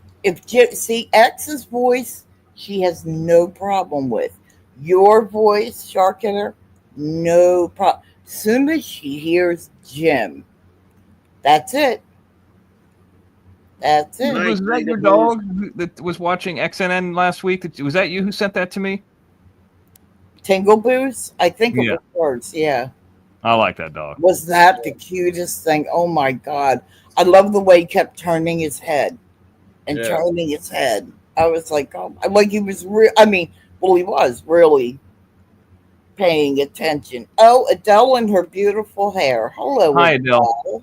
see X's voice, she has no problem with. Your voice, Shark Hitter, no problem. Soon as she hears Jim, that's it. That's it. Nice. Was that your dog that was watching XNN last week? Was that you who sent that to me? Tingle Boos? I think it Yeah. was hers, yeah. I like that dog. Was that the cutest thing? Oh my God. I love the way he kept turning his head and Yeah. turning his head. I was like, oh, like he was he was really paying attention. Oh, Adele and her beautiful hair. Hello, Hi, Adele.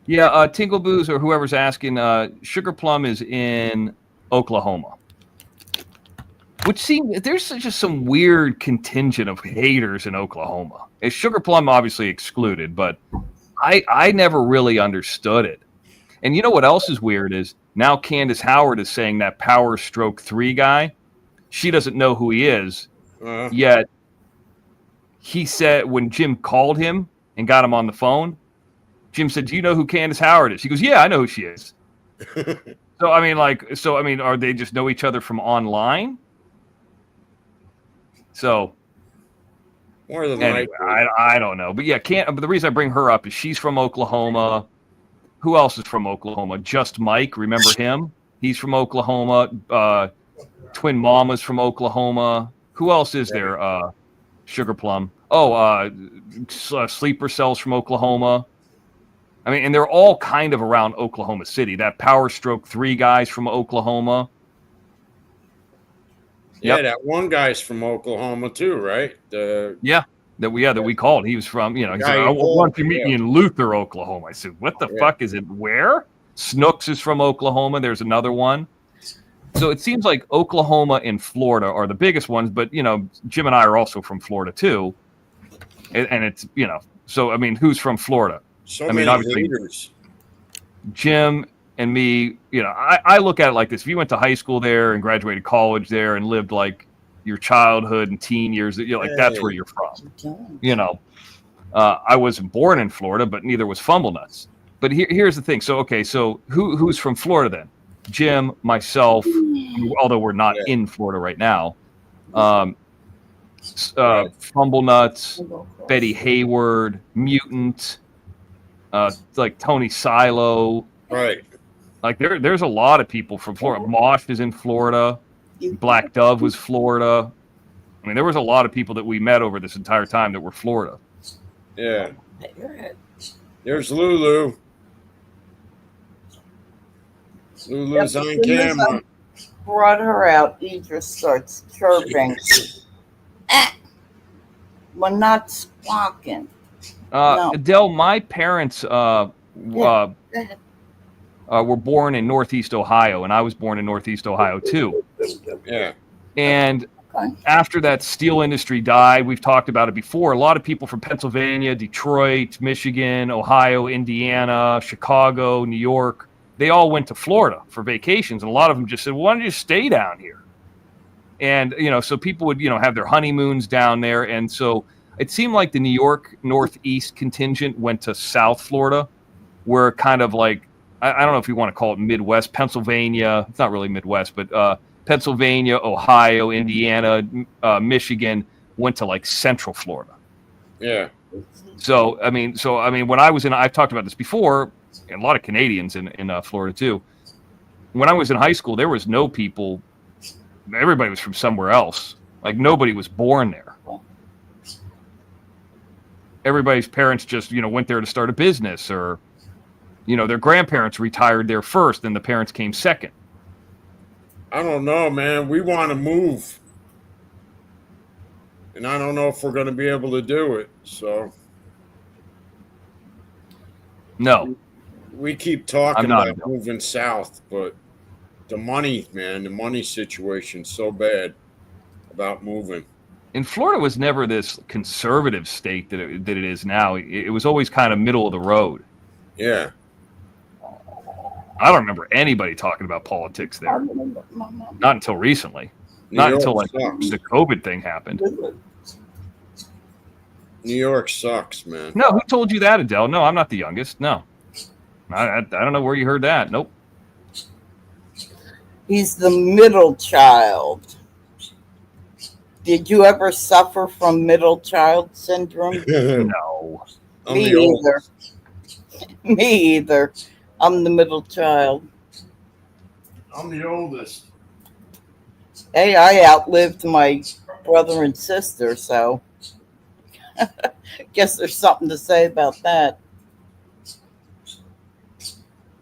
Yeah, Tingle Boos or whoever's asking, Sugar Plum is in Oklahoma. Which seems there's just some weird contingent of haters in Oklahoma. Is Sugar Plum obviously excluded, but I never really understood it. And you know what else is weird is now Candace Howard is saying that Power Stroke 3 guy, she doesn't know who he is, yet he said when Jim called him and got him on the phone, Jim said, "Do you know who Candace Howard is?" He goes, "Yeah, I know who she is." So I mean, are they just know each other from online? So More than anyway, I don't know, but yeah, But the reason I bring her up is she's from Oklahoma. Who else is from Oklahoma? Just Mike, remember him? He's from Oklahoma. Twin Mama's from Oklahoma. Who else is there? Sugar Plum. Oh, Sleeper Cells from Oklahoma. I mean, and they're all kind of around Oklahoma City. That Power Stroke 3 guy's from Oklahoma. Yeah, that one guy's from Oklahoma too, right? That we called. He was from, he said, Guy "I want to meet yeah. me in Luther, Oklahoma." I said, "What the fuck is it? Where?" Snooks is from Oklahoma. There's another one. So it seems like Oklahoma and Florida are the biggest ones, but Jim and I are also from Florida too. And it's, so I mean, who's from Florida? So I mean, many obviously, haters. Jim and me, I look at it like this. If you went to high school there and graduated college there and lived like your childhood and teen years, that's where you're from. I wasn't born in Florida, but neither was Fumblenuts. But here's the thing. So who's from Florida then? Jim, myself, although we're not in Florida right now. Fumblenuts, Betty Hayward, Mutant, like Tony Silo. Right. Like there's a lot of people from Florida. Mosh is in Florida. Black Dove was Florida. I mean, there was a lot of people that we met over this entire time that were Florida. Yeah. There's Lulu. Lulu's Yep, on as soon as camera. Brought her out, Idris starts chirping. We're not squawking. No. Adele, my parents were born in Northeast Ohio, and I was born in Northeast Ohio too. Yeah. And Okay. after that steel industry died, we've talked about it before. A lot of people from Pennsylvania, Detroit, Michigan, Ohio, Indiana, Chicago, New York, they all went to Florida for vacations. And a lot of them just said, well, why don't you stay down here? And, so people would, have their honeymoons down there. And so it seemed like the New York Northeast contingent went to South Florida, where kind of like, I don't know if you want to call it Midwest, Pennsylvania. It's not really Midwest, but Pennsylvania, Ohio, Indiana, Michigan went to like Central Florida. Yeah. So I mean, when I was I've talked about this before, and a lot of Canadians in Florida too. When I was in high school, there was no people. Everybody was from somewhere else. Like nobody was born there. Everybody's parents just, went there to start a business, or, their grandparents retired there first, and the parents came second. I don't know, man. We want to move. And I don't know if we're going to be able to do it. So. No. We keep talking not about moving south, but the money, man, the money situation's so bad about moving. And Florida was never this conservative state that it is now. It was always kind of middle of the road. Yeah. I don't remember anybody talking about politics there. Not until recently. Not until like the COVID thing happened. New York sucks, man. No, who told you that, Adele? No, I'm not the youngest. No. I don't know where you heard that. Nope. He's the middle child. Did you ever suffer from middle child syndrome? No. Me either. Me either. I'm the middle child. I'm the oldest. Hey, I outlived my brother and sister, so guess there's something to say about that.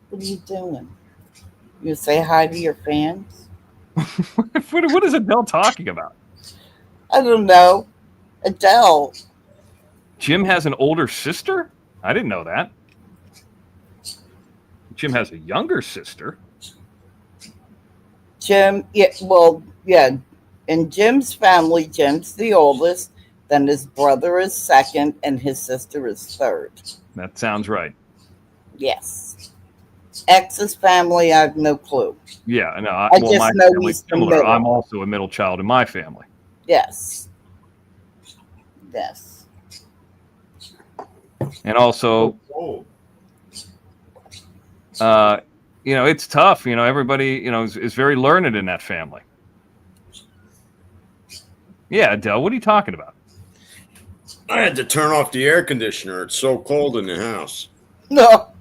What are you doing? You say hi to your fans? What is Adele talking about? I don't know. Adele. Jim has an older sister? I didn't know that. Jim has a younger sister. Jim, yeah. In Jim's family, Jim's the oldest, then his brother is second, and his sister is third. That sounds right. Yes. X's family, I have no clue. Yeah, no. I just know he's similar. the middle. I'm also a middle child in my family. Yes. Yes. And also, it's tough. Everybody, is very learned in that family. Yeah, Adele, what are you talking about? I had to turn off the air conditioner. It's so cold in the house. No.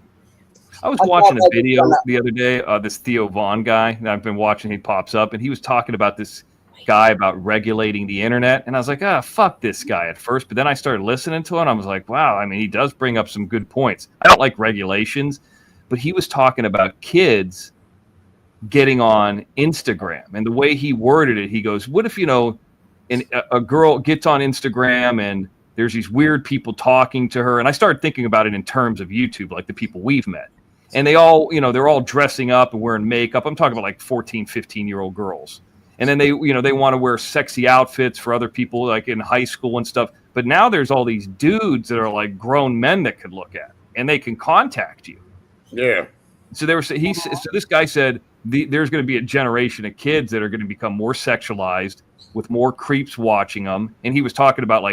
I was watching a video the other day, this Theo Vaughn guy that I've been watching. He pops up, and he was talking about this guy about regulating the internet. And I was like, fuck this guy at first. But then I started listening to him. And I was like, wow, I mean, he does bring up some good points. I don't like regulations, but he was talking about kids getting on Instagram. And the way he worded it, he goes, what if, a girl gets on Instagram and there's these weird people talking to her. And I started thinking about it in terms of YouTube, like the people we've met. And they all, they're all dressing up and wearing makeup. I'm talking about like 14, 15-year-old girls. And then they want to wear sexy outfits for other people, like in high school and stuff. But now there's all these dudes that are like grown men that could look at, and they can contact you. Yeah. So this guy said there's going to be a generation of kids that are going to become more sexualized with more creeps watching them. And he was talking about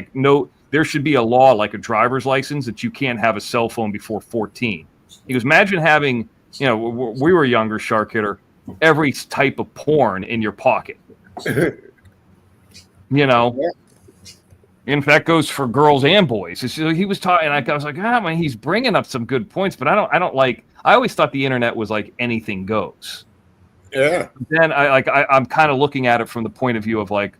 there should be a law like a driver's license that you can't have a cell phone before 14. He goes, imagine having, we were younger, Shark Hitter, every type of porn in your pocket. In fact, goes for girls and boys. He was talking, and I was like, man, he's bringing up some good points, but I always thought the internet was like anything goes. Yeah. Then I'm kind of looking at it from the point of view of like,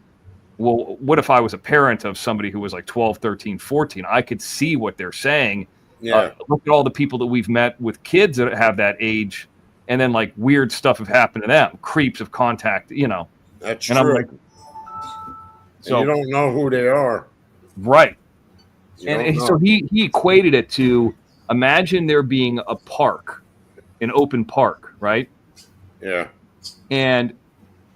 Well, what if I was a parent of somebody who was like 12, 13, 14? I could see what they're saying. Yeah. Look at all the people that we've met with kids that have that age, and then like weird stuff have happened to them. Creeps have contact, That's and true. I'm like, so you don't know who they are. right. You And don't so know. he equated it to, imagine there being a park, an open park, right? Yeah. And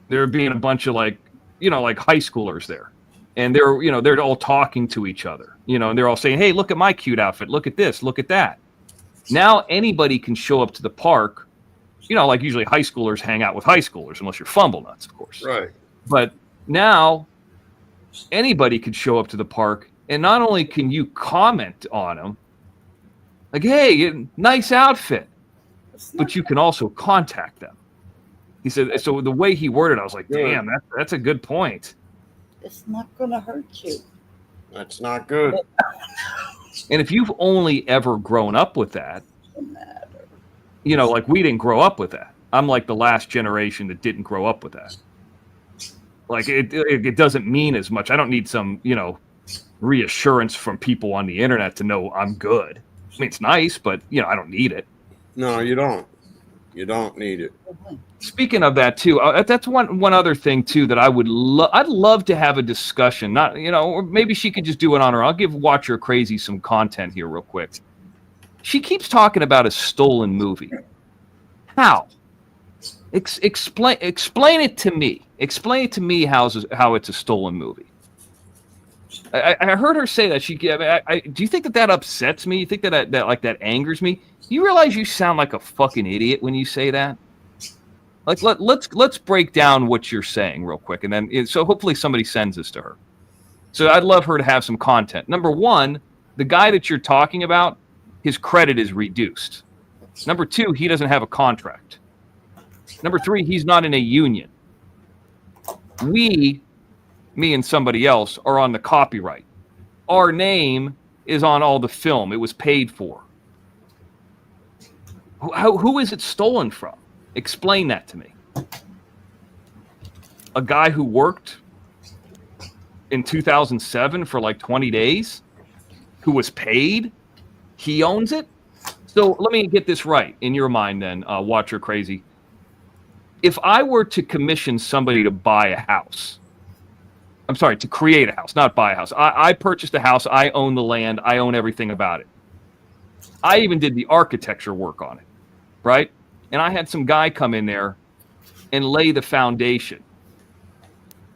there being a bunch of like high schoolers there. And they're all talking to each other, and they're all saying, hey, look at my cute outfit. Look at this. Look at that. Now anybody can show up to the park, like usually high schoolers hang out with high schoolers, unless you're fumble nuts, of course. Right. But now anybody could show up to the park, and not only can you comment on them, like, hey, nice outfit, but you can also contact them. He said, so the way he worded it, I was like, damn, that's a good point. It's not going to hurt you. That's not good. And if you've only ever grown up with that, Doesn't matter. like we didn't grow up with that. I'm like the last generation that didn't grow up with that. Like it doesn't mean as much. I don't need some, reassurance from people on the internet to know I'm good. I mean, it's nice, but I don't need it. No, you don't. You don't need it. Speaking of that too, that's one other thing too that I'd love to have a discussion. Not or maybe she could just do it on her. I'll give Watcher Crazy some content here real quick. She keeps talking about a stolen movie. How? Explain it to me. Explain it to me how it's a stolen movie. I heard her say that. Do you think that upsets me? You think that angers me? You realize you sound like a fucking idiot when you say that? Like let's break down what you're saying real quick, and then so hopefully somebody sends this to her. So I'd love her to have some content. Number one, the guy that you're talking about, his credit is reduced. Number two, he doesn't have a contract. Number three, he's not in a union. Me and somebody else are on the copyright. Our name is on all the film. It was paid for. Who is it stolen from? Explain that to me. A guy who worked in 2007 for like 20 days, who was paid, he owns it? So let me get this right in your mind then, Watcher Crazy. If I were to commission somebody to buy a house, I'm sorry, to create a house, not buy a house. I purchased a house. I own the land. I own everything about it. I even did the architecture work on it, right? And I had some guy come in there and lay the foundation.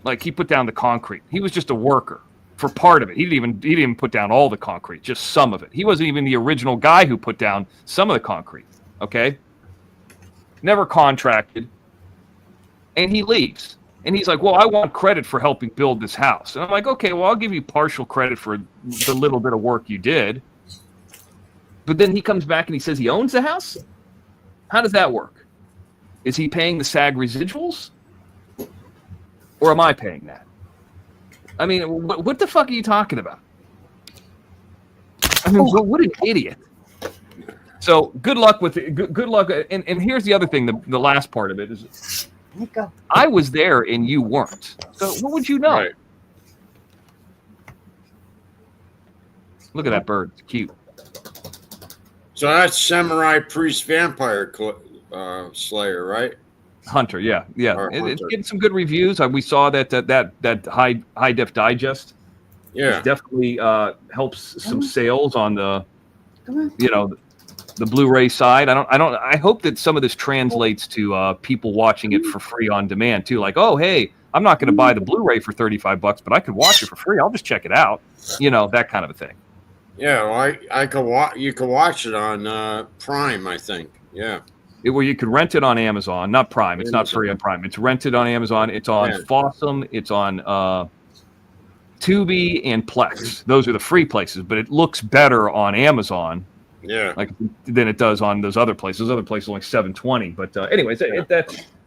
Like he put down the concrete. He was just a worker for part of it. He didn't even put down all the concrete, just some of it. He wasn't even the original guy who put down some of the concrete, okay? Never contracted. And he leaves. And he's like, well, I want credit for helping build this house. And I'm like, okay, well, I'll give you partial credit for the little bit of work you did. But then he comes back and he says he owns the house? How does that work? Is he paying the SAG residuals? Or am I paying that? I mean, what the fuck are you talking about? I mean, what an idiot. So good luck with it. Good luck. And here's the other thing, the last part of it is I was there and you weren't. So what would you know? Right. Look at that bird. It's cute. So that's Samurai Priest Vampire Slayer, right? Hunter, yeah. It's Hunter. getting some good reviews. We saw that high def digest. Yeah. It definitely helps some sales on the the Blu-ray side. I hope that some of this translates to people watching it for free on demand too. Like, oh hey, I'm not going to buy the Blu-ray for $35, but I could watch it for free. I'll just check it out. That kind of a thing. Yeah, well, I could watch. You could watch it on Prime, I think. Yeah. Well, you could rent it on Amazon, not Prime. It's not free on Prime. It's rented on Amazon. It's on Fossum. It's on Tubi and Plex. Those are the free places, but it looks better on Amazon. Yeah. Than it does on those other places. Those other places are only $7.20. But anyways,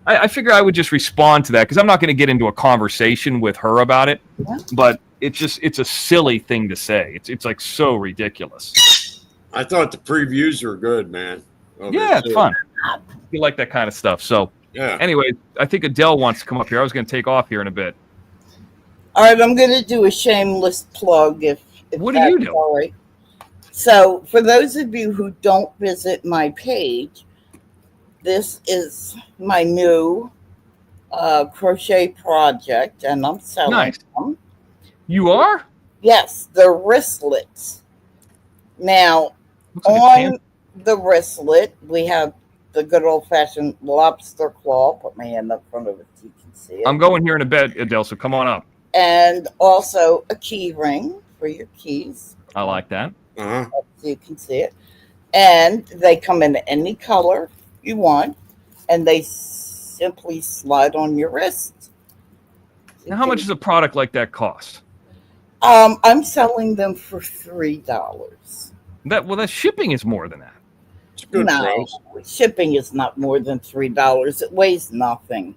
I figure I would just respond to that because I'm not going to get into a conversation with her about it. Yeah. But it's a silly thing to say. It's like so ridiculous. I thought the previews were good, man. Yeah, it's fun. You like that kind of stuff. So yeah. Anyway, I think Adele wants to come up here. I was going to take off here in a bit. All right, I'm going to do a shameless plug if What do that's you do? all right. So, for those of you who don't visit my page, this is my new crochet project, and I'm selling Nice. them. You are? Yes, they're wristlets. Now, Looks like a on tan- the wristlet, we have the good old fashioned lobster claw. Put my hand up front of it so you can see it. I'm going here in a bed, Adele, so come on up. And also a key ring for your keys I like that. Uh-huh. so you can see it. And they come in any color you want, and they simply slide on your wrist. Now, how much does a product like that cost? I'm selling them for $3. That shipping is more than that. It's a good No, price. shipping is not more than $3. It weighs nothing.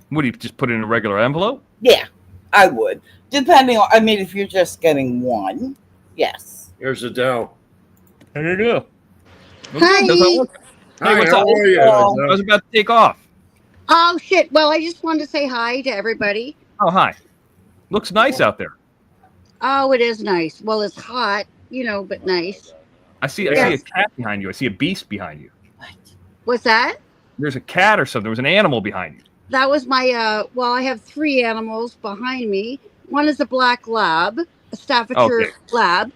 What do you just put it in a regular envelope? Yeah, I would. Depending on, I mean, if you're just getting one, yes. Here's Adele. There you go. Hi. Hey, Hi, what's how up? are you, Oh. I Adele? was about to take off. Oh shit. Well, I just wanted to say hi to everybody. Oh, hi. Looks nice out there. Oh, it is nice. Well, it's hot, but nice. I see a cat behind you. I see a beast behind you. What's that? There's a cat or something. There was an animal behind you. That was my well, I have 3 animals behind me. One is a black lab, a Staffordshire Okay. lab,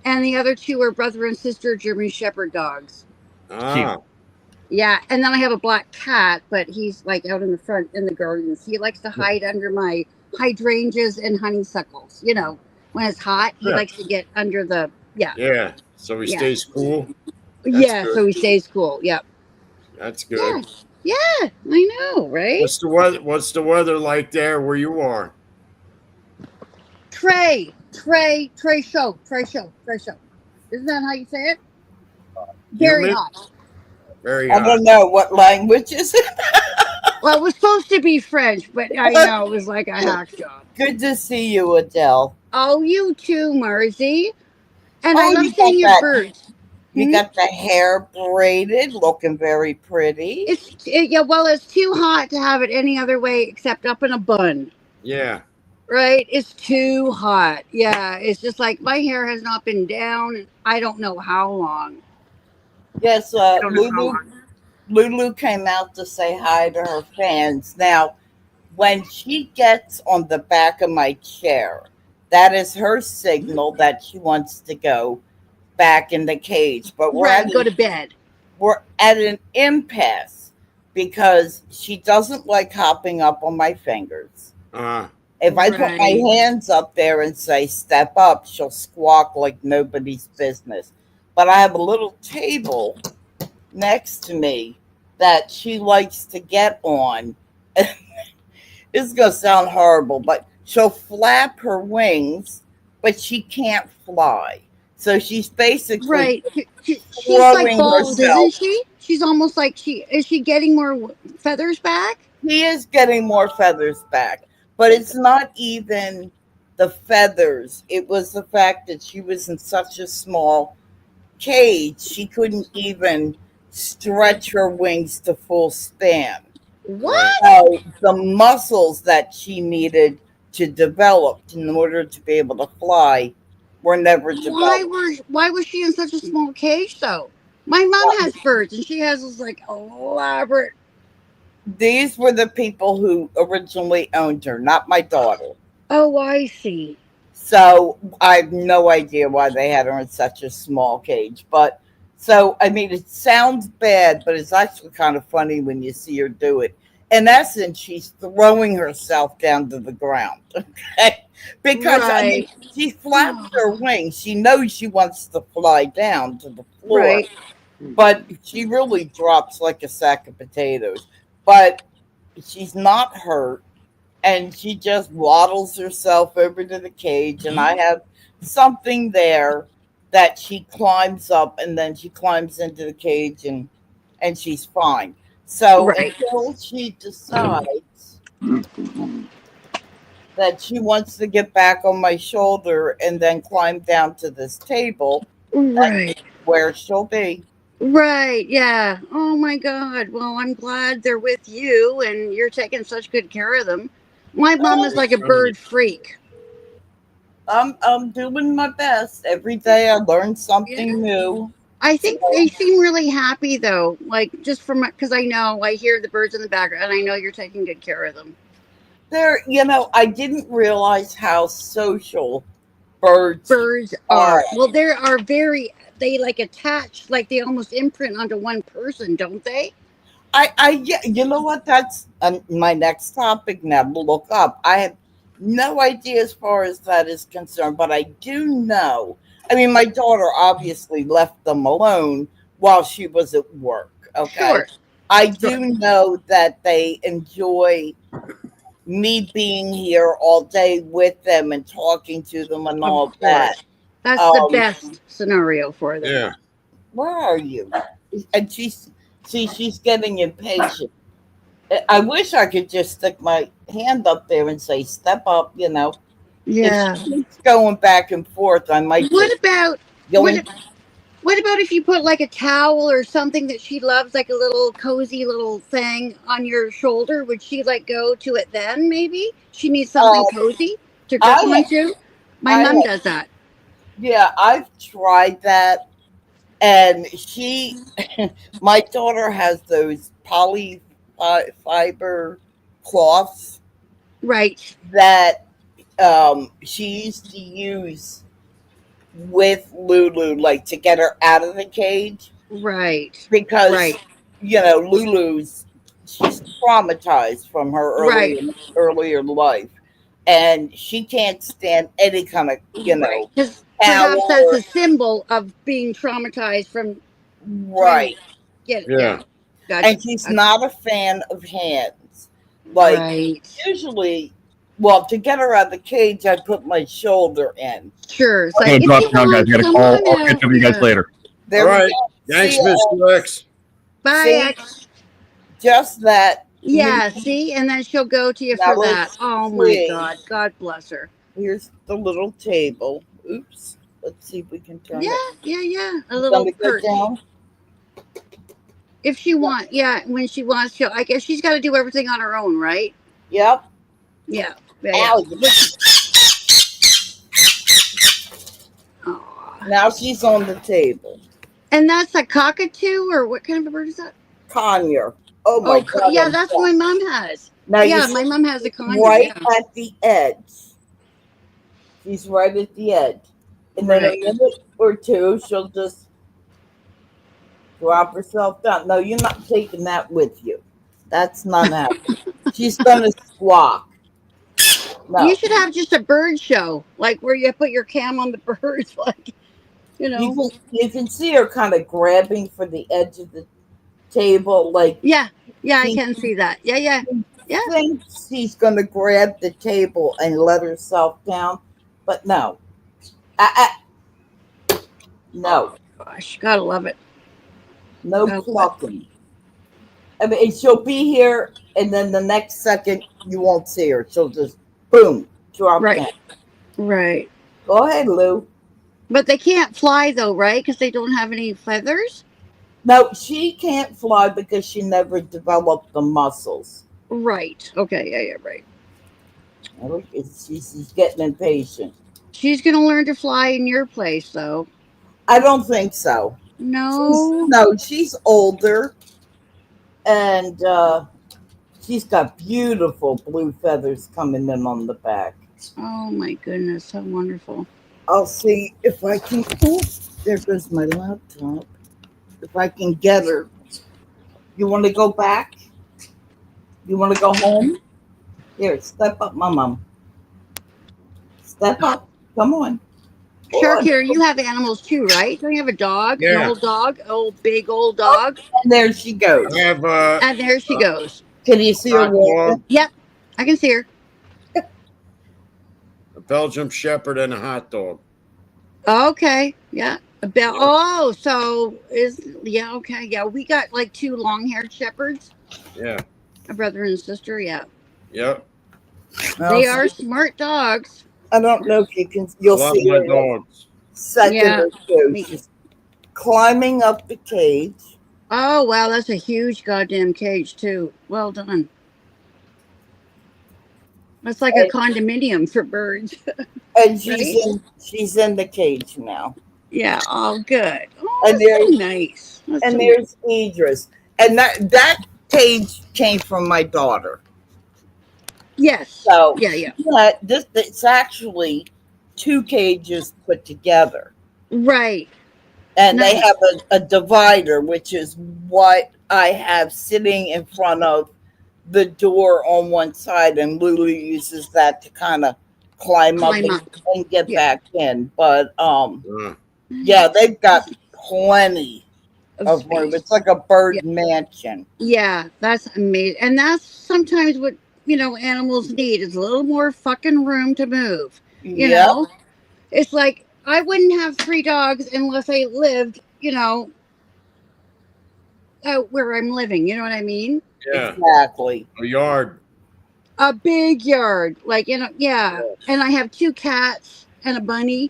and the other 2 are brother and sister German Shepherd dogs. Ah, Yeah, and then I have a black cat, but he's like out in the front in the gardens. He likes to hide under my hydrangeas and honeysuckles. When it's hot, he Yeah. likes to get under the yeah. So he Yeah. stays cool. yeah, good. so he stays cool. Yep. That's good. Yeah, I know, right? What's the weather like there where you are? Trey show. Isn't that how you say it? Very Humid? hot. Very I hot. don't know what language is it. Well, it was supposed to be French, but I know it was like a hack job. Good to see you, Adele. Oh, you too, Marzy. And I Oh, love you seeing got your that. birds. You got the hair braided, looking very pretty. Well, it's too hot to have it any other way except up in a bun. Yeah. Right? It's too hot. Yeah, it's just like my hair has not been down in I don't know how long. Yes, I don't know how long. Lulu came out to say hi to her fans. Now, when she gets on the back of my chair, that is her signal that she wants to go back in the cage. But Go to bed. we're at an impasse because she doesn't like hopping up on my fingers. If I put my Right. hands up there and say, step up, she'll squawk like nobody's business. But I have a little table next to me that she likes to get on. This is going to sound horrible, but she'll flap her wings, but she can't fly. So she's basically Right. She's throwing like bald, herself. isn't she? She's almost like is she getting more feathers back? He is getting more feathers back, but it's not even the feathers. It was the fact that she was in such a small cage, she couldn't even stretch her wings to full span. What? So the muscles that she needed to develop in order to be able to fly were never developed. Why was she in such a small cage though? My mom has birds and she has this like elaborate. These were the people who originally owned her, not my daughter. Oh, I see. So I have no idea why they had her in such a small cage. But so, I mean, it sounds bad, but it's actually kind of funny when you see her do it. In essence, she's throwing herself down to the ground. Okay. Because I mean, she flaps her wings. She knows she wants to fly down to the floor. Right. But she really drops like a sack of potatoes. But she's not hurt. And she just waddles herself over to the cage. And I have something there that she climbs up and then she climbs into the cage and she's fine. So until she decides that she wants to get back on my shoulder and then climb down to this table, Right. where she'll be. Right. Yeah. Oh my God. Well, I'm glad they're with you and you're taking such good care of them. My mom is like a bird freak. I'm doing my best. Every day I learn something new. I think they seem really happy though. Like just from because I hear the birds in the background, and I know you're taking good care of them. I didn't realize how social birds Birds are. are well, they like attach, like they almost imprint onto one person, don't they? Yeah, you know what? That's my next topic now to look up. I have no idea as far as that is concerned, but I do know. I mean, my daughter obviously left them alone while she was at work. Okay. Sure. I do know that they enjoy me being here all day with them and talking to them and all Of that. course. That's the best scenario for them. Yeah. Where are you? And she's getting impatient. I wish I could just stick my hand up there and say, "Step up," Yeah. If she keeps going back and forth, I might. What about go what, in- what about if you put like a towel or something that she loves, like a little cozy little thing on your shoulder? Would she like go to it then? Maybe she needs something cozy to grip I have- onto. My I mom have- does that. Yeah, I've tried that, and my daughter has those fiber cloths Right. that she used to use with Lulu, like to get her out of the cage, Right. because Right. She's traumatized from her Right. earlier life, and she can't stand any kind of Right. Because perhaps that's power. a symbol of being traumatized from Right. Get it. Yeah. Gotcha. And she's not a fan of hands. Like, Right. usually, well, to get her out of the cage, I put my shoulder in. Sure. It's I'm like, gonna if drop you down, guys. want I gotta someone call. I'll catch up with you guys later. There All we right. go. Thanks, See, Mr. X. Bye, See? X. just that. Yeah, see? And then she'll go to you Now for that. let's Oh my see. God. God bless her. Here's the little table. Oops. Let's see if we can turn Yeah, it. yeah, yeah. A It's little gonna go perch. down. If she wants, yeah, when she wants to. I guess she's got to do everything on her own, right? Yep. Yeah. Yeah. Ow. Aw. Now she's on the table. And that's a cockatoo, or what kind of a bird is that? Conure. Oh my God. Yeah, I'm that's sorry. what my mom has. Now Yeah, you my see mom has a conure. right Yeah. at the edge. She's right at the edge. And then Right. a minute or two, she'll just drop herself down. No, you're not taking that with you. That's not happening. She's gonna squawk. No. You should have just a bird show, like where you put your cam on the birds, like You can see her kind of grabbing for the edge of the table, like Yeah, I she can see that. Yeah. thinks she's going to grab the table and let herself down, but no. No, Gosh, gotta love it. no Gotta love clucking. I mean, she'll be here, and then the next second you won't see her. She'll just boom drop Right. down. Right. Go ahead, Lou. But they can't fly though, right? Because they don't have any feathers. No, she can't fly because she never developed the muscles. Right. Okay. Yeah. Right. She's getting impatient. She's gonna learn to fly in your place, though. I don't think so. No. She's older, and she's got beautiful blue feathers coming in on the back. Oh my goodness, how wonderful. I'll see if I can. Oh, there goes my laptop. If I can get her. You want to go back? You want to go home? Here, step up, my mom. Step up. Come on. Shark here, you have animals too, right? Don't you have a dog? Yeah. An old dog? Old big old dog? And there she goes. I have And there she goes. Can you see her hot walking? dog, Yep. I can see her. a Belgian Shepherd, and a hot dog. Okay. Yeah. So okay. Yeah, we got like two long-haired shepherds, Yeah. a brother and sister. Yeah. Yep. They are smart dogs. I don't know if you can. You'll Love see my her in a dogs. second Yeah. or two. Me- She's climbing up the cage. Oh wow, that's a huge goddamn cage too. Well done. That's like a condominium for birds. And Right? she's in the cage now. Yeah. Oh, good. Oh, And that's so there's nice. That's so and nice. there's Idris. And that cage came from my daughter. Yes. So Yeah. Yeah. yeah, this it's actually two cages put together. Right. And they Nice. have a divider, which is what I have sitting in front of the door on one side, and Lulu uses that to kind of climb up Climb up. and get Yeah. back in. But Uh, yeah, they've got plenty Of of room. space. It's like a Yeah. bird mansion. Yeah. That's amazing. And that's sometimes what, animals need is a little more fucking room to move. You Yep. know? It's like I wouldn't have 3 dogs unless I lived, out where I'm living. You know what I mean? yeah, Exactly. a yard. A big yard, like yeah. And I have 2 cats and a bunny.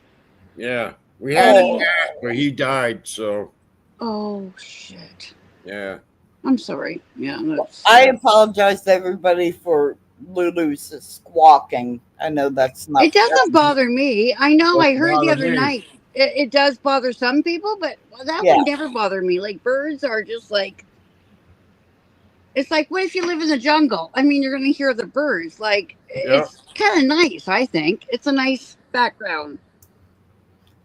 Yeah, we had a Oh, cat, but he died. So Oh shit! yeah, I'm sorry. Yeah, that's I apologize to everybody for Lulu's squawking. I know that's not. It doesn't bother me. I know. I doesn't heard the bother other me. night. It does bother some people, but that Yeah. would never bother me. Like birds are just like. It's like, what if you live in the jungle? I mean, you're going to hear the birds. Like, Yeah, it's kind of nice. I think it's a nice background.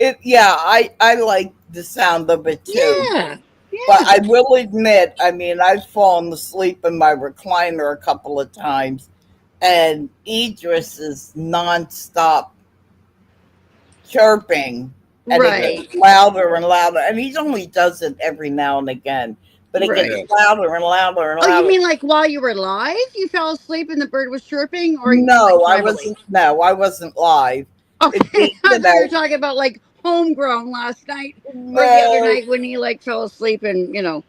I like the sound of it too. Yeah. But I will admit, I mean, I've fallen asleep in my recliner a couple of times, and Idris is nonstop chirping, and it Right. gets louder and louder. And he only does it every now and again, but it Right. gets louder and louder and Oh, louder. you mean like while you were live, you fell asleep and the bird was chirping, or you mean, No, like, I privately? wasn't. No, I wasn't live. Okay, It'd be, I you thought you were know, talking about like homegrown last night or the other no, night when he like fell asleep and yeah.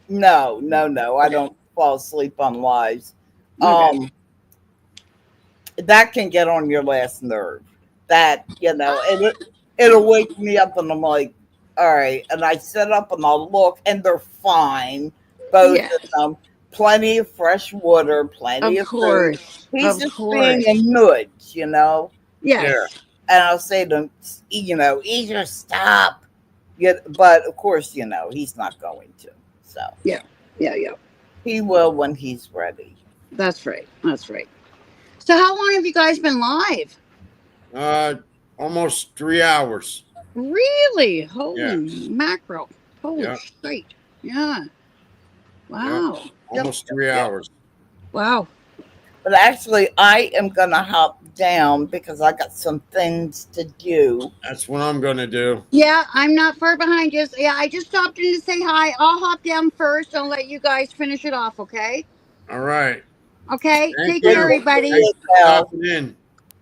no. I don't fall asleep on lives. Okay. That can get on your last nerve. That, and it'll wake me up, and I'm like, all right. And I sit up and I'll look, and they're fine, both Yes. of them. Plenty of fresh water, plenty Of of food. course. He's Of just course. being a nudge, Yes. And I'll say to him, either stop. But of course, he's not going to. So Yeah. he will when he's ready. That's right. That's right. So how long have you guys been live? almost 3 hours. Really? Holy mackerel. Holy Yeah. shit. Yeah. Wow. Almost 3 Yep. hours. Wow. But actually, I am going to hop down because I got some things to do. That's what I'm gonna do. Yeah, I'm not far behind you. Yeah, I just stopped in to say hi. I'll hop down first and let you guys finish it off, okay? All right. Okay. Thank Take you. care, everybody. Thanks for stopping in.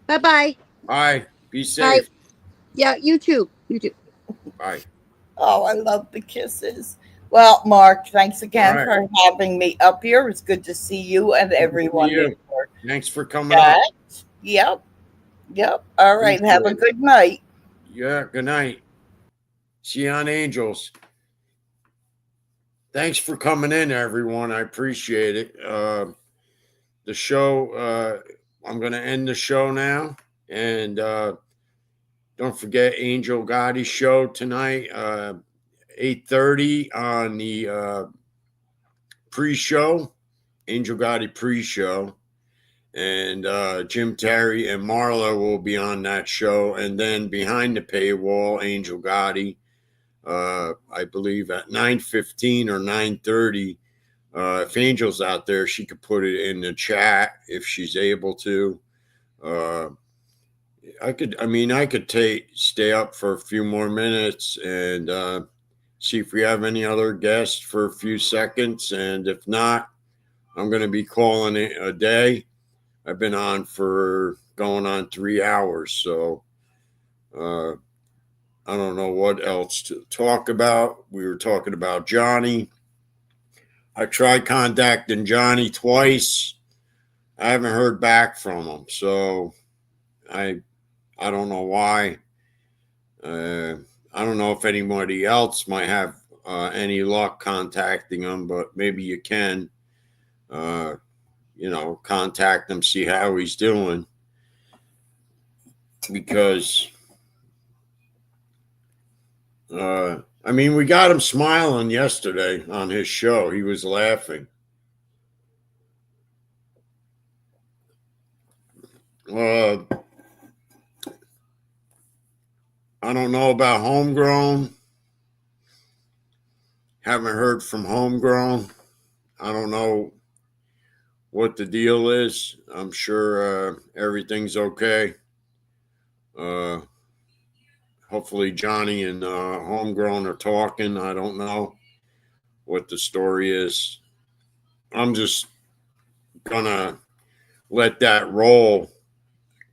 Bye-bye. Bye. Be safe. Yeah, you too. You too. Bye. Oh, I love the kisses. Well, Mark, thanks again All for having me up here. It's good to see you and everyone. you. Thanks for coming up. Yep. All right. Appreciate Have a it. good night. Yeah. Good night. See you on Angels. Thanks for coming in, everyone. I appreciate it. The show, I'm going to end the show now. And don't forget Angel Gotti's show tonight, 8:30 on the pre-show, Angel Gotti pre-show. And Jim Terry and Marla will be on that show. And then behind the paywall, Angel Gotti, I believe at 9:15 or 9:30. If Angel's out there, she could put it in the chat if she's able to. I could stay up for a few more minutes and see if we have any other guests for a few seconds. And if not, I'm going to be calling it a day. I've been on for going on 3 hours. So I don't know what else to talk about. We were talking about Johnny. I tried contacting Johnny twice. I haven't heard back from him. So I don't know why. I don't know if anybody else might have any luck contacting him, but maybe you can. contact him, see how he's doing, because we got him smiling yesterday on his show. He was laughing. I don't know about Homegrown. Haven't heard from Homegrown. I don't know what the deal is. I'm sure everything's okay. Hopefully Johnny and Homegrown are talking. I don't know what the story is. I'm just gonna let that roll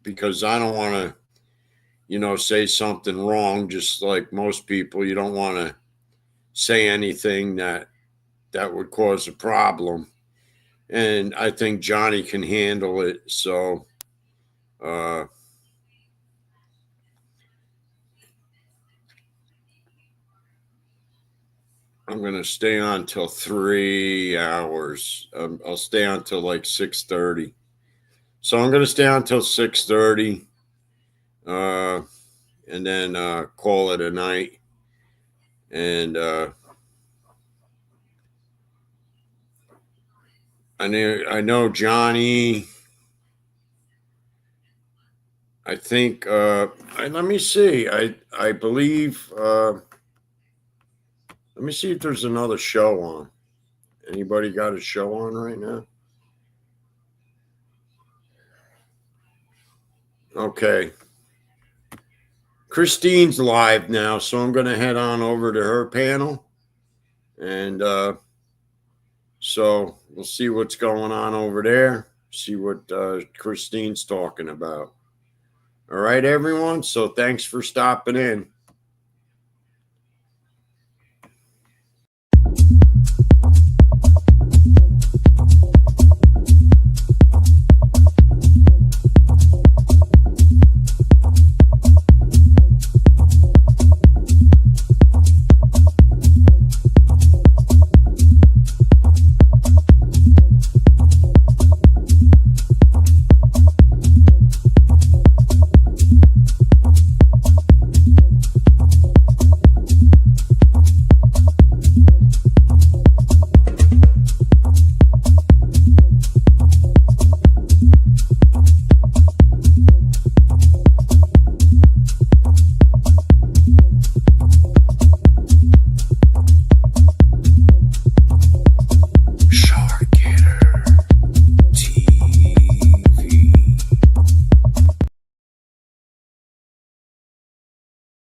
because I don't want to, say something wrong. Just like most people, you don't want to say anything that would cause a problem. And I think Johnny can handle it. So, I'm going to stay on till 3 hours. I'll stay on till like 6:30. So I'm going to stay on till 6:30 and then call it a night. And I know Johnny. I think let me see. I believe let me see if there's another show on. Anybody got a show on right now? Okay. Christine's live now, so I'm going to head on over to her panel. And so we'll see what's going on over there, see what Christine's talking about. All right, everyone. So thanks for stopping in.